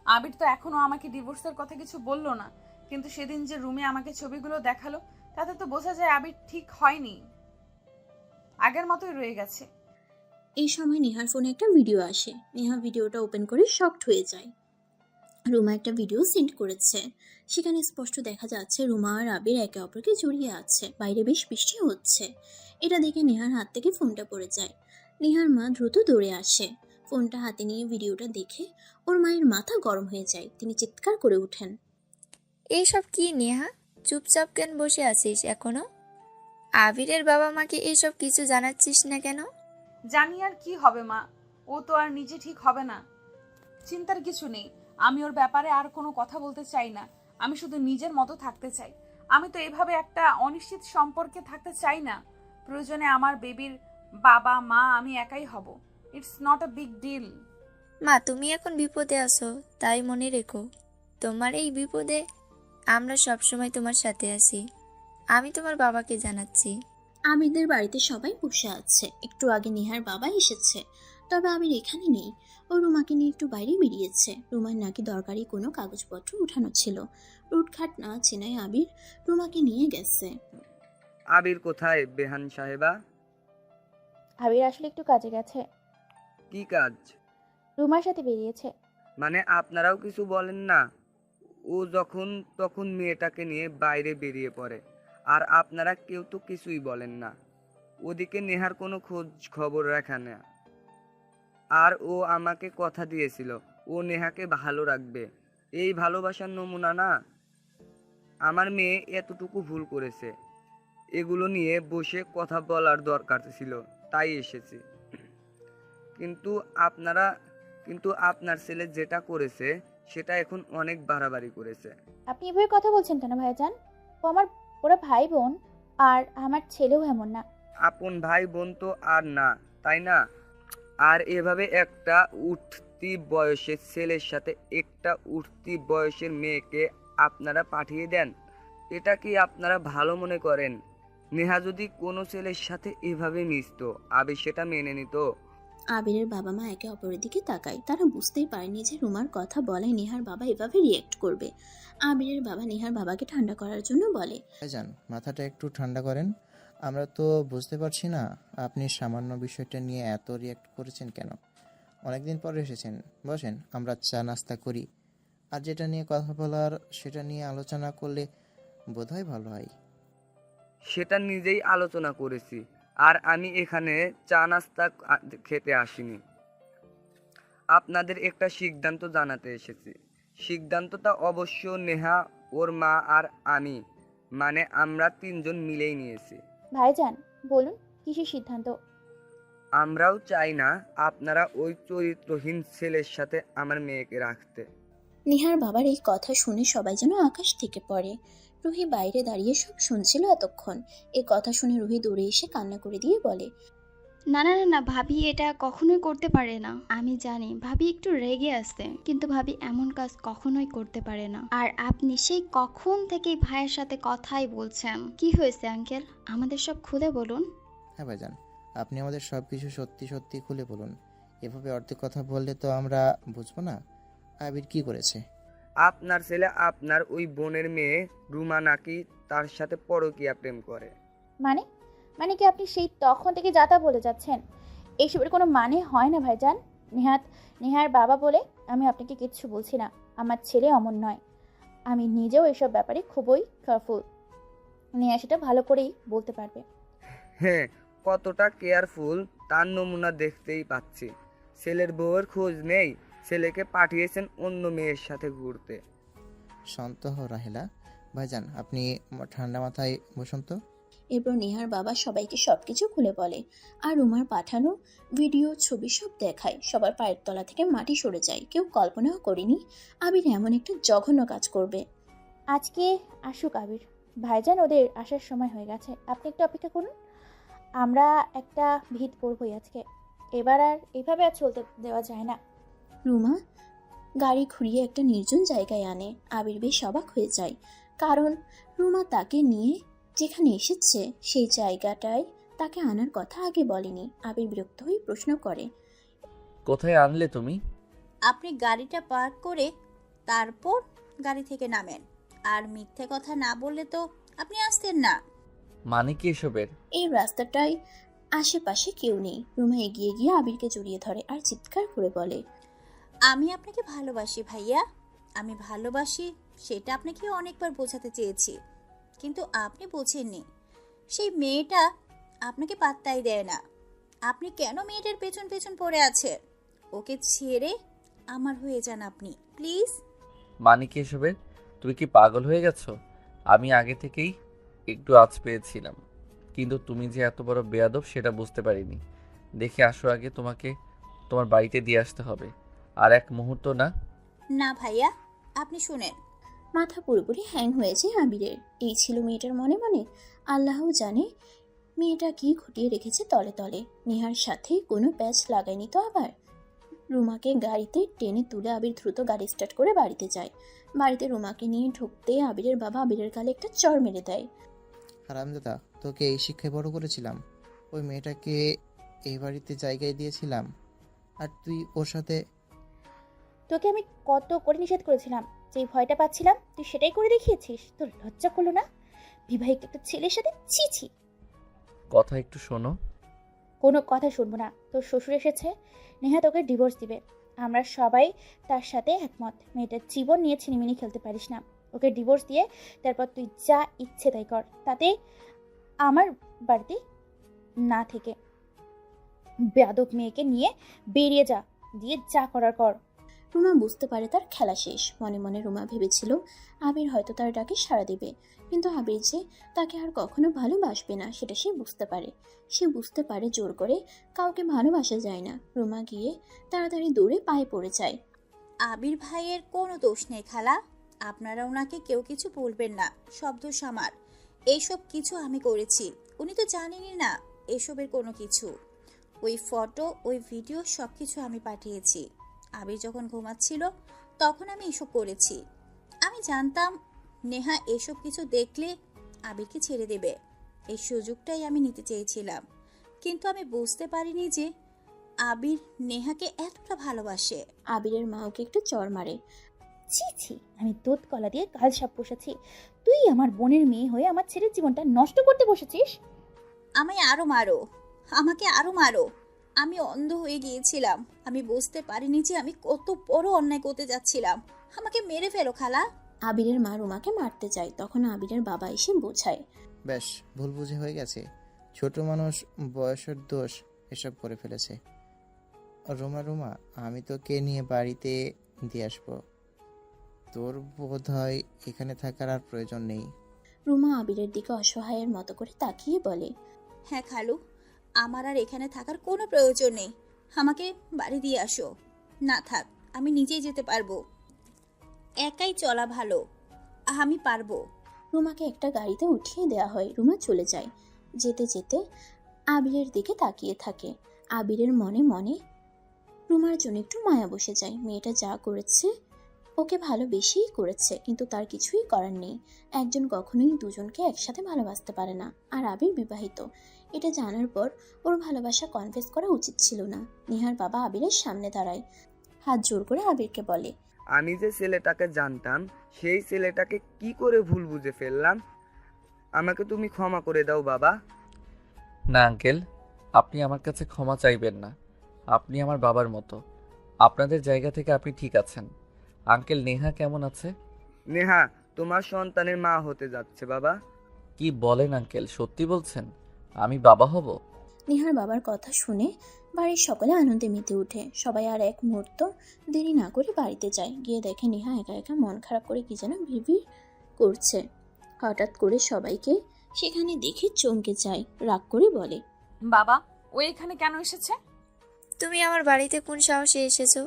আবির তো এখনো আমাকে ডিভোর্সের কথা কিছু বললো না, কিন্তু সেদিন যে রুমে আমাকে ছবিগুলো দেখালো তাতে তো বোঝা যায় আবির ঠিক হয়নি, আগের মতোই রয়ে গেছে। এই সময় নেহার ফোনে একটা ভিডিও আসে। নেহা ভিডিওটা ওপেন করে শকড হয়ে যায়। রুমা একটা ভিডিও সেন্ড করেছে। সেখানে স্পষ্ট দেখা যাচ্ছে রুমা আর আবির একে অপরকে জড়িয়ে আছে। বাইরে বেশ বৃষ্টি হচ্ছে। এটা দেখে নেহার হাত থেকে ফোনটা পড়ে যায়। নেহার মা দ্রুত দৌড়ে আসে। ফোনটা হাতে নিয়ে ভিডিওটা দেখে ওর মায়ের মাথা গরম হয়ে যায়। তিনি চিৎকার করে ওঠেন, এইসব কি নেহা? চুপচাপ কেন বসে আছিস এখনো? আবিরের বাবা মাকে এইসব কিছু জানাচ্ছিস না কেন? জানি আর কি হবে মা, ও তো আর নিজে ঠিক হবে না। চিন্তার কিছু নেই, আমি ওর ব্যাপারে আর কোনো কথা বলতে চাই না। আমি শুধু নিজের মতো থাকতে চাই। আমি তো এভাবে একটা অনিশ্চিত সম্পর্কে থাকতে চাই না। প্রয়োজনে আমার বেবির বাবা মা আমি একাই হব। It's not a big deal. মা, তুমি এখন বিপদে আছো, তাই মনে রেখো তোমার এই বিপদে আমরা সবসময় তোমার সাথে আছি। আমি তোমার বাবাকে জানাচ্ছি। আবিরদের বাড়িতে সবাই বসে আছে। একটু আগে নেহার বাবা এসেছে, তবে আবির এখানে নেই। ও রুমাকে নিয়ে একটু বাইরে বেরিয়েছে। রুমার নাকি দরকারি কোনো কাগজপত্র উঠানো ছিল। রুটঘাট না চেনায় আবির রুমাকে নিয়ে গেছে। আবির কোথায় বেহান সাহেবা? আবির আসলে একটু কাজে গেছে। কি কাজ? রুমার সাথে বেরিয়েছে। মানে আপনারাও কিছু বলেন না? ও যখন তখন মেয়েটাকে নিয়ে বাইরে বেরিয়ে পড়ে, আর আপনারা কেউ তো কিছুই বলেন না। ওদিকে নেহার কোনো খোঁজ খবর রাখে না। আর ও আমাকে কথা দিয়েছিল ও নেহাকে ভালো রাখবে। এই ভালোবাসার নমুনা না? আমার মেয়ে এতটুকু ভুল করেছে, এগুলো নিয়ে বসে কথা বলার দরকার ছিল, তাই এসেছি। কিন্তু আপনার ছেলে যেটা করেছে সেটা এখন অনেক বাড়াবাড়ি করেছে। আপনি এভাবে কথা বলছেন কেন ভাইজান? ওরা ভাই বোন, আর আমার ছেলেও এমন না। আপন ভাই বোন তো আর না, তাই না? আর এভাবে একটা উঠতি বয়সের ছেলের সাথে একটা উঠতি বয়সের মেয়েকে আপনারা পাঠিয়ে দেন, এটা কি আপনারা ভালো মনে করেন? নেহা যদি কোনো ছেলের সাথে এভাবে মিশতো, আবির সেটা মেনে নিত? আবিরের বাবা মা একে অপরের দিকে তাকায়। তারা বুঝতেই পারেনি যে রুমার কথা বলে নেহার বাবা এভাবে রিয়েক্ট করবে। আবিরের বাবা নেহার বাবাকে ঠান্ডা করার জন্য বলে, ভাইজান, মাথাটা একটু ঠান্ডা করেন। আমরা তো বুঝতে পারছি না আপনি সামান্য বিষয়টা নিয়ে এত রিয়াক্ট করেছেন কেন। অনেকদিন পরে এসেছেন, বসেন, আমরা চা নাস্তা করি। আর যেটা নিয়ে কথা বলার সেটা নিয়ে আলোচনা করলে বোধহয় ভালো হয়। সেটা নিজেই আলোচনা করেছি, আর আমি এখানে চা নাস্তা খেতে আসিনি। আপনাদের একটা সিদ্ধান্ত জানাতে এসেছি। সিদ্ধান্তটা অবশ্য নেহা, ওর মা আর আমি, মানে আমরা 3 জন মিলেই নিয়েছি। ভাইজান বলুন, কিসের সিদ্ধান্ত? আমরাও চাই না আপনারা ওই চরিত্রহীন ছেলের সাথে আমার মেয়েকে রাখতে। নেহার বাবার এই কথা শুনে সবাই যেন আকাশ থেকে পড়ে। রুহি বাইরে দাঁড়িয়ে সব শুনছিল এতক্ষণ। এই কথা শুনে রুহি দৌড়ে এসে কান্না করে দিয়ে বলে, না না না না, ভাবি এটা কখনোই করতে পারে না। আমি জানি ভাবি একটু রেগে আছে, কিন্তু ভাবি এমন কাজ কখনোই করতে পারে না। আর আপনি সেই কখন থেকেই ভাইয়ের সাথে কথাই বলছেন। কি হয়েছে আঙ্কেল, আমাদের সব খুলে বলুন। হ্যাঁ ভাইজান, আপনি আমাদের সব কিছু সত্যি সত্যি খুলে বলুন। এভাবে অর্ধেক কথা বললে তো আমরা বুঝবো না আবির কি করেছে। আপনার ছেলে আপনার ওই বোনের মেয়ে রুমা নাকি তার সাথে পরকীয়া প্রেম করে। মানে কি আপনি সেই তখন থেকে যাতা বলে যাচ্ছেন? এইসবের কোনো মানে হয় না ভাইজান। নেহার বাবা বলে আমি আপনাকে কিচ্ছু বলছি না। আমার ছেলে অমন নয়। আমি নিজেও এসব ব্যাপারে খুবই কেয়ারফুল। নেহা সেটা ভালো করেই বলতে পারবে। হ্যাঁ, কতটা কেয়ারফুল তার নমুনা দেখতেই পাচ্ছি। ছেলের বউয়ের খোঁজ নেই, ছেলেকে পাঠিয়েছেন অন্য মেয়ের সাথে ঘুরতে। শান্ত হও রাহেলা। ভাইজান, আপনি ঠান্ডা মাথায় বসুন তো। এরপর নেহার বাবা সবাইকে সবকিছু খুলে বলে আর রুমার পাঠানো ভিডিও ছবি সব দেখায়। সবার পায়ের তলা থেকে মাটি সরে যায়। কেউ কল্পনাও করেনি আবির এমন একটা জঘন্য কাজ করবে। আজকে আসুক আবির ভাইজান, ওদের আসার সময় হয়ে গেছে, আপনি একটু অপেক্ষা করুন। আমরা একটা ভিত করবই আজকে, এবার আর এভাবে আর চলতে দেওয়া যায় না। রুমা গাড়ি ঘুরিয়ে একটা নির্জন জায়গায় আনে। আবির বেশ অবাক হয়ে যায়, কারণ রুমা তাকে নিয়ে যেখানে এসেছে সেই জায়গাটায় তাকে আনার কথা আগে বলেনি। আবির বিরক্ত হয়ে প্রশ্ন করে, কোথায় আনলে তুমি? আপনি গাড়িটা পার্ক করে তারপর গাড়ি থেকে নামেন। আর মিথ্যে কথা না বললে তো আপনি আসতেন না। মানে কি এসবের? এই রাস্তাটায় আশেপাশে কেউ নেই। রুমা এগিয়ে গিয়ে আবিরকে জড়িয়ে ধরে আর চিৎকার করে বলে, আমি আপনাকে ভালোবাসি ভাইয়া, আমি ভালোবাসি সেটা আপনাকে অনেকবার বোঝাতে চেয়েছি, কিন্তু আপনি বোঝেননি। সেই মেয়েটা আপনাকে পাত্তাই দেয় না। আপনি কেন মেয়েটার পেছন পেছন পড়ে আছেন? ওকে ছেড়ে আমার হয়ে যান আপনি, প্লিজ। মানে কি এসবের? তুমি কি পাগল হয়ে গেছো? আমি আগে থেকেই একটু আঁচ পেয়েছিলাম, কিন্তু তুমি যে এত বড় বেয়াদব সেটা বুঝতে পারিনি। দেখে আসো, আগে তোমাকে তোমার বাড়িতে দিয়ে আসতে হবে, আর এক মুহূর্ত না। না ভাইয়া, আপনি শুনেন। মাথা পুরোপুরি হ্যাং হয়েছে আবিরের। এই ছিল মেয়েটার মনে মনে। আল্লাহ জানে মেয়েটা কি ঘটিয়ে রেখেছে তলে তলে। নেহার সাথে কোনো প্যাচ লাগায়নি তো আবার। রুমাকে গাড়িতে টেনে তুলে আবির দ্রুত গাড়ি স্টার্ট করে বাড়িতে যায়। বাড়িতে রুমাকে নিয়ে ঢুকতে আবিরের বাবা আবিরের গালে একটা চড় মেরে দেয়। হারামজাদা, তোকে এই শিক্ষায় বড় করেছিলাম, ওই মেয়েটাকে এই বাড়িতে জায়গায় দিয়েছিলাম, আর তুই ওর সাথে। তোকে আমি কত করে নিষেধ করেছিলাম, যেই ভয়টা পাচ্ছিলাম তুই সেটাই করে দেখিয়েছিস। তোর লজ্জা করলো না বিবাহিত একটা ছেলের সাথে? ছি ছি। কথা একটু শোনো। কোনো কথা শুনবো না। তোর শ্বশুর এসেছে, নেহা তোকে ডিভোর্স দিবে। আমরা সবাই তার সাথে একমত। মেয়েটার জীবন নিয়ে ছিনিমিনি খেলতে পারিস না। ওকে ডিভোর্স দিয়ে তারপর তুই যা ইচ্ছে তাই কর, তাতে আমার বাড়িতে না থেকে বেয়াদব মেয়েকে নিয়ে বেরিয়ে যা, দিয়ে যা করার কর। রুমা বুঝতে পারে তার খেলা শেষ। মনে মনে রুমা ভেবেছিল আবির হয়তো তার ডাকে সাড়া দেবে, কিন্তু আবির যে তাকে আর কখনো ভালোবাসবে না সেটা সে বুঝতে পারে। সে বুঝতে পারে জোর করে কাউকে ভালোবাসা যায় না। রুমা গিয়ে তাড়াতাড়ি দৌড়ে পায়ে পড়ে যায়। আবির ভাইয়ের কোনো দোষ নেই খালা, আপনারা ওনাকে কেউ কিছু বলবেন না, সব দোষ আমার। এইসব কিছু আমি করেছি, উনি তো জানেনই না এসবের কোনো কিছু। ওই ফটো, ওই ভিডিও সব কিছু আমি পাঠিয়েছি। আবির যখন ঘুমাচ্ছিল তখন আমি এসব করেছি। আমি জানতাম নেহা এসব কিছু দেখলে আবিরকে ছেড়ে দেবে, এই সুযোগটাই আমি নিতে চেয়েছিলাম। কিন্তু আমি বুঝতে পারিনি যে আবির নেহাকে এতটা ভালোবাসে। আবিরের মা ওকে একটু চড় মারে। ছি ছি, আমি দুধ কলা দিয়ে কাল সাপ বসেছি, তুই আমার বোনের মেয়ে হয়ে আমার ছেলের জীবনটা নষ্ট করতে বসেছিস। আমায় আরো মারো, আমাকে আরো মারো। আমি অন্ধ হয়ে গিয়েছিলাম, আমি বুঝতে পারিনি যে আমি কত বড় অন্যায় করতে যাচ্ছিলাম। আমাকে মেরে ফেলো খালা। আবিরের মা রুমাকে মারতে যায়, তখন আবিরের বাবা এসে বোঝায়। ব্যাস, ভুল বুঝে হয়ে গেছে। ছোট মানুষ, বয়সের দোষ, এসব করে ফেলেছে। রুমা রুমা, আমি তোকে নিয়ে বাড়িতে দিয়ে আসবো। তোর বোধ হয় এখানে থাকার আর প্রয়োজন নেই। রুমা আবিরের দিকে অসহায়ের মতো করে তাকিয়ে বলে, হ্যাঁ খালু, আমার আর এখানে থাকার কোনো প্রয়োজন নেই। আমাকে বাড়ি দিয়ে আসো। না থাক, আমি নিজেই যেতে পারবো। একাই চলা ভালো, আমি পারবো। রুমাকে একটা গাড়িতে উঠিয়ে দেওয়া হয়। রুমা চলে যায়। যেতে যেতে আবিরের দিকে তাকিয়ে থাকে। আবিরের মনে মনে রুমার জন্য একটু মায়া বসে যায়। মেয়েটা যা করেছে ওকে ভালোবেসেই করেছে, কিন্তু তার কিছুই করার নেই। একজন কখনোই দুজনকে একসাথে ভালোবাসতে পারে না। আর আবির বিবাহিত, এটা জানার পর ওর ভালোবাসা কনফেস করা উচিত ছিল না। নেহার বাবা আবিরের সামনে দাঁড়ায়, হাত জোর করে আবিরকে বলে, আমি যে ছেলেটাকে জানতাম সেই ছেলেটাকে কি করে ভুল বুঝে ফেললাম। আমাকে তুমি ক্ষমা করে দাও বাবা। না আঙ্কেল, আপনি আমার কাছে ক্ষমা চাইবেন না। আপনি আমার বাবার মতো। আপনাদের জায়গা থেকে আপনি ঠিক আছেন। আঙ্কেল, নেহা কেমন আছে? নেহা তোমার সন্তানের মা হতে যাচ্ছে বাবা। কি বলেন আঙ্কেল, সত্যি বলছেন? আমি বাবা হব? নেহার বাবার কথা শুনে বাড়ির সকলে আনন্দে মেতে ওঠে। সবাই আর এক মুহূর্ত দেরি না করে বাড়িতে যায়। গিয়ে দেখে নেহা একা একা মন খারাপ করে কি যেন ভিড় করছে। হঠাৎ করে সবাইকে সেখানে দেখে চমকে যায়, রাগ করে বলে, বাবা ও এখানে কেন এসেছে? তুমি আমার বাড়িতে কোন সাহসে এসেছো?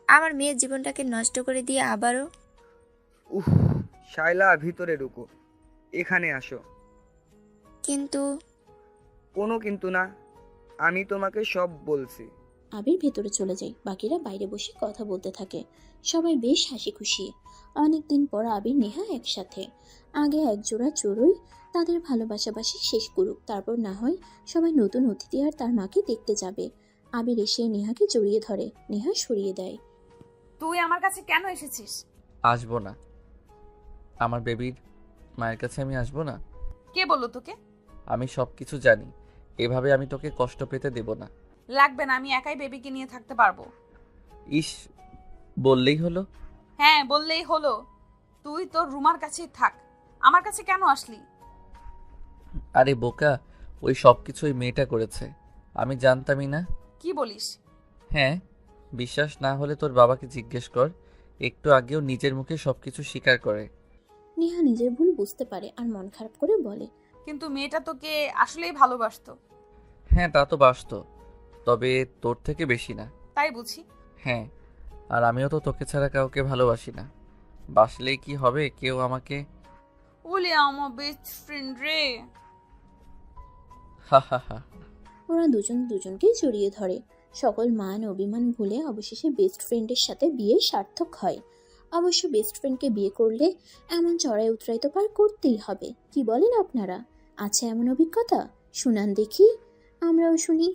আমার মেয়ের জীবনটাকে নষ্ট করে দিয়ে আবারও। উফ, শাইলা ভিতরে ঢুকো, এখানে আসো। কিন্তু কোনো কিন্তু না, আমি তোমাকে সব বলছি। আবির ভেতরে চলে যায়। বাকিরা বাইরে বসে কথা বলতে থাকে। সবাই বেশ হাসি খুশি। অনেকদিন পর আবির নেহা একসাথে। আগে একজোড়া চড়ুই তাদের ভালোবাসাবাসি শেষ করুক, তারপর না হয় সবাই নতুন অতিথি আর তার মাকে দেখতে যাবে। আবির এসে নেহাকে জড়িয়ে ধরে। নেহা সরিয়ে দেয়। তুই আমার কাছে কেন এসেছিস? আসবো না। আমার বেবির মায়ের কাছে আমি আসবো না? কে বললো তোকে? আমি সব কিছু জানি, এভাবে আমি তোকে কষ্ট পেতে দেব না। লাগবে না, আমি একাই বেবিকে নিয়ে থাকতে পারবো। ইস, বললেই হলো। হ্যাঁ বললেই হলো। তুই তোর রুমার কাছেই থাক, আমার কাছে কেন আসলি? আরে বোকা, ওই সব কিছু ওই মেয়েটা করেছে, আমি জানতামই না। কি বলিস? হ্যাঁ, বিশ্বাস না হলে তোর বাবাকে জিজ্ঞেস কর, একটু আগেও নিজের মুখে সবকিছু স্বীকার করে। নেহা নিজের ভুল বুঝতে পারে আর মন খারাপ করে বলে, কিন্তু মেয়েটা তোকে আসলেই ভালোবাসতো। হ্যাঁ তা তো বাসতো, তবে তোর থেকে বেশি না। তাই বুঝি। হ্যাঁ, আর আমিও তো তোকে ছাড়া কাউকে ভালোবাসি না। বাসলেই কি হবে, কেউ আমাকে। ওলে আমার বেস্ট ফ্রেন্ড রে। হা হা হা। ওরা দুজন দুজনকে জড়িয়ে ধরে। সকল মান অভিমান ভুলে অবশেষে বেস্ট ফ্রেন্ডের সাথে বিয়ে সার্থক হয়। অবশ্য বেস্ট ফ্রেন্ডকে বিয়ে করলে এমন চড়াই উতরাই তো পার করতেই হবে। কি বলেন আপনারা? আছে এমন অভিজ্ঞতা? শুনান দেখি, আমরাও শুনি।